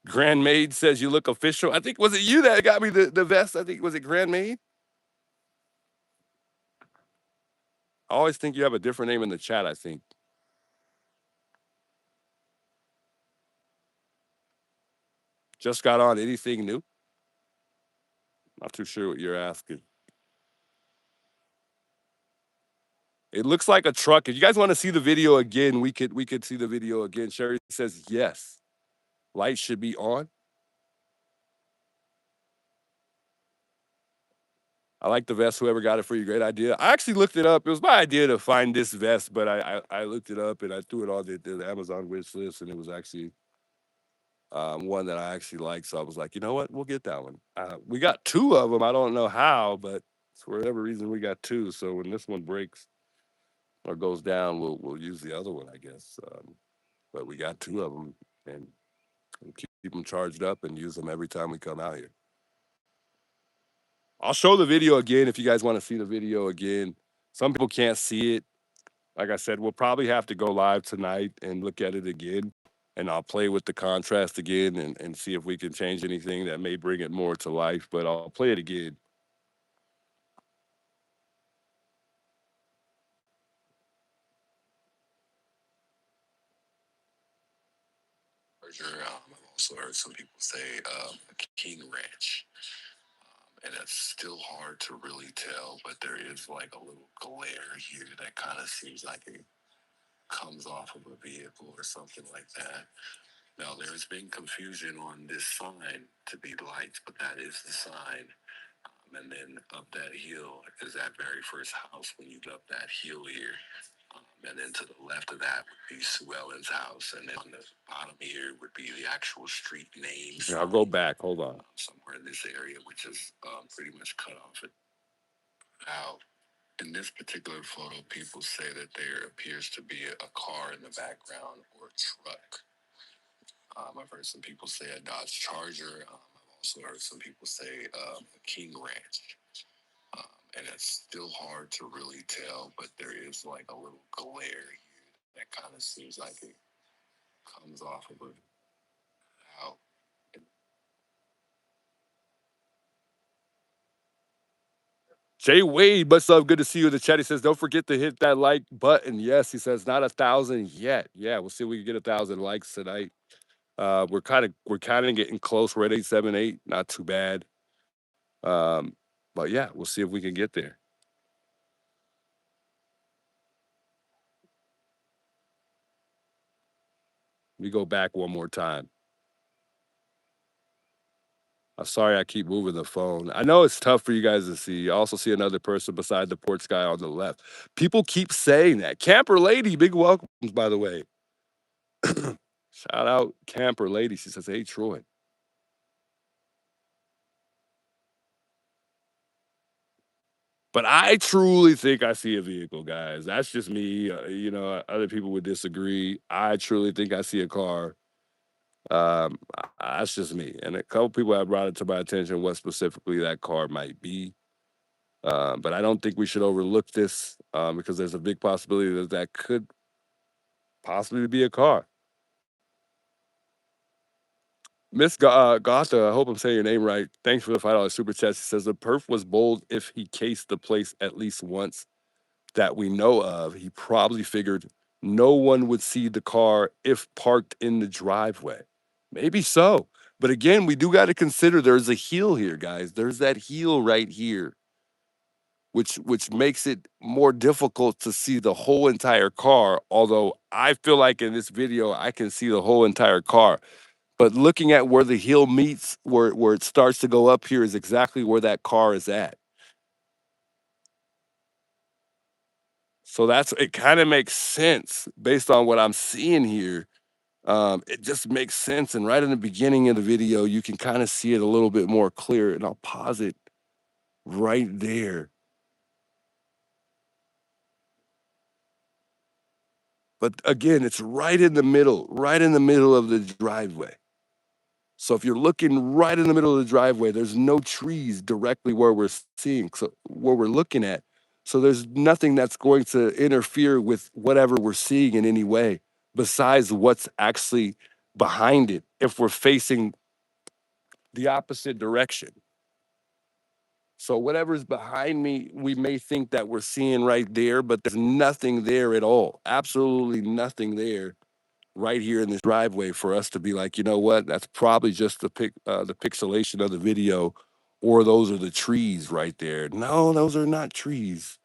Grandmaid says you look official. I think was it you that got me the vest? I think was it Grandmaid. I always think you have a different name in the chat. I think just got on. Anything new? Not too sure what you're asking. It looks like a truck. If you guys want to see the video again, we could see the video again. Sherry says yes. Lights should be on. I like the vest. Whoever got it for you, great idea. I actually looked it up. It was my idea to find this vest, but I looked it up and I threw it on the Amazon wish list, and it was actually one that I actually like. So I was like, you know what, we'll get that one. We got two of them. I don't know how, but for whatever reason, we got two. So when this one breaks or goes down, we'll use the other one, I guess. But we got two of them, and we'll keep them charged up and use them every time we come out here. I'll show the video again if you guys want to see the video again. Some people can't see it. Like I said, we'll probably have to go live tonight and look at it again. And I'll play with the contrast again and see if we can change anything that may bring it more to life. But I'll play it again. I've also heard some people say King Ranch. And it's still hard to really tell, but there is like a little glare here that kind of seems like it comes off of a vehicle or something like that. Now, there's been confusion on this sign to be lights, but that is the sign. And then up that hill is that very first house when you go up that hill here. And then to the left of that would be Sue Ellen's house. And then on the bottom here would be the actual street name. Yeah, I'll go back. Hold on. Somewhere in this area, which is pretty much cut off. Now, in this particular photo, people say that there appears to be a car in the background or a truck. I've heard some people say a Dodge Charger. I've also heard some people say a King Ranch. And it's still hard to really tell, but there is like a little glare here that kind of seems like it comes off of it. How Jay Wade, what's up? Good to see you in the chat. He says, don't forget to hit that like button. Yes, he says, not 1,000 yet. Yeah, we'll see if we can get 1,000 likes tonight. We're kind of getting close. We're at 878. Not too bad. But yeah, we'll see if we can get there. Let me go back one more time. I'm sorry I keep moving the phone. I know it's tough for you guys to see. I also see another person beside the porch guy on the left. People keep saying that. Camper Lady, big welcomes, by the way. Shout out Camper Lady. She says, hey, Troy. But I truly think I see a vehicle, guys. That's just me. Other people would disagree. I truly think I see a car. That's just me. And a couple people have brought it to my attention what specifically that car might be. But I don't think we should overlook this because there's a big possibility that that could possibly be a car. Miss Gotha, I hope I'm saying your name right. Thanks for the $5 super chat. She says the perf was bold if he cased the place at least once. that we know of, he probably figured no one would see the car if parked in the driveway. Maybe so. But again, we do got to consider there's a heel here, guys. There's that heel right here, which makes it more difficult to see the whole entire car. Although I feel like in this video, I can see the whole entire car. But looking at where the heel meets, where it starts to go up here, is exactly where that car is at. So that's it. Kind of makes sense based on what I'm seeing here. It just makes sense. And right in the beginning of the video, you can kind of see it a little bit more clear. And I'll pause it right there. But again, it's right in the middle of the driveway. So if you're looking right in the middle of the driveway, there's no trees directly where we're seeing, so where we're looking at. So there's nothing that's going to interfere with whatever we're seeing in any way besides what's actually behind it if we're facing the opposite direction. So whatever's behind me, we may think that we're seeing right there, but there's nothing there at all. Absolutely nothing there right here in this driveway for us to be like, you know what? That's probably just the pixelation of the video, or those are the trees right there. No, those are not trees.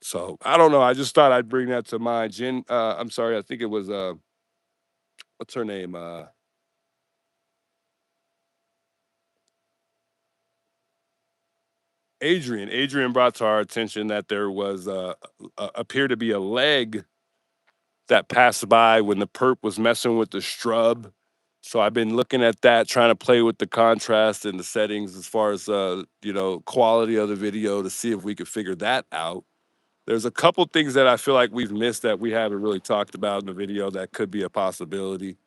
So I don't know. I just thought I'd bring that to mind. Jen, I'm sorry. I think it was what's her name? Adrian. Adrian brought to our attention that there was appeared to be a leg that passed by when the perp was messing with the strub. So I've been looking at that, trying to play with the contrast and the settings as far as quality of the video to see if we could figure that out. There's a couple things that I feel like we've missed that we haven't really talked about in the video that could be a possibility.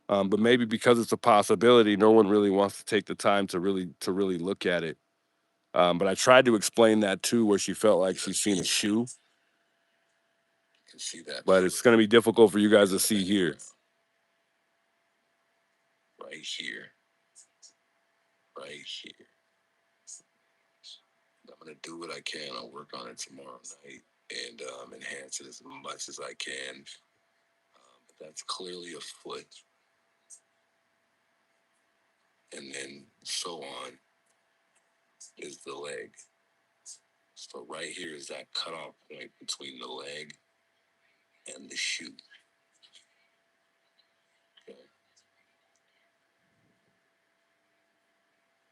But maybe because it's a possibility, no one really wants to take the time to really look at it. But I tried to explain that too, where she felt like she's seen a shoe, but it's going to be difficult for you guys to see here. Right here, right here. I'm gonna do what I can. I'll work on it tomorrow night and enhance it as much as I can. But that's clearly a foot, and then so on is the leg. So right here is that cutoff point between the leg and the shoe. Okay.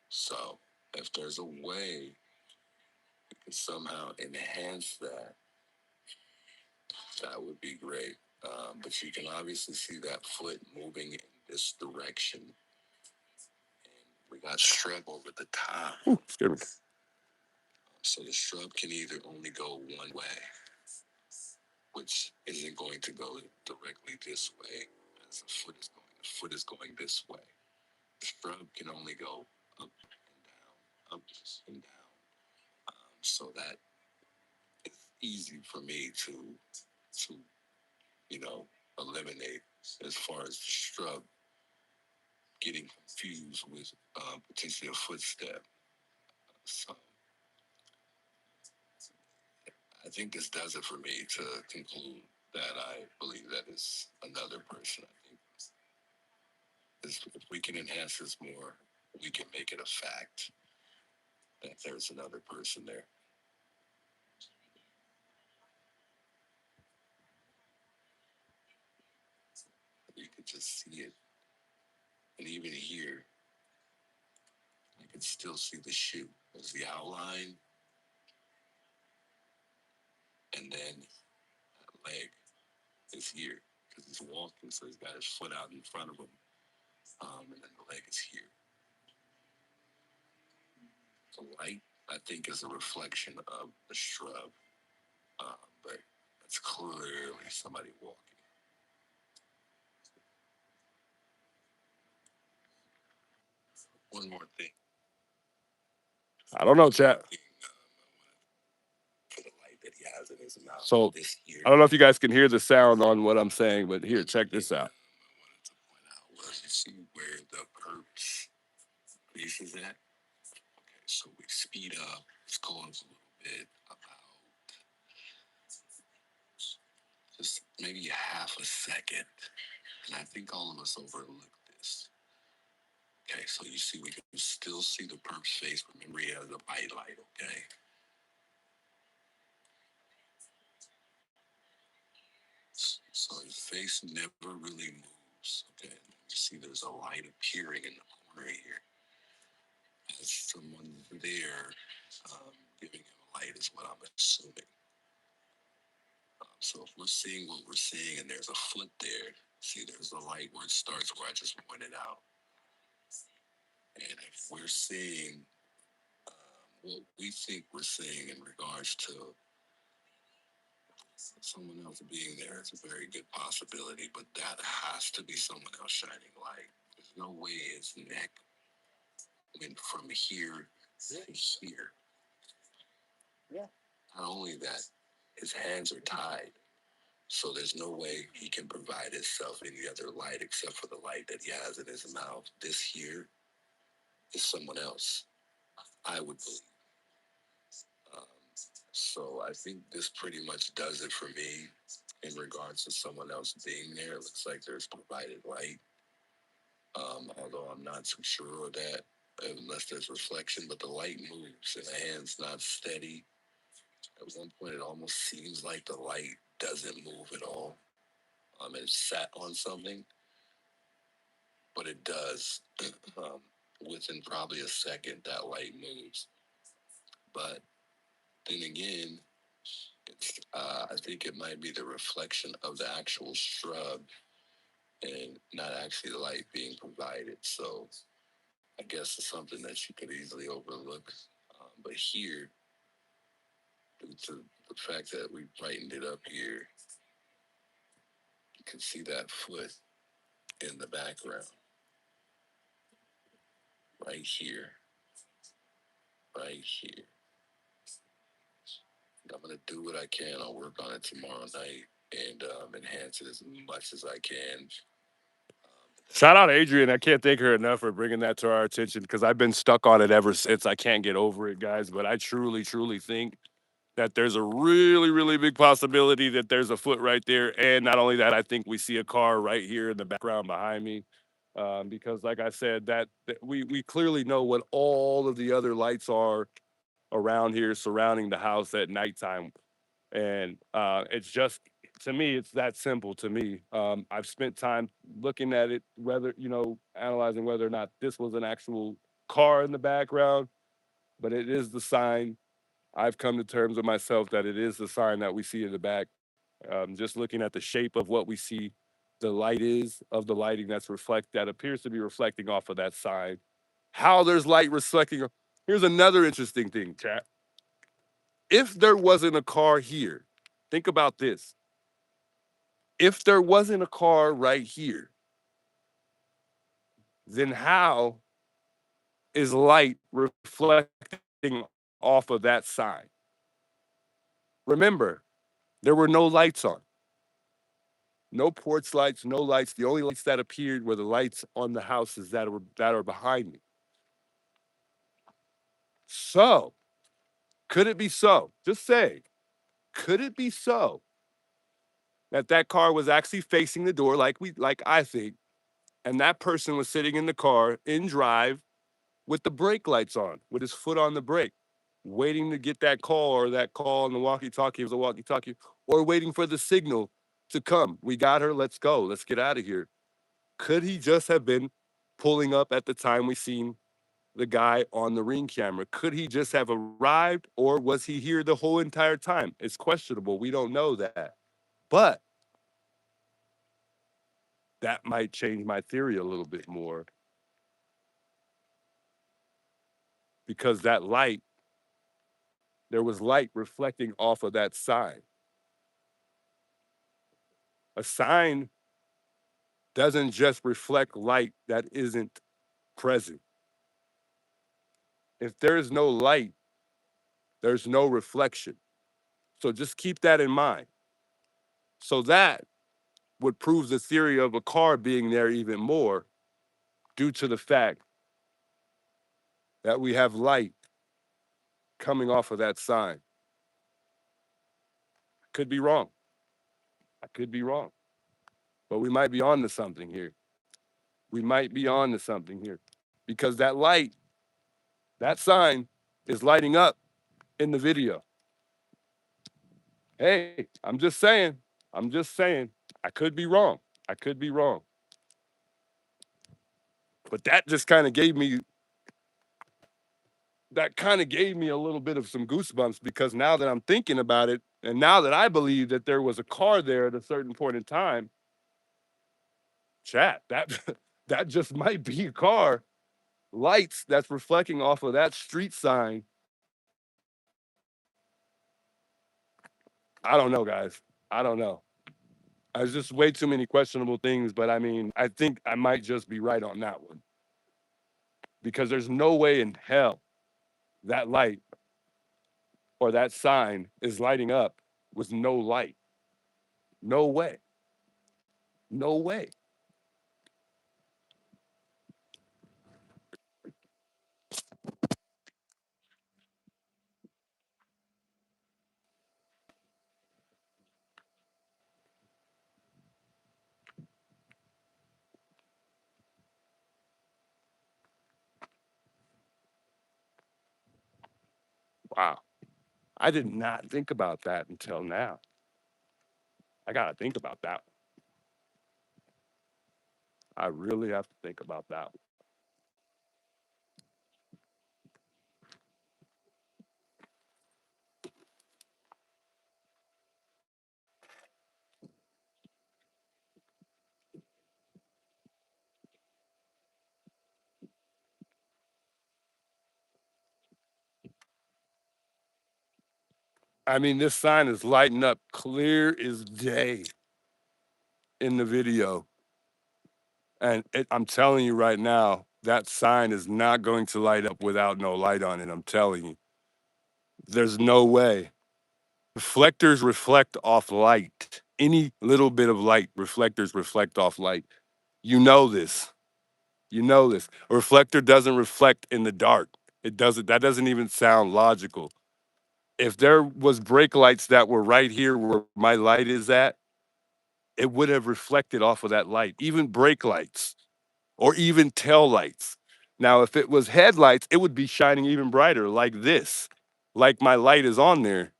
So if there's a way we can somehow enhance that, that would be great. But you can obviously see that foot moving in this direction. And we got strub over the top. Ooh, excuse me. So the strub can either only go one way, which isn't going to go directly this way as the foot is going. The foot is going this way. The strub can only go up and down, up and down. So that is easy for me to eliminate as far as the strub getting confused with potentially a footstep. So I think this does it for me to conclude that I believe that is another person. I think if we can enhance this more, we can make it a fact that there's another person there. You could just see it. And even here, I can still see the shoe. There's the outline, and then that leg is here because he's walking, so he's got his foot out in front of him, and then the leg is here. The light, I think, is a reflection of the shrub, but it's clearly somebody walking. One more thing. I don't know, chat. For the light that he has in his mouth. So I don't know if you guys can hear the sound on what I'm saying, but here, check this out. I wanted to point out where you see where the perch piece is at. So we speed up. Let's go on a little bit about just maybe half a second. And I think all of us overlook this. Okay, so you see, we can still see the perp's face. Remember, he has a white light, okay? So his face never really moves, okay? You see there's a light appearing in the corner here. As someone there giving him a light is what I'm assuming. So if we're seeing what we're seeing and there's a foot there, see there's the light where it starts where I just pointed out. And if we're seeing what we think we're seeing in regards to someone else being there, it's a very good possibility, but that has to be someone else shining light. There's no way his neck went from here to here. Not only that, his hands are tied. So there's no way he can provide himself any other light except for the light that he has in his mouth. This here is someone else, I would believe. Um, so I think this pretty much does it for me in regards to someone else being there. It looks like there's provided light, although I'm not too sure of that unless there's reflection, but the light moves and the hand's not steady. At one point, it almost seems like the light doesn't move at all. It's sat on something, but it does. um, Within probably a second, that light moves. But then again, I think it might be the reflection of the actual shrub and not actually the light being provided. So I guess it's something that you could easily overlook. But here, due to the fact that we brightened it up here, you can see that foot in the background right here, right here. I'm gonna do what I can. I'll work on it tomorrow night and enhance it as much as I can. Shout out Adrian. I can't thank her enough for bringing that to our attention because I've been stuck on it ever since. I can't get over it, guys. But I truly, truly think that there's a really, really big possibility that there's a foot right there. And not only that, I think we see a car right here in the background behind me. Because, like I said, that we clearly know what all of the other lights are around here surrounding the house at nighttime. And it's just, to me, it's that simple to me. I've spent time looking at it, whether, analyzing whether or not this was an actual car in the background, but it is the sign. I've come to terms with myself that it is the sign that we see in the back. Just looking at the shape of what we see, the light is of the lighting that appears to be reflecting off of that sign. How there's light reflecting. Here's another interesting thing, chat. If there wasn't a car here, think about this. If there wasn't a car right here, then how is light reflecting off of that sign? Remember, there were no lights on. No porch lights, no lights. The only lights that appeared were the lights on the houses that are behind me. So, could it be so? Just say, could it be so that that car was actually facing the door like I think, and that person was sitting in the car in drive with the brake lights on, with his foot on the brake, waiting to get that call, or that call on the walkie-talkie was a walkie-talkie, or waiting for the signal to come. We got her. Let's go. Let's get out of here. Could he just have been pulling up at the time we seen the guy on the ring camera? Could he just have arrived, or was he here the whole entire time? It's questionable. We don't know that. But that might change my theory a little bit more because there was light reflecting off of that sign. A sign doesn't just reflect light that isn't present. If there is no light, there's no reflection. So just keep that in mind. So that would prove the theory of a car being there even more due to the fact that we have light. coming off of that sign. Could be wrong. I could be wrong. But we might be on to something here. We might be on to something here. Because that light, that sign is lighting up in the video. Hey, I'm just saying. I'm just saying. I could be wrong. I could be wrong. But that just kind of gave me a little bit of some goosebumps because now that I'm thinking about it, and now that I believe that there was a car there at a certain point in time, chat, that that just might be a car lights that's reflecting off of that street sign. I don't know, guys. I don't know. There's just way too many questionable things, but I mean, I think I might just be right on that one because there's no way in hell that light or that sign is lighting up with no light. No way. No way. Wow. I did not think about that until now. I got to think about that. I really have to think about that. I mean, this sign is lighting up clear as day in the video. And I'm telling you right now, that sign is not going to light up without no light on it. I'm telling you. There's no way. Reflectors reflect off light. Any little bit of light, reflectors reflect off light. You know this. You know this. A reflector doesn't reflect in the dark. It doesn't. That doesn't even sound logical. If there was brake lights that were right here where my light is at, it would have reflected off of that light. Even brake lights or even tail lights. Now, if it was headlights, it would be shining even brighter like this, like my light is on there.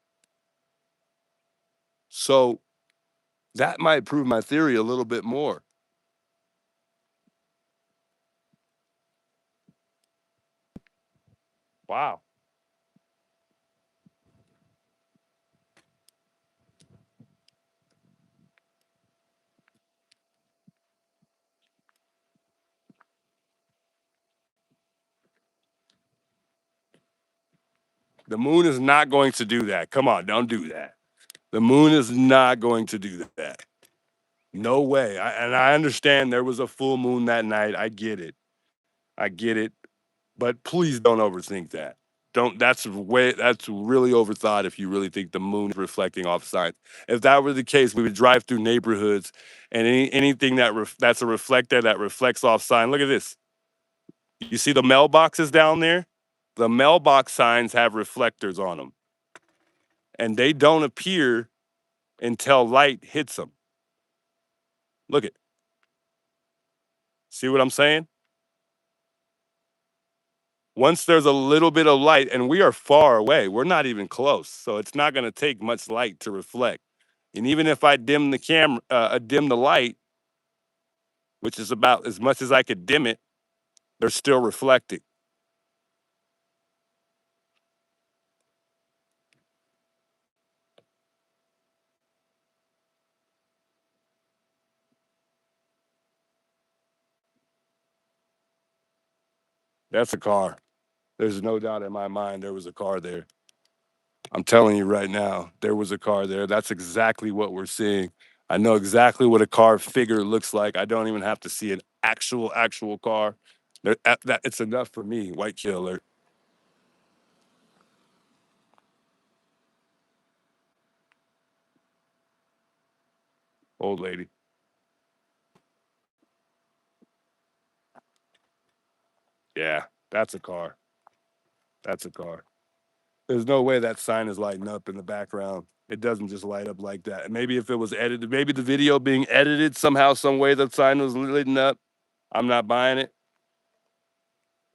So that might prove my theory a little bit more. Wow. The moon is not going to do that. Come on, don't do that. The moon is not going to do that. No way. And I understand there was a full moon that night. I get it. I get it. But please don't overthink that. Don't. That's really overthought. If you really think the moon is reflecting off signs, if that were the case, we would drive through neighborhoods and anything that's a reflector that reflects off sign. Look at this. You see the mailboxes down there? The mailbox signs have reflectors on them, and they don't appear until light hits them. Look at. See what I'm saying? Once there's a little bit of light, and we are far away, we're not even close, so it's not going to take much light to reflect. And even if I dim the camera, dim the light, which is about as much as I could dim it, they're still reflecting. That's a car. There's no doubt in my mind there was a car there. I'm telling you right now, there was a car there. That's exactly what we're seeing. I know exactly what a car figure looks like. I don't even have to see an actual car. That it's enough for me. White killer, old lady. Yeah, that's a car. That's a car. There's no way that sign is lighting up in the background. It doesn't just light up like that. Maybe if it was edited, maybe the video being edited somehow, some way the sign was lighting up. I'm not buying it.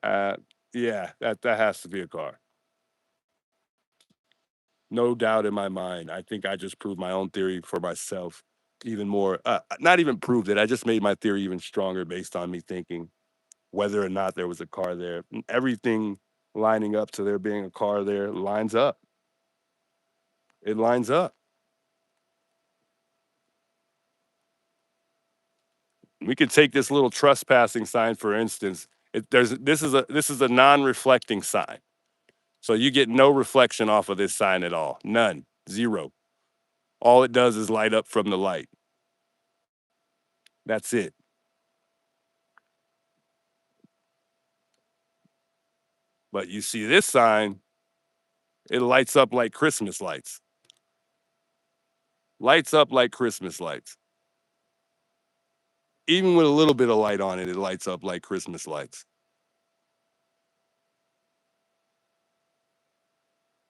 Uh, yeah, that has to be a car. No doubt in my mind. I think I just proved my own theory for myself even more. Not even proved it. I just made my theory even stronger based on me thinking whether or not there was a car there. Everything lining up to there being a car there lines up. It lines up. We could take this little trespassing sign for instance. This is a non-reflecting sign. So you get no reflection off of this sign at all. None. Zero. All it does is light up from the light. That's it. But you see this sign, it lights up like Christmas lights. Lights up like Christmas lights. Even with a little bit of light on it, it lights up like Christmas lights.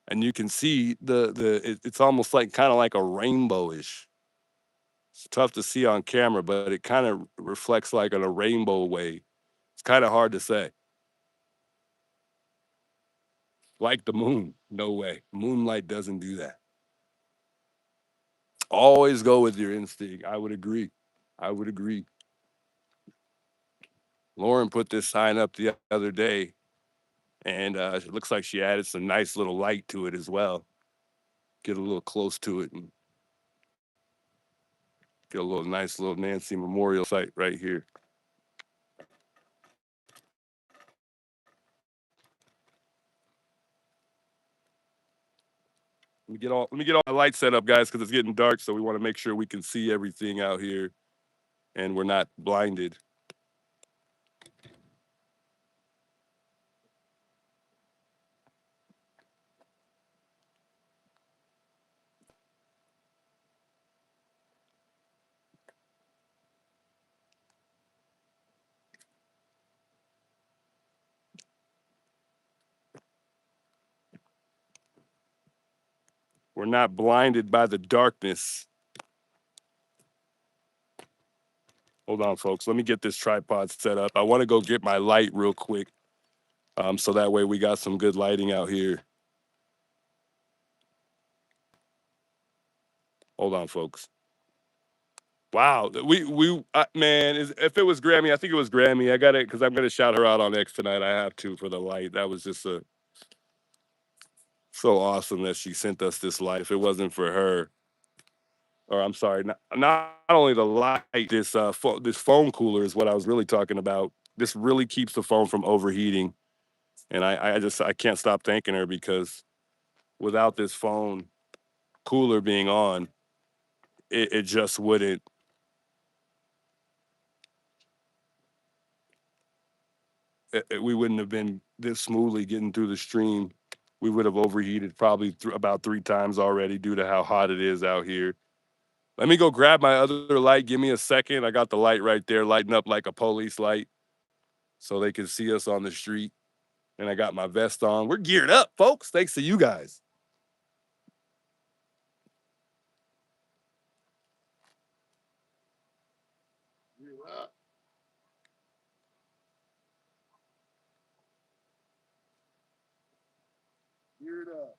And you can see it's almost like kind of like a rainbowish. It's tough to see on camera, but it kind of reflects like in a rainbow way. It's kind of hard to say. Like the moon. No way. Moonlight doesn't do that. Always go with your instinct. I would agree. I would agree. Lauren put this sign up the other day, and it looks like she added some nice little light to it as well. Get a little close to it and get a little nice little Nancy memorial site right here. Let me get all my lights set up, guys, because it's getting dark. So we want to make sure we can see everything out here, and we're not blinded. We're not blinded by the darkness. Hold on, folks. Let me get this tripod set up. I want to go get my light real quick, so that way we got some good lighting out here. Hold on, folks. Wow, man, if it was Grammy, I think it was Grammy. I got it because I'm gonna shout her out on X tonight. I have to for the light. That was just so awesome that she sent us this light. If it wasn't for her, or I'm sorry, not only the light, this phone cooler is what I was really talking about. This really keeps the phone from overheating, and I can't stop thanking her because without this phone cooler being on, it just wouldn't. We wouldn't have been this smoothly getting through the stream. We would have overheated probably about 3 times already due to how hot it is out here. Let me go grab my other light. Give me a second. I got the light right there, lighting up like a police light so they can see us on the street. And I got my vest on. We're geared up, folks. Thanks to you guys. Geared up. Geared up.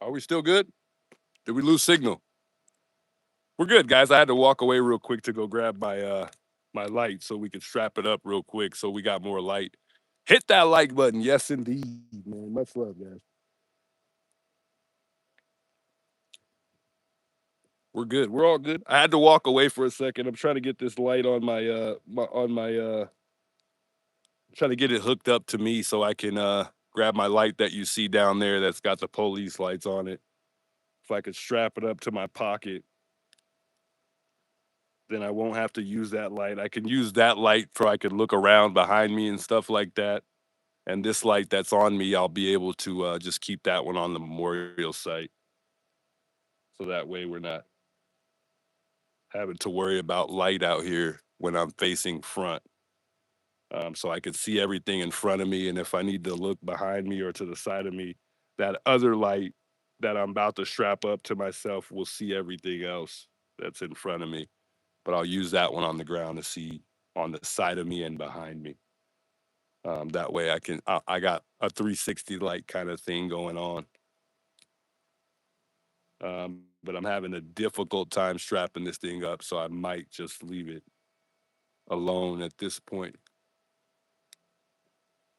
Are we still good? Did we lose signal? We're good, guys. I had to walk away real quick to go grab my light so we could strap it up real quick so we got more light. Hit that like button. Yes, indeed, man. Much love, guys. We're good. We're all good. I had to walk away for a second. I'm trying to get this light on my trying to get it hooked up to me so I can grab my light that you see down there that's got the police lights on it. If I could strap it up to my pocket, then I won't have to use that light. I can use that light for I could look around behind me and stuff like that. And this light that's on me, I'll be able to just keep that one on the memorial site. So that way we're not having to worry about light out here when I'm facing front. So I could see everything in front of me. And if I need to look behind me or to the side of me, that other light that I'm about to strap up to myself will see everything else that's in front of me. But I'll use that one on the ground to see on the side of me and behind me. That way I got a 360 light kind of thing going on. But I'm having a difficult time strapping this thing up, so I might just leave it alone at this point.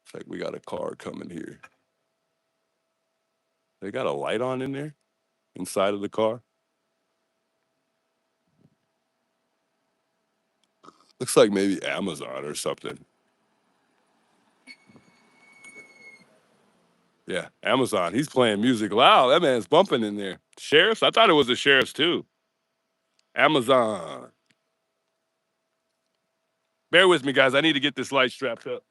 It's like we got a car coming here. They got a light on in there inside of the car. Looks like maybe Amazon or something. Yeah, Amazon. He's playing music loud. That man's bumping in there. Sheriff's? I thought it was the sheriff's too. Amazon. Bear with me, guys. I need to get this light strapped up.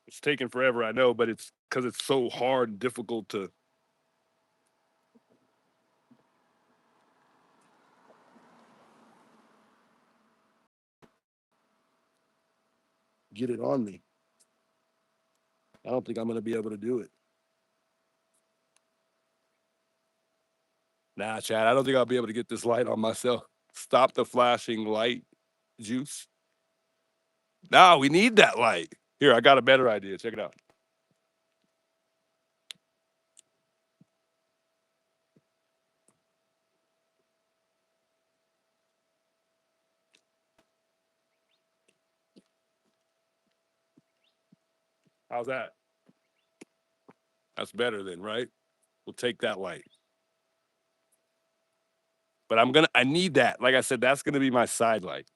It's taking forever, I know, but it's because it's so hard and difficult to get it on me. I don't think I'm going to be able to do it. Nah, Chad, I don't think I'll be able to get this light on myself. Stop the flashing light, Juice. No, we need that light. Here, I got a better idea. Check it out. How's that? That's better then, right? We'll take that light. But I need that. Like I said, that's gonna be my side light.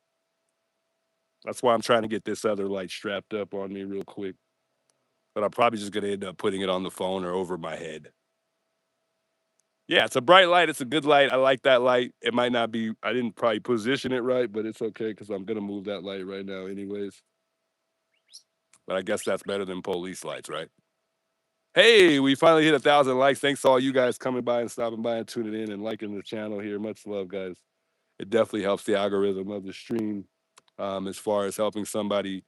That's why I'm trying to get this other light strapped up on me real quick. But I'm probably just gonna end up putting it on the phone or over my head. Yeah, it's a bright light. It's a good light. I like that light. It might not be, I didn't probably position it right, but it's okay because I'm gonna move that light right now, anyways. But I guess that's better than police lights, right? Hey, we finally hit 1,000 likes. Thanks to all you guys coming by and stopping by and tuning in and liking the channel here. Much love, guys. It definitely helps the algorithm of the stream as far as helping somebody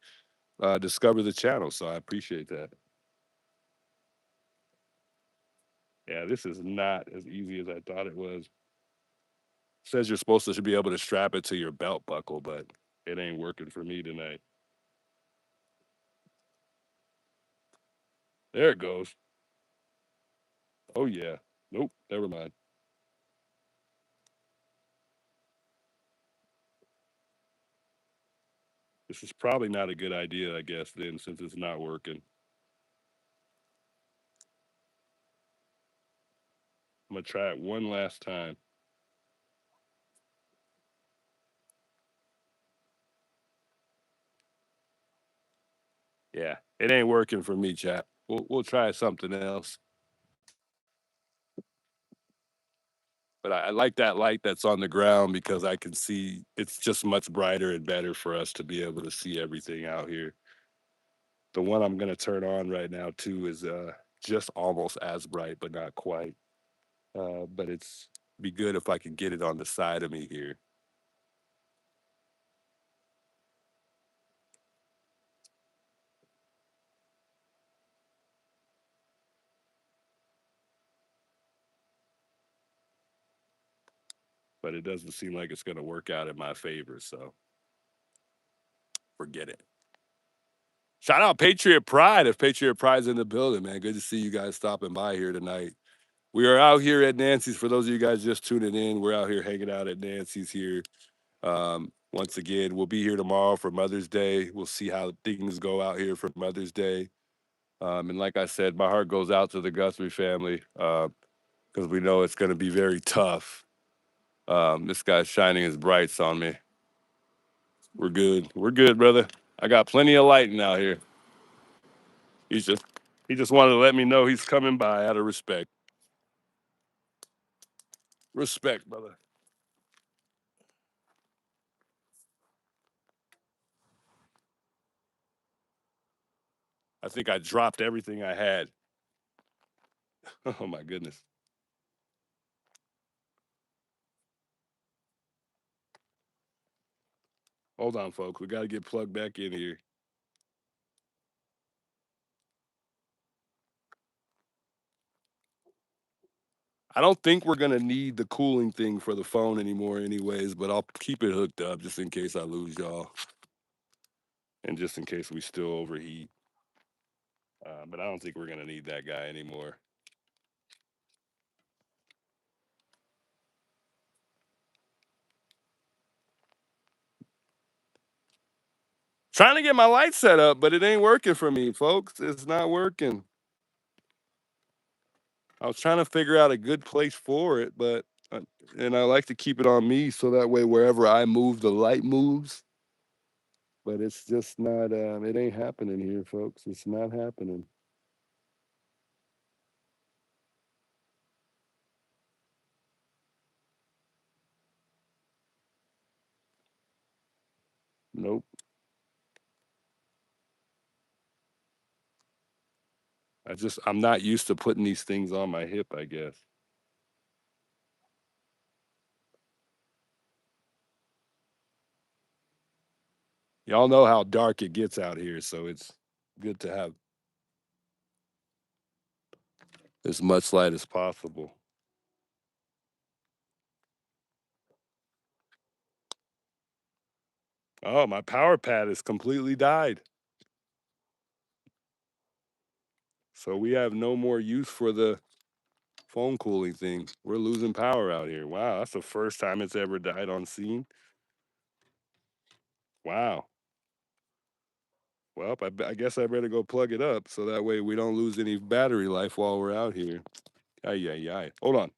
discover the channel. So I appreciate that. Yeah, this is not as easy as I thought it was. Says you're supposed to be able to strap it to your belt buckle, but it ain't working for me tonight. There it goes. Oh yeah. Nope. Never mind. This is probably not a good idea, I guess, then, since it's not working. I'm gonna try it one last time. Yeah, it ain't working for me, chat. We'll try something else. But I like that light that's on the ground because I can see it's just much brighter and better for us to be able to see everything out here. The one I'm gonna turn on right now too is just almost as bright, but not quite. But it's be good if I can get it on the side of me here. But it doesn't seem like it's gonna work out in my favor, so forget it. Shout out Patriot Pride if Patriot Pride's in the building, man. Good to see you guys stopping by here tonight. We are out here at Nancy's. For those of you guys just tuning in, we're out here hanging out at Nancy's here. Once again, we'll be here tomorrow for Mother's Day. We'll see how things go out here for Mother's Day. And like I said, my heart goes out to the Guthrie family because we know it's going to be very tough. This guy's shining his brights on me. We're good. We're good, brother. I got plenty of lighting out here. He's just he just wanted to let me know he's coming by out of respect. Respect, brother. I think I dropped everything I had. Oh my goodness. Hold on, folks. We got to get plugged back in here. I don't think we're gonna need the cooling thing for the phone anymore, anyways. But I'll keep it hooked up just in case I lose y'all, and just in case we still overheat. But I don't think we're gonna need that guy anymore. Trying to get my light set up, but it ain't working for me, folks. It's not working. I was trying to figure out a good place for it, but and I like to keep it on me so that way wherever I move, the light moves. But it's just not. It ain't happening here, folks. It's not happening. Nope. I'm not used to putting these things on my hip, I guess. Y'all know how dark it gets out here, so it's good to have as much light as possible. Oh, my power pad is completely died. So we have no more use for the phone cooling thing. We're losing power out here. Wow, that's the first time it's ever died on scene. Wow. Well, I guess I better go plug it up so that way we don't lose any battery life while we're out here. Ay, ay, ay. Hold on.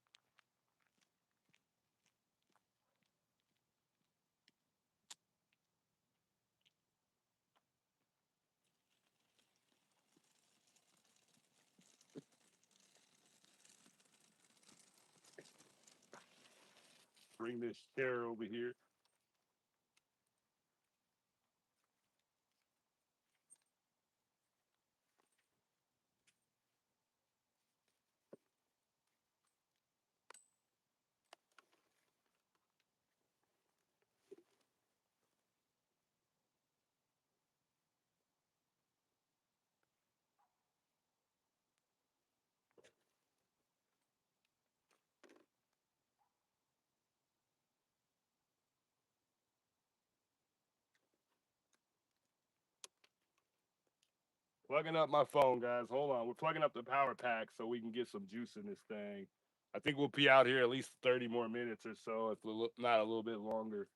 Bring this chair over here. Plugging up my phone, guys. Hold on. We're plugging up the power pack so we can get some juice in this thing. I think we'll be out here at least 30 more minutes or so, if not a little bit longer.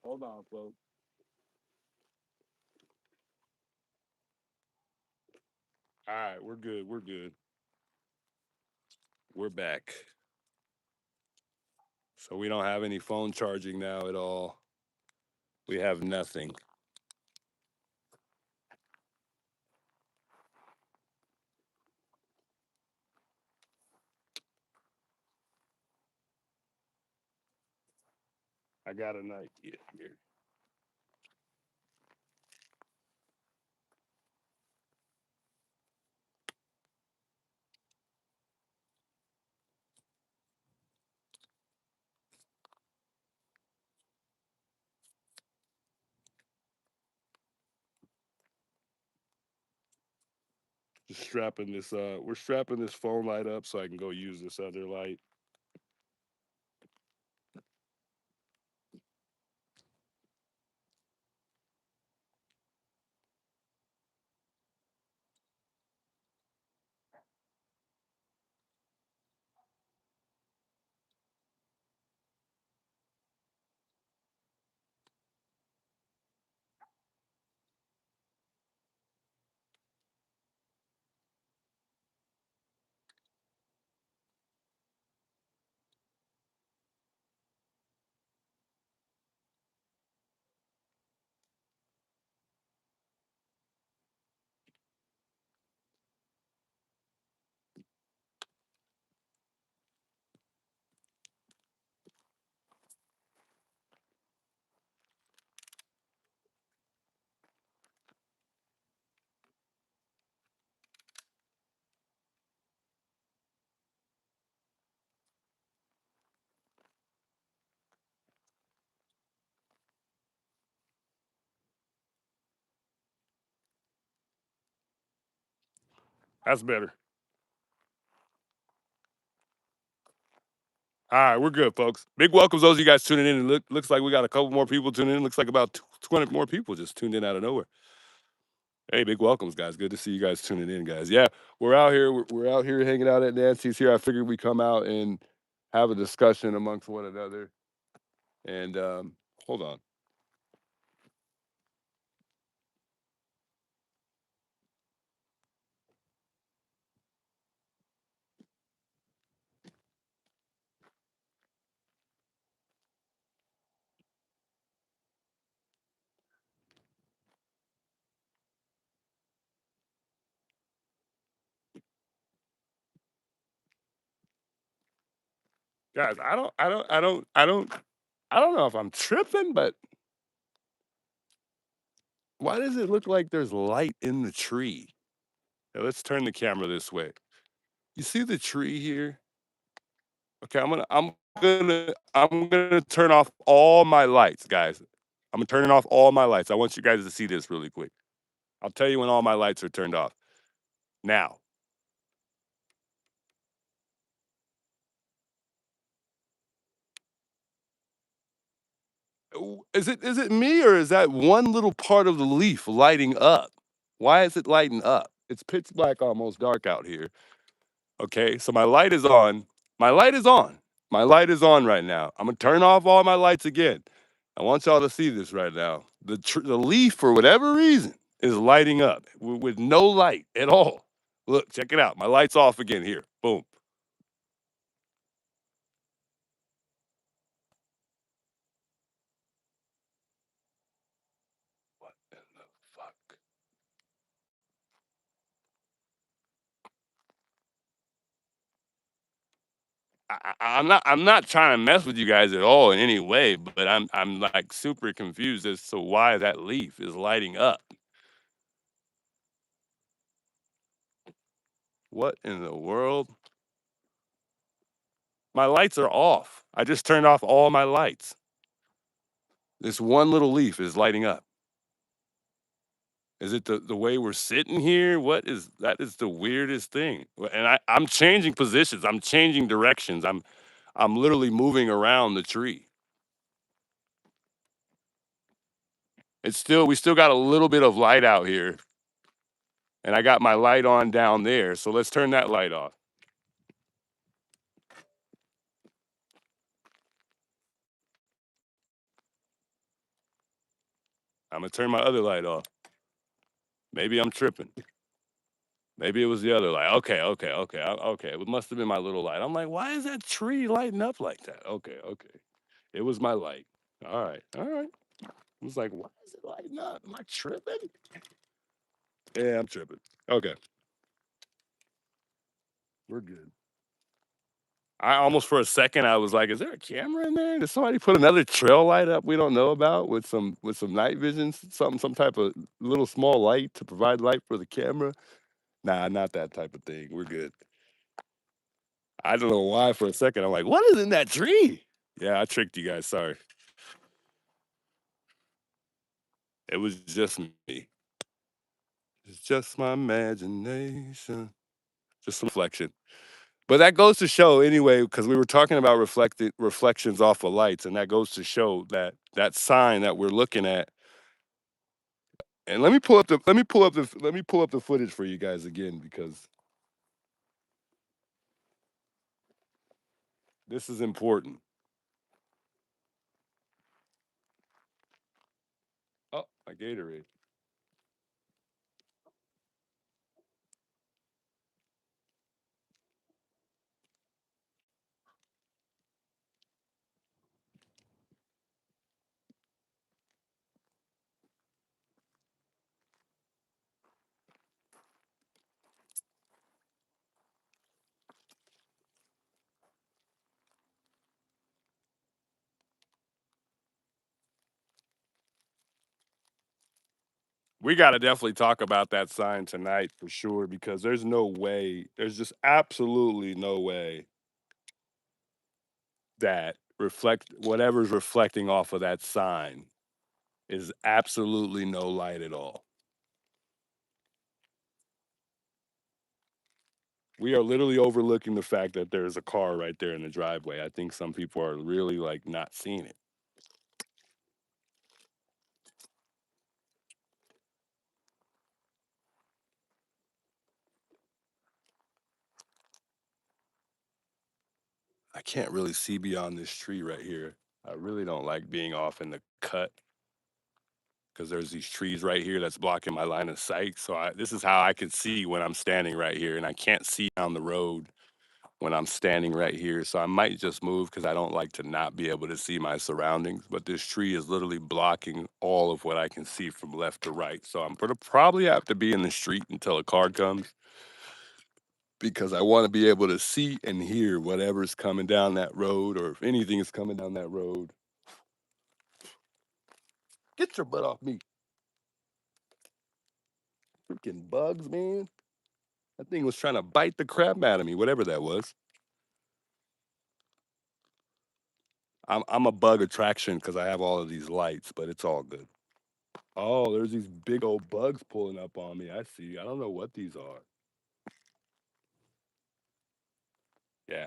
Hold on, folks. All right, we're good. We're good. We're back. So we don't have any phone charging now at all. We have nothing. I got a night here. Just strapping this. We're strapping this phone light up so I can go use this other light. That's better. All right, we're good, folks. Big welcomes those of you guys tuning in. And looks like we got a couple more people tuning in. Looks like about 20 more people just tuned in out of nowhere. Hey, big welcomes, guys. Good to see you guys tuning in, guys. Yeah, we're out here. We're out here hanging out at Nancy's here. I figured we come out and have a discussion amongst one another. And hold on, guys. I don't know if I'm tripping, but why does it look like there's light in the tree? Now, let's turn the camera this way. You see the tree here? Okay, I'm gonna turn off all my lights, guys. I'm turning off all my lights. I want you guys to see this really quick. I'll tell you when all my lights are turned off. Now, is it me or is that one little part of the leaf lighting up? Why is it lighting up? It's pitch black, almost dark out here. Okay, so my light is on. My light is on. My light is on right now. I'm gonna turn off all my lights again. I want y'all to see this right now. The leaf, for whatever reason, is lighting up with no light at all. Look, check it out. My light's off again here. Boom. What in the fuck? I'm not trying to mess with you guys at all in any way, but I'm like super confused as to why that leaf is lighting up. What in the world? My lights are off. I just turned off all my lights. This one little leaf is lighting up. Is it the way we're sitting here? What is that? Is the weirdest thing. And I'm changing positions. I'm changing directions. I'm literally moving around the tree. It's still we still got a little bit of light out here. And I got my light on down there. So let's turn that light off. I'm gonna turn my other light off. Maybe I'm tripping. Maybe it was the other light. Okay. It must have been my little light. I'm like, why is that tree lighting up like that? Okay. It was my light. All right. I was like, why is it lighting up? Am I tripping? Yeah, I'm tripping. Okay, we're good. I almost for a second I was like, is there a camera in there? Did somebody put another trail light up we don't know about with some night vision, some type of little small light to provide light for the camera? Nah, not that type of thing. We're good. I don't know why for a second I'm like, what is in that tree? Yeah, I tricked you guys. Sorry. It was just me. It's just my imagination. Just some reflection. But that goes to show anyway, because we were talking about reflected reflections off of lights, and that goes to show that that sign that we're looking at. And let me pull up the footage for you guys again because this is important. Oh, my Gatorade. We got to definitely talk about that sign tonight for sure because there's no way, there's just absolutely no way that whatever's reflecting off of that sign is absolutely no light at all. We are literally overlooking the fact that there's a car right there in the driveway. I think some people are really like not seeing it. I can't really see beyond this tree right here. I really don't like being off in the cut because there's these trees right here that's blocking my line of sight. So this is how I can see when I'm standing right here, and I can't see down the road when I'm standing right here. So I might just move because I don't like to not be able to see my surroundings. But this tree is literally blocking all of what I can see from left to right. So I'm gonna probably have to be in the street until a car comes because I want to be able to see and hear whatever's coming down that road, or if anything is coming down that road. Get your butt off me. Freaking bugs, man. That thing was trying to bite the crap out of me, whatever that was. I'm a bug attraction because I have all of these lights, but it's all good. Oh, there's these big old bugs pulling up on me. I see. I don't know what these are. Yeah,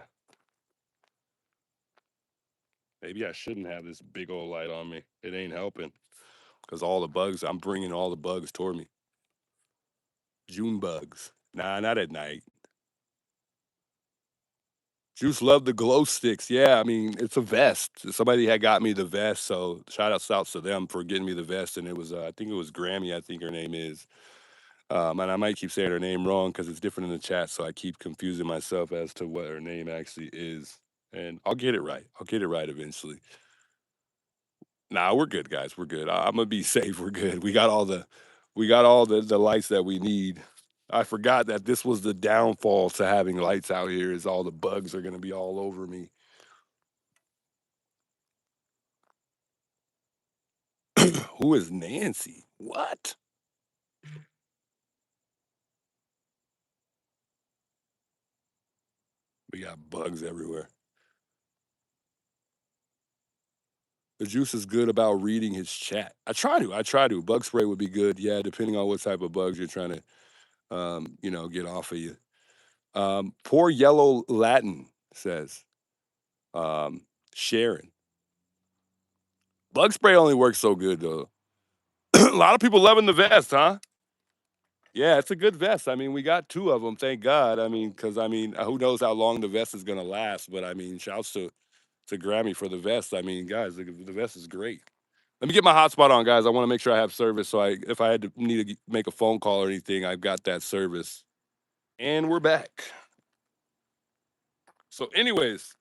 maybe I shouldn't have this big old light on me. It ain't helping because all the bugs, I'm bringing all the bugs toward me. June bugs. Nah, not at night. Juice loved the glow sticks. Yeah, I mean, it's a vest. Somebody had got me the vest, so shout outs to them for getting me the vest. And it was, I think it was Grammy, I think her name is. And I might keep saying her name wrong because it's different in the chat, so I keep confusing myself as to what her name actually is. And I'll get it right. I'll get it right eventually. Nah, we're good, guys. We're good. I'm gonna be safe. We're good. We got all the lights that we need. I forgot that this was the downfall to having lights out here. Is all the bugs are gonna be all over me. Who is Nancy? What? We got bugs everywhere. The juice is good about reading his chat. I try to. I try to. Bug spray would be good. Yeah, depending on what type of bugs you're trying to, get off of you. Poor yellow Latin says, um, Sharon. Bug spray only works so good though. A lot of people loving the vest, huh? Yeah, it's a good vest. I mean, we got two of them, thank God. I mean, because I mean, who knows how long the vest is gonna last? But I mean, shouts to Grammy for the vest. I mean, guys, the vest is great. Let me get my hotspot on, guys. I want to make sure I have service. So if I had to need to make a phone call or anything, I've got that service. And we're back. So, anyways,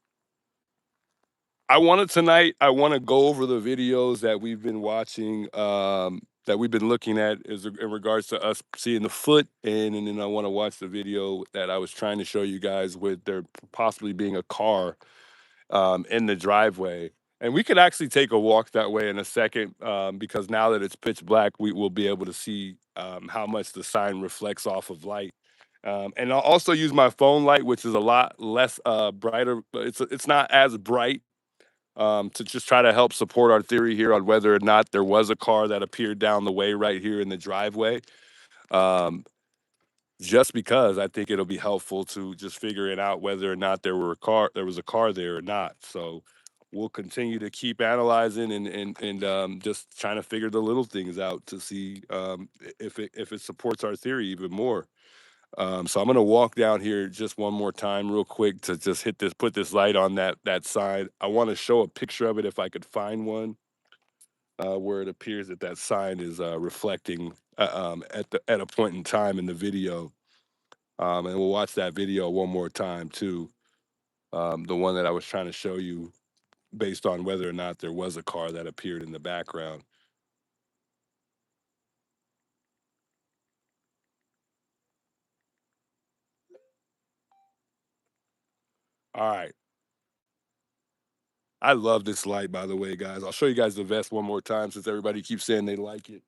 I wanted tonight. I want to go over the videos that we've been watching, that we've been looking at, in regards to us seeing the foot, and then I want to watch the video that I was trying to show you guys with there possibly being a car in the driveway. And we could actually take a walk that way in a second, because now that it's pitch black, we will be able to see how much the sign reflects off of light. And I'll also use my phone light, which is a lot less brighter. But it's not as bright, to just try to help support our theory here on whether or not there was a car that appeared down the way right here in the driveway. Um, just because I think it'll be helpful to just figuring out whether or not there was a car there or not. So we'll continue to keep analyzing and just trying to figure the little things out to see if it supports our theory even more. So I'm gonna walk down here just one more time, real quick, to just put this light on that sign. I want to show a picture of it if I could find one where it appears that that sign is reflecting at a point in time in the video. And we'll watch that video one more time too. The one that I was trying to show you based on whether or not there was a car that appeared in the background. All right. I love this light, by the way, guys. I'll show you guys the vest one more time since everybody keeps saying they like it.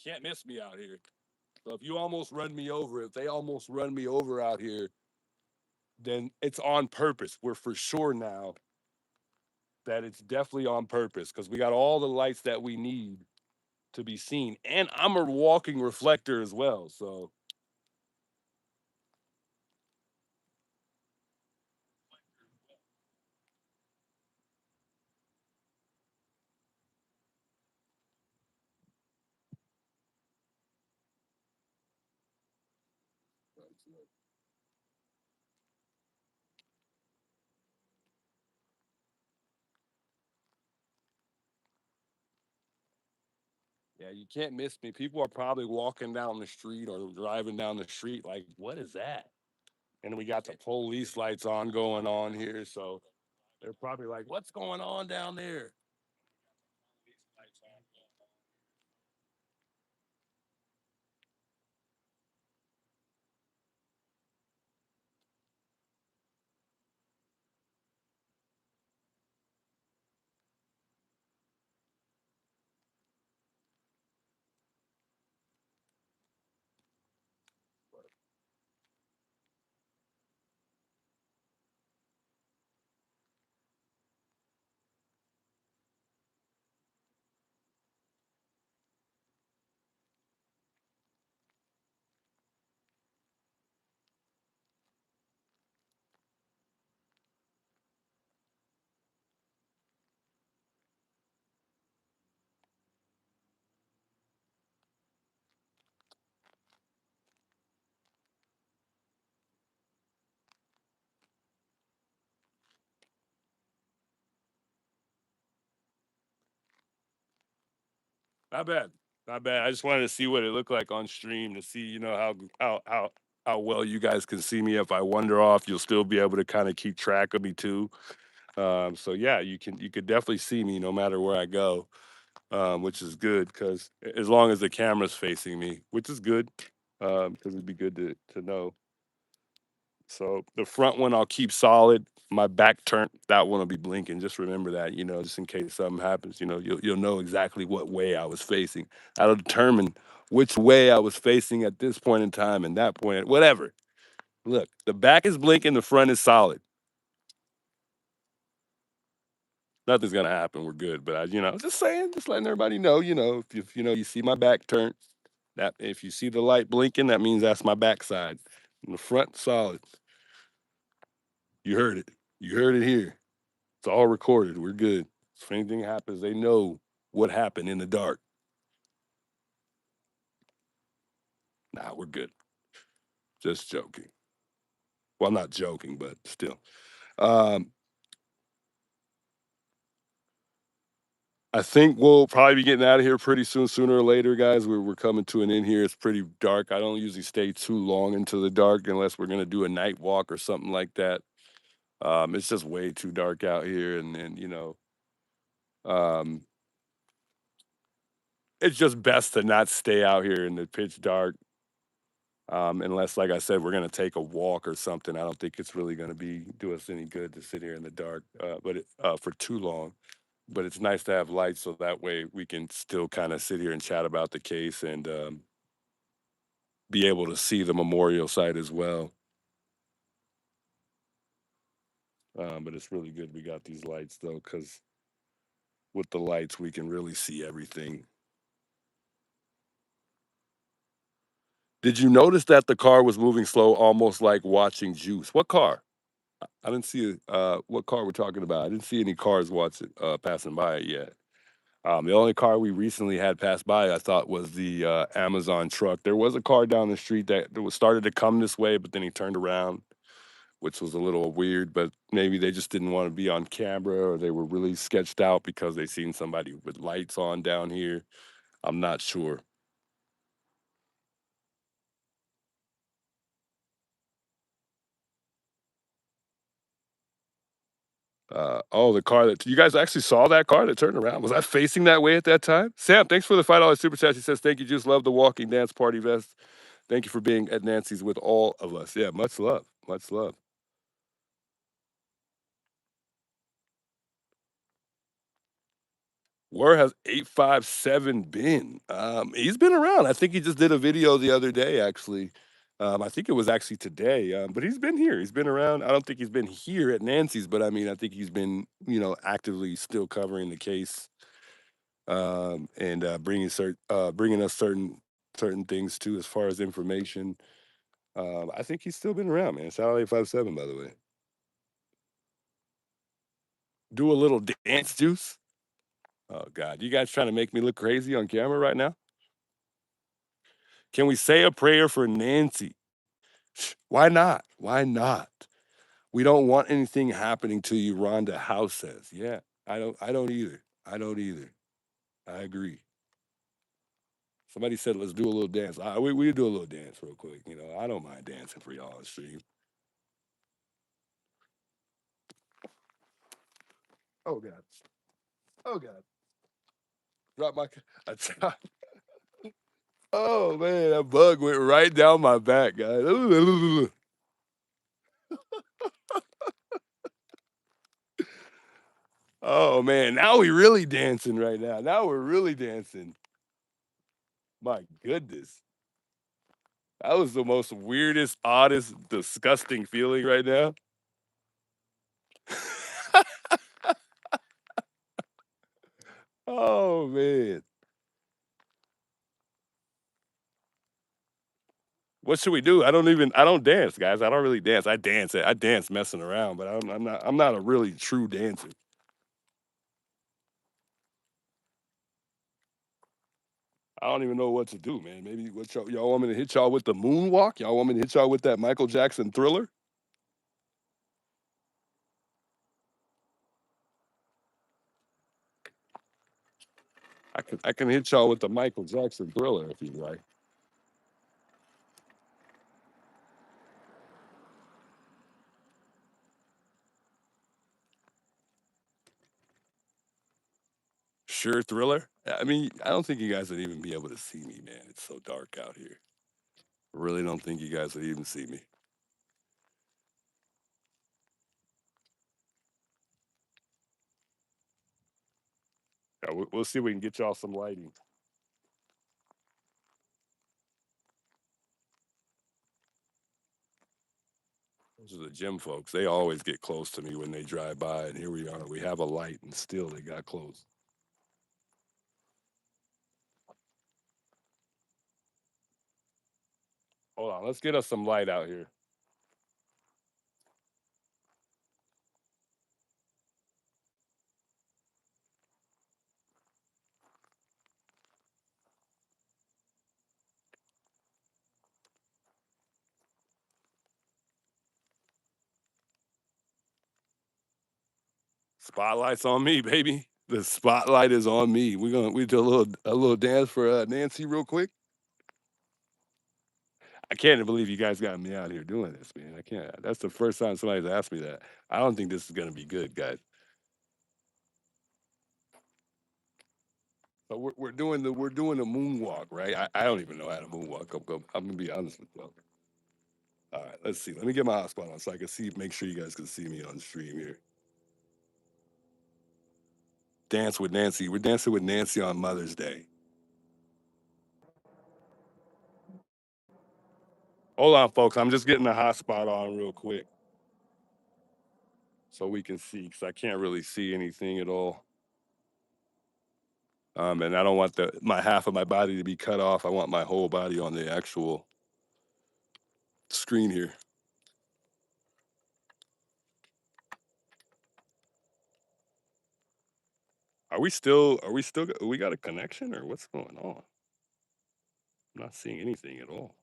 Can't miss me out here. So if you almost run me over, if they almost run me over out here, then it's on purpose. We're for sure now that it's definitely on purpose because we got all the lights that we need to be seen. And I'm a walking reflector as well. So yeah, you can't miss me. People are probably walking down the street or driving down the street like, what is that? And we got the police lights on going on here. So they're probably like, what's going on down there? Not bad. Not bad. I just wanted to see what it looked like on stream to see, how well you guys can see me. If I wander off, you'll still be able to kind of keep track of me too. So yeah, you could definitely see me no matter where I go, which is good because as long as the camera's facing me, which is good, because it'd be good to know. So the front one I'll keep solid. My back turn, that one will be blinking. Just remember that, just in case something happens, you'll know exactly what way I was facing. That'll determine which way I was facing at this point in time and that point, whatever. Look, the back is blinking, the front is solid. Nothing's gonna happen. We're good. But just saying, just letting everybody know, if you see my back turn, that if you see the light blinking, that means that's my backside. And the front solid. You heard it. You heard it here. It's all recorded. We're good. If anything happens, they know what happened in the dark. Nah, we're good. Just joking. Well, not joking, but still. Um, I think we'll probably be getting out of here pretty soon, sooner or later, guys. We're coming to an end here. It's pretty dark. I don't usually stay too long into the dark unless we're gonna do a night walk or something like that. It's just way too dark out here, and um, it's just best to not stay out here in the pitch dark. Unless, like I said, we're gonna take a walk or something. I don't think it's really gonna be do us any good to sit here in the dark, for too long. but it's nice to have lights so that way we can still kind of sit here and chat about the case and be able to see the memorial site as well. But it's really good we got these lights though, because with the lights we can really see everything. Did you notice that the car was moving slow, almost like watching Juice? What car? I didn't see what car we're talking about. I didn't see any cars watching passing by it yet. The only car we recently had pass by, I thought, was the Amazon truck. There was a car down the street that was started to come this way, but then he turned around, which was a little weird. But maybe they just didn't want to be on camera, or they were really sketched out because they seen somebody with lights on down here. I'm not sure. Oh, the car that you guys actually saw that car that turned around. Was I facing that way at that time? Sam, thanks for the $5 super chat. She says, "Thank you, just love the walking dance party vest. Thank you for being at Nancy's with all of us." Yeah, much love, much love. Where has 857 been? He's been around. I think he just did a video the other day, actually. I think it was actually today, but he's been here. He's been around. I don't think he's been here at Nancy's, but I mean, I think he's been, actively still covering the case and bringing us certain things too, as far as information. I think he's still been around, man. Shout out 857, by the way. Do a little dance, juice. Oh God, you guys trying to make me look crazy on camera right now? Can we say a prayer for Nancy? Why not? Why not? We don't want anything happening to you, Rhonda House says. Yeah, I don't either. I don't either. I agree. Somebody said let's do a little dance. We do a little dance real quick. I don't mind dancing for y'all on stream. Oh God. Oh God. Drop my I dropped- Oh man, that bug went right down my back, guys. Oh man, now we really dancing right now. Now we're really dancing. My goodness. That was the most weirdest, oddest, disgusting feeling right now. Oh man. What should we do? I don't dance, guys. I don't really dance. I dance messing around, but I'm not a really true dancer. I don't even know what to do, man. Maybe what y'all want me to hit y'all with the moonwalk? Y'all want me to hit y'all with that Michael Jackson Thriller? I can hit y'all with the Michael Jackson Thriller if you like. Sure, Thriller. I mean, I don't think you guys would even be able to see me, man. It's so dark out here. Really don't think you guys would even see me. Yeah, we'll see if we can get y'all some lighting. Those are the gym folks. They always get close to me when they drive by, and here we are. We have a light, and still they got close. Hold on, let's get us some light out here. Spotlight's on me, baby. The spotlight is on me. We do a little dance for Nancy real quick. I can't believe you guys got me out here doing this, man. I can't. That's the first time somebody's asked me that. I don't think this is gonna be good, guys. So we're doing the moonwalk, right? I don't even know how to moonwalk. I'm gonna be honest with you. All right, let's see. Let me get my hotspot on so I can see. Make sure you guys can see me on stream here. Dance with Nancy. We're dancing with Nancy on Mother's Day. Hold on, folks. I'm just getting the hotspot on real quick so we can see because I can't really see anything at all. And I don't want the my half of my body to be cut off. I want my whole body on the actual screen here. We got a connection or what's going on? I'm not seeing anything at all.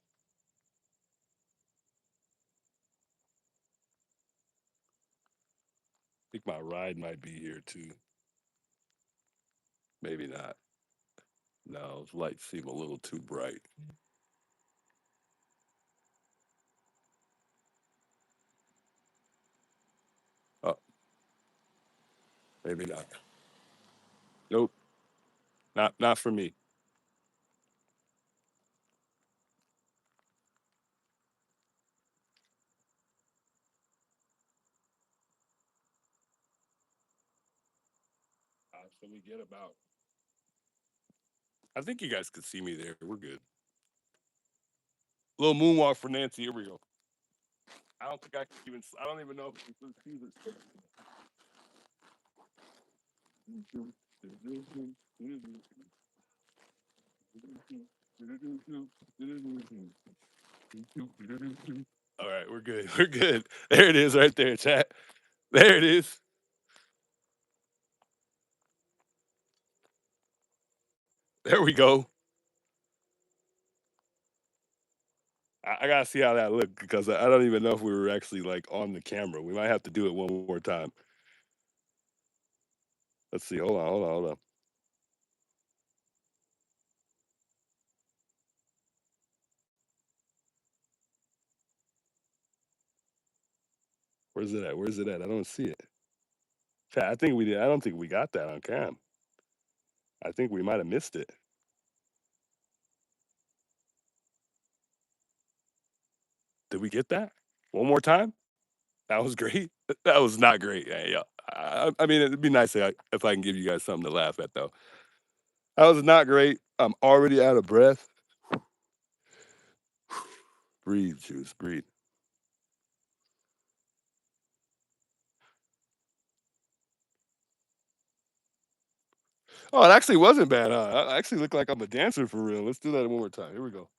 I think my ride might be here too. Maybe not. No, those lights seem a little too bright. Oh, maybe not. Nope, not for me. So we get about. I think you guys could see me there. We're good. Little moonwalk for Nancy. Here we go. I don't think I can even. I don't even know if you can see this. All right, we're good. We're good. There it is, right there, chat. There it is. There we go. I gotta see how that looked because I don't even know if we were actually like on the camera. We might have to do it one more time. Let's see. Hold on. Hold on. Hold on. Where's it at? Where's it at? I don't see it. Chat, I think we did. I don't think we got that on cam. I think we might have missed it. Did we get that one more time? That was great. That was not great. Yeah, yeah. I mean, it'd be nice if I can give you guys something to laugh at, though. That was not great. I'm already out of breath. Breathe, Juice. Breathe. Oh, it actually wasn't bad, huh? I actually look like I'm a dancer for real. Let's do that one more time. Here we go.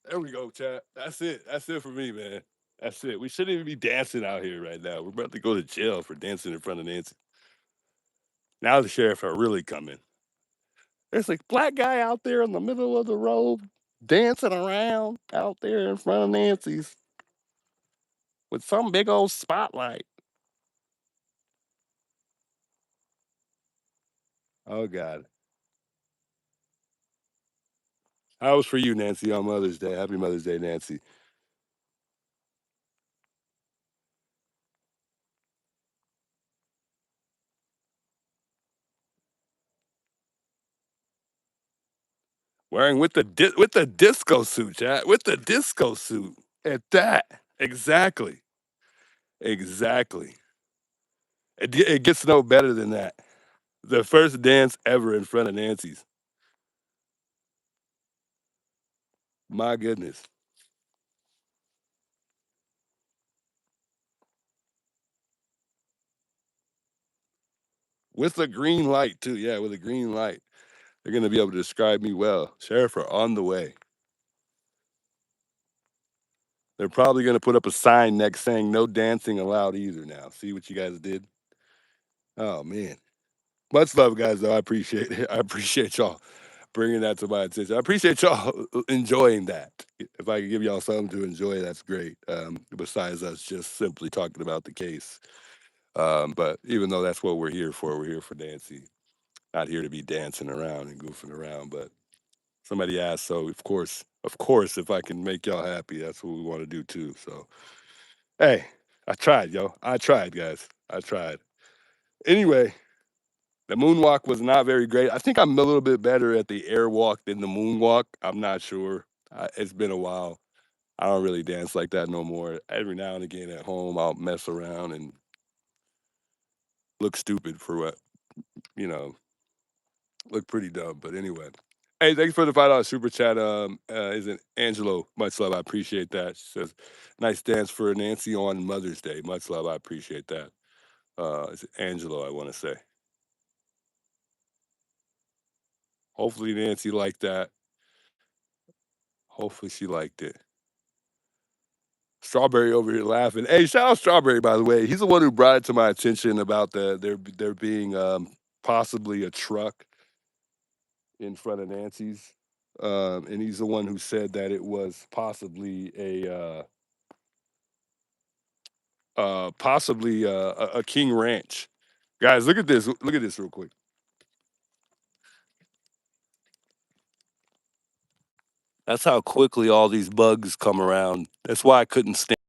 There we go, chat. That's it. That's it for me, man. That's it. We shouldn't even be dancing out here right now. We're about to go to jail for dancing in front of Nancy. Now the sheriff are really coming. There's a black guy out there in the middle of the road dancing around out there in front of Nancy's with some big old spotlight. Oh God. How was for you, Nancy, on Mother's Day? Happy Mother's Day, Nancy. Wearing with the disco suit, chat. With the disco suit. At that. Exactly. Exactly. It gets no better than that. The first dance ever in front of Nancy's. My goodness. With a green light, too. Yeah, with a green light. They're going to be able to describe me well. Sheriff are on the way. They're probably going to put up a sign next saying no dancing allowed either now. See what you guys did? Oh, man. Much love, guys, though. I appreciate it. I appreciate y'all bringing that to my attention. I appreciate y'all enjoying that. If I could give y'all something to enjoy, that's great. Besides us just simply talking about the case. But even though that's what we're here for Nancy. Not here to be dancing around and goofing around. But somebody asked, so of course, if I can make y'all happy, that's what we want to do too. So, hey, I tried, yo. I tried, guys. I tried. Anyway, The moonwalk was not very great. I think I'm a little bit better at the airwalk than the moonwalk. I'm not sure. It's been a while. I don't really dance like that no more. Every now and again at home, I'll mess around and look stupid for what, you know, look pretty dumb. But anyway. Hey, thanks for the $5 super chat. Is it Angelo? Much love. I appreciate that. She says, nice dance for Nancy on Mother's Day. Much love. I appreciate that. Is it Angelo, I want to say. Hopefully Nancy liked that. Hopefully she liked it. Strawberry over here laughing. Hey, shout out Strawberry, by the way. He's the one who brought it to my attention about there being possibly a truck in front of Nancy's. And he's the one who said that it was possibly a King Ranch. Guys, look at this. Look at this real quick. That's how quickly all these bugs come around. That's why I couldn't stand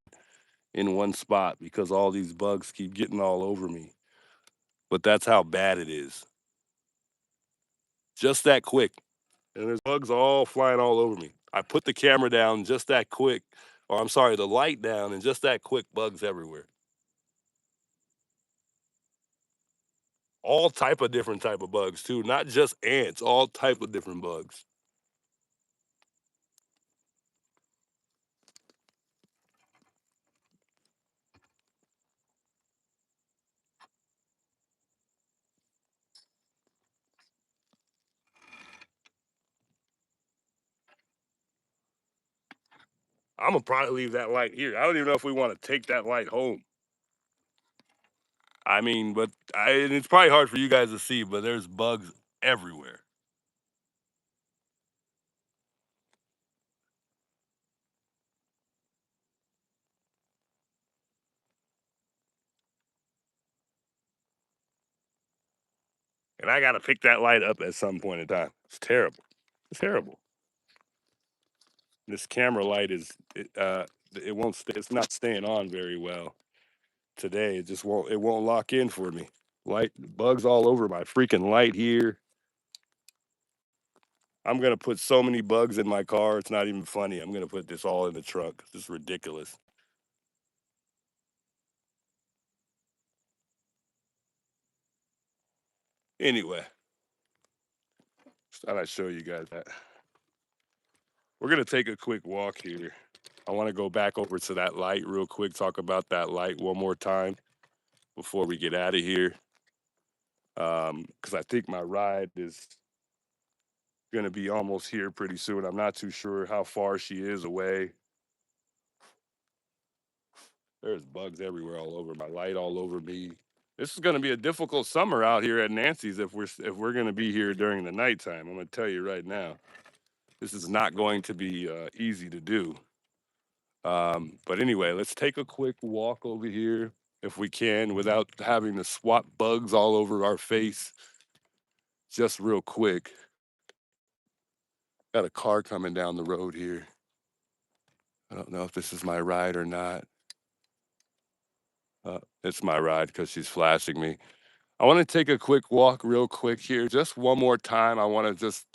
in one spot because all these bugs keep getting all over me. But that's how bad it is. Just that quick. And there's bugs all flying all over me. I put the camera down just that quick, or I'm sorry, the light down, and just that quick, bugs everywhere. All type of different type of bugs too, not just ants. All type of different bugs. I'm gonna probably leave that light here. I don't even know if we want to take that light home. I mean, and it's probably hard for you guys to see, but there's bugs everywhere. And I got to pick that light up at some point in time. It's terrible. It's terrible. This camera light it won't stay, it's not staying on very well today. It won't lock in for me. Light bugs all over my freaking light here. I'm gonna put so many bugs in my car. It's not even funny. I'm gonna put this all in the trunk. This is ridiculous. Anyway, just thought I'd show you guys that. We're gonna take a quick walk here. I want to go back over to that light real quick. Talk about that light one more time before we get out of here. Because I think my ride is gonna be almost here pretty soon. I'm not too sure how far she is away. There's bugs everywhere, all over my light, all over me. This is going to be a difficult summer out here at Nancy's if we're going to be here during the nighttime. I'm going to tell you right now, this is not going to be easy to do. But anyway, let's take a quick walk over here if we can without having to swat bugs all over our face. Just real quick. Got a car coming down the road here. I don't know if this is my ride or not. It's my ride because she's flashing me. I want to take a quick walk real quick here. Just one more time. I want to just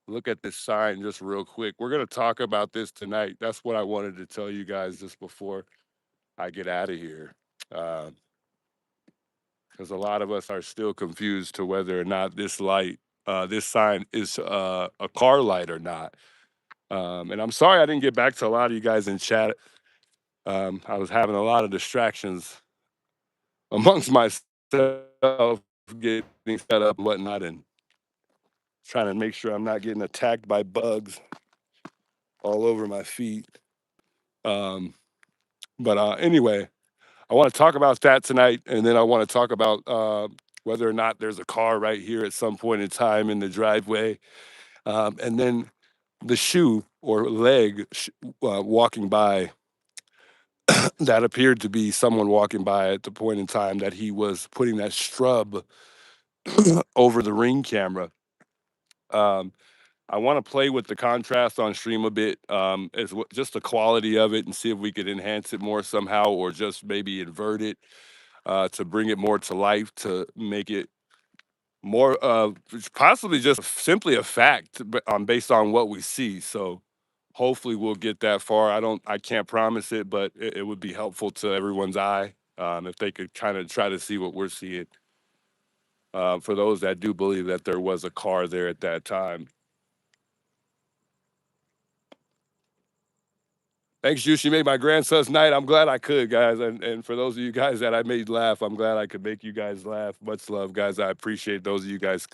look at this sign just real quick. We're going to talk about this tonight. That's what I wanted to tell you guys just before I get out of here. Because a lot of us are still confused to whether or not this sign is a car light or not. And I'm sorry I didn't get back to a lot of you guys in chat. I was having a lot of distractions amongst myself, getting set up and whatnot, and trying to make sure I'm not getting attacked by bugs all over my feet. Um, but anyway, I want to talk about that tonight, and then I want to talk about whether or not there's a car right here at some point in time in the driveway, and then the shoe or leg walking by that appeared to be someone walking by at the point in time that he was putting that strub over the ring camera. Um, I want to play with the contrast on stream a bit, just the quality of it, and see if we could enhance it more somehow, or just maybe invert it. to bring it more to life, to make it more possibly just simply a fact based on what we see. So hopefully we'll get that far. I can't promise it, but it would be helpful to everyone's eye if they could kind of try to see what we're seeing. For those that do believe that there was a car there at that time. Thanks, Juice. You made my grandson's night. I'm glad I could, guys. And for those of you guys that I made laugh, I'm glad I could make you guys laugh. Much love, guys. I appreciate those of you guys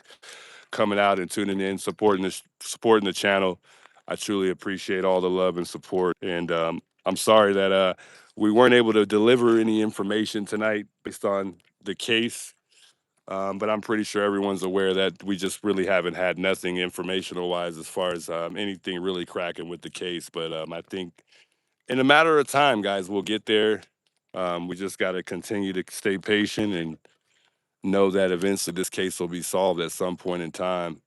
coming out and tuning in, supporting the channel. I truly appreciate all the love and support. And I'm sorry that we weren't able to deliver any information tonight based on the case. But I'm pretty sure everyone's aware that we just really haven't had nothing informational wise as far as anything really cracking with the case. But I think in a matter of time, guys, we'll get there. We just got to continue to stay patient and know that eventually this case will be solved at some point in time.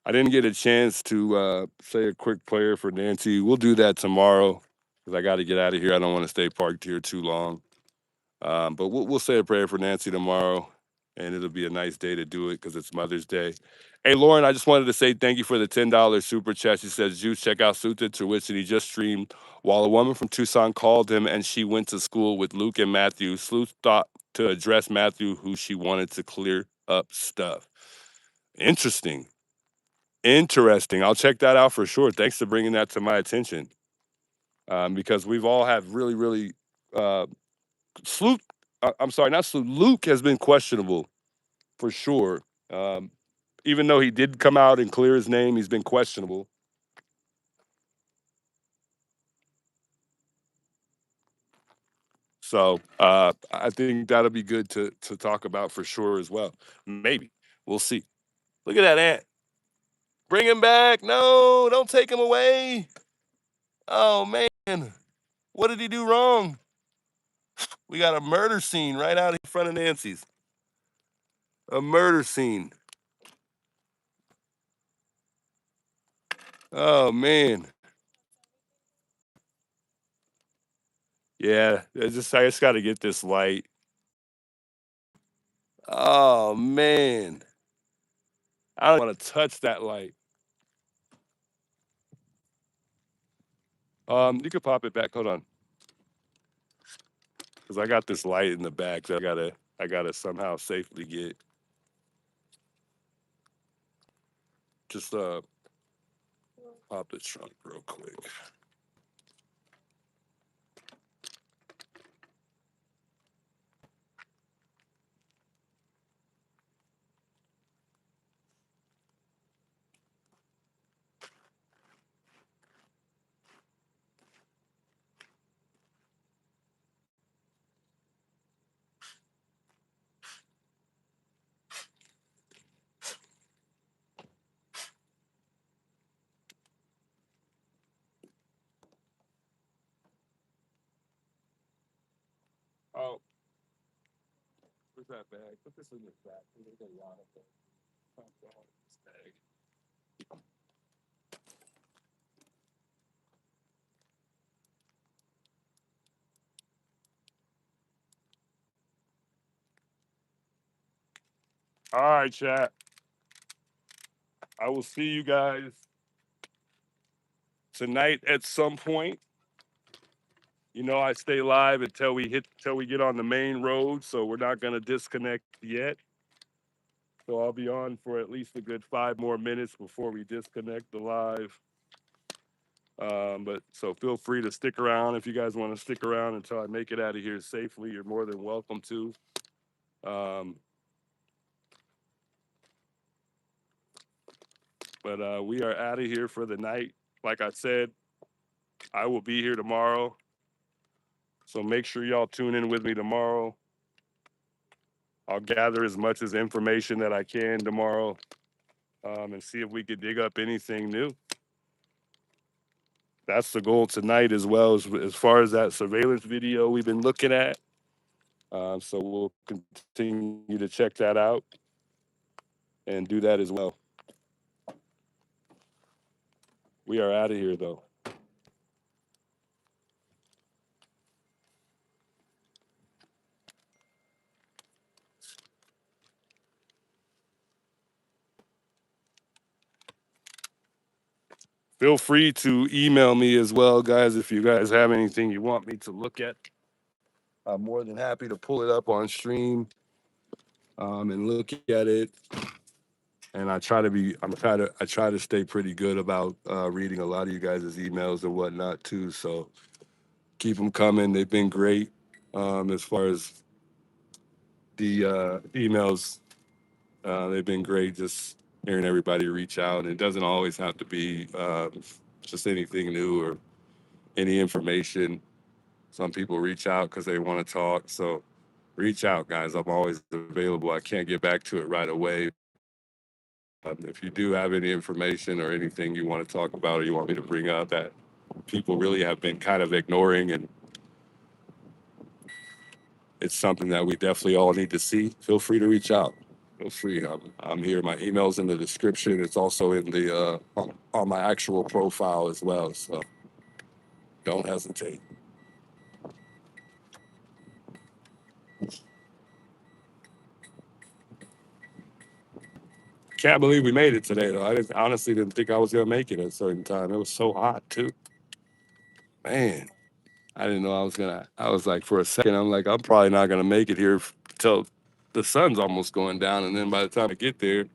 I didn't get a chance to say a quick prayer for Nancy. We'll do that tomorrow because I got to get out of here. I don't want to stay parked here too long. But we'll say a prayer for Nancy tomorrow, and it'll be a nice day to do it because it's Mother's Day. Hey, Lauren, I just wanted to say thank you for the $10 super chat. She says, Juice, check out Suited to which he just streamed while a woman from Tucson called him and she went to school with Luke and Matthew. Sleuth thought to address Matthew, who she wanted to clear up stuff. Interesting. Interesting. I'll check that out for sure. Thanks for bringing that to my attention. Because we've all had really, really uh, Sleuth. I'm sorry, not Sleuth. Luke has been questionable for sure. Even though he did come out and clear his name, he's been questionable. So I think that'll be good to talk about for sure as well. Maybe we'll see. Look at that ant. Bring him back. No, don't take him away. Oh man, what did he do wrong? We got a murder scene right out in front of Nancy's. A murder scene. Oh man. Yeah, I just got to get this light. Oh man, I don't want to touch that light. You could pop it back. Hold on, because I got this light in the back that I gotta somehow safely get. Just pop the trunk real quick. Oh, where's that bag? Put this in this bag. There's a lot of it. This bag. All right, chat. I will see you guys tonight at some point. You know, I stay live until we get on the main road, so we're not gonna disconnect yet. So I'll be on for at least a good 5 more minutes before we disconnect the live. But so feel free to stick around if you guys want to stick around until I make it out of here safely. You're more than welcome to. Um, but we are out of here for the night. Like I said, I will be here tomorrow. So make sure y'all tune in with me tomorrow. I'll gather as much as information that I can tomorrow and see if we could dig up anything new. That's the goal tonight, as well as far as that surveillance video we've been looking at. So we'll continue to check that out and do that as well. We are out of here, though. Feel free to email me as well, guys, if you guys have anything you want me to look at. I'm more than happy to pull it up on stream and look at it. And I try to stay pretty good about reading a lot of you guys' emails and whatnot too. So keep them coming. They've been great as far as the emails. They've been great. Just hearing everybody reach out. It doesn't always have to be just anything new or any information. Some people reach out because they want to talk. So reach out, guys. I'm always available. I can't get back to it right away. If you do have any information or anything you want to talk about or you want me to bring up that people really have been kind of ignoring and it's something that we definitely all need to see, feel free to reach out. Feel free. I'm here. My email's in the description. It's also in the on my actual profile as well. So don't hesitate. Can't believe we made it today, though. Honestly didn't think I was gonna make it at a certain time. It was so hot too. Man, I didn't know I was gonna. I was like, for a second, I'm like, I'm probably not gonna make it here till the sun's almost going down, and then by the time I get there,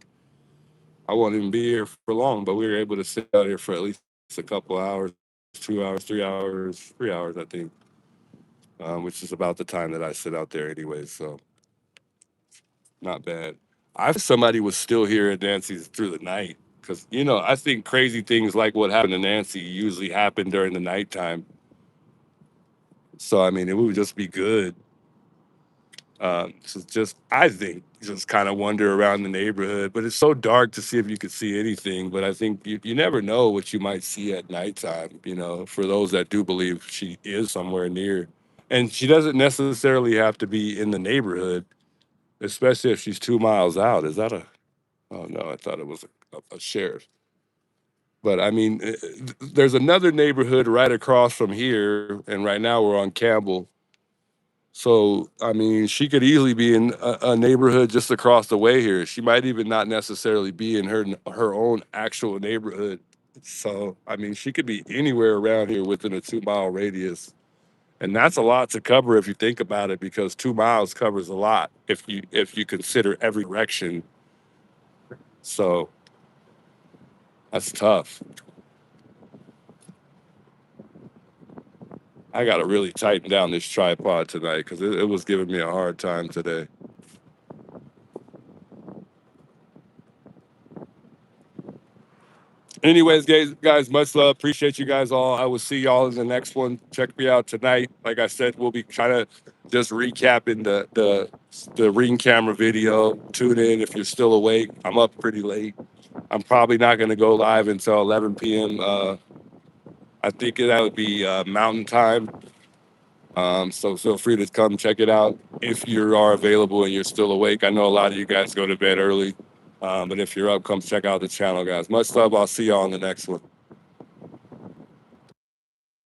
I won't even be here for long. But we were able to sit out here for at least a couple hours, 2 hours, 3 hours, 3 hours, I think, which is about the time that I sit out there anyway. So not bad. I wish somebody was still here at Nancy's through the night because I think crazy things like what happened to Nancy usually happen during the nighttime. So I mean, it would just be good. So just I think just kind of wander around the neighborhood, but it's so dark to see if you could see anything. But I think you never know what you might see at nighttime. For those that do believe she is somewhere near, and she doesn't necessarily have to be in the neighborhood, especially if she's 2 miles out. Is that a? Oh no, I thought it was a sheriff. But I mean, there's another neighborhood right across from here, and right now we're on Campbell. So, I mean, she could easily be in a neighborhood just across the way here. She might even not necessarily be in her own actual neighborhood. So, I mean, she could be anywhere around here within a 2 mile radius. And that's a lot to cover if you think about it, because 2 miles covers a lot if you consider every direction. So that's tough. I gotta really tighten down this tripod tonight because it was giving me a hard time today. Anyways, guys, much love. Appreciate you guys all. I will see y'all in the next one. Check me out tonight. Like I said, we'll be kind of just recapping the ring camera video. Tune in if you're still awake. I'm up pretty late. I'm probably not going to go live until 11 p.m. I think that would be Mountain Time. So feel free to come check it out if you are available and you're still awake. I know a lot of you guys go to bed early, but if you're up, come check out the channel, guys. Much love. I'll see y'all on the next one.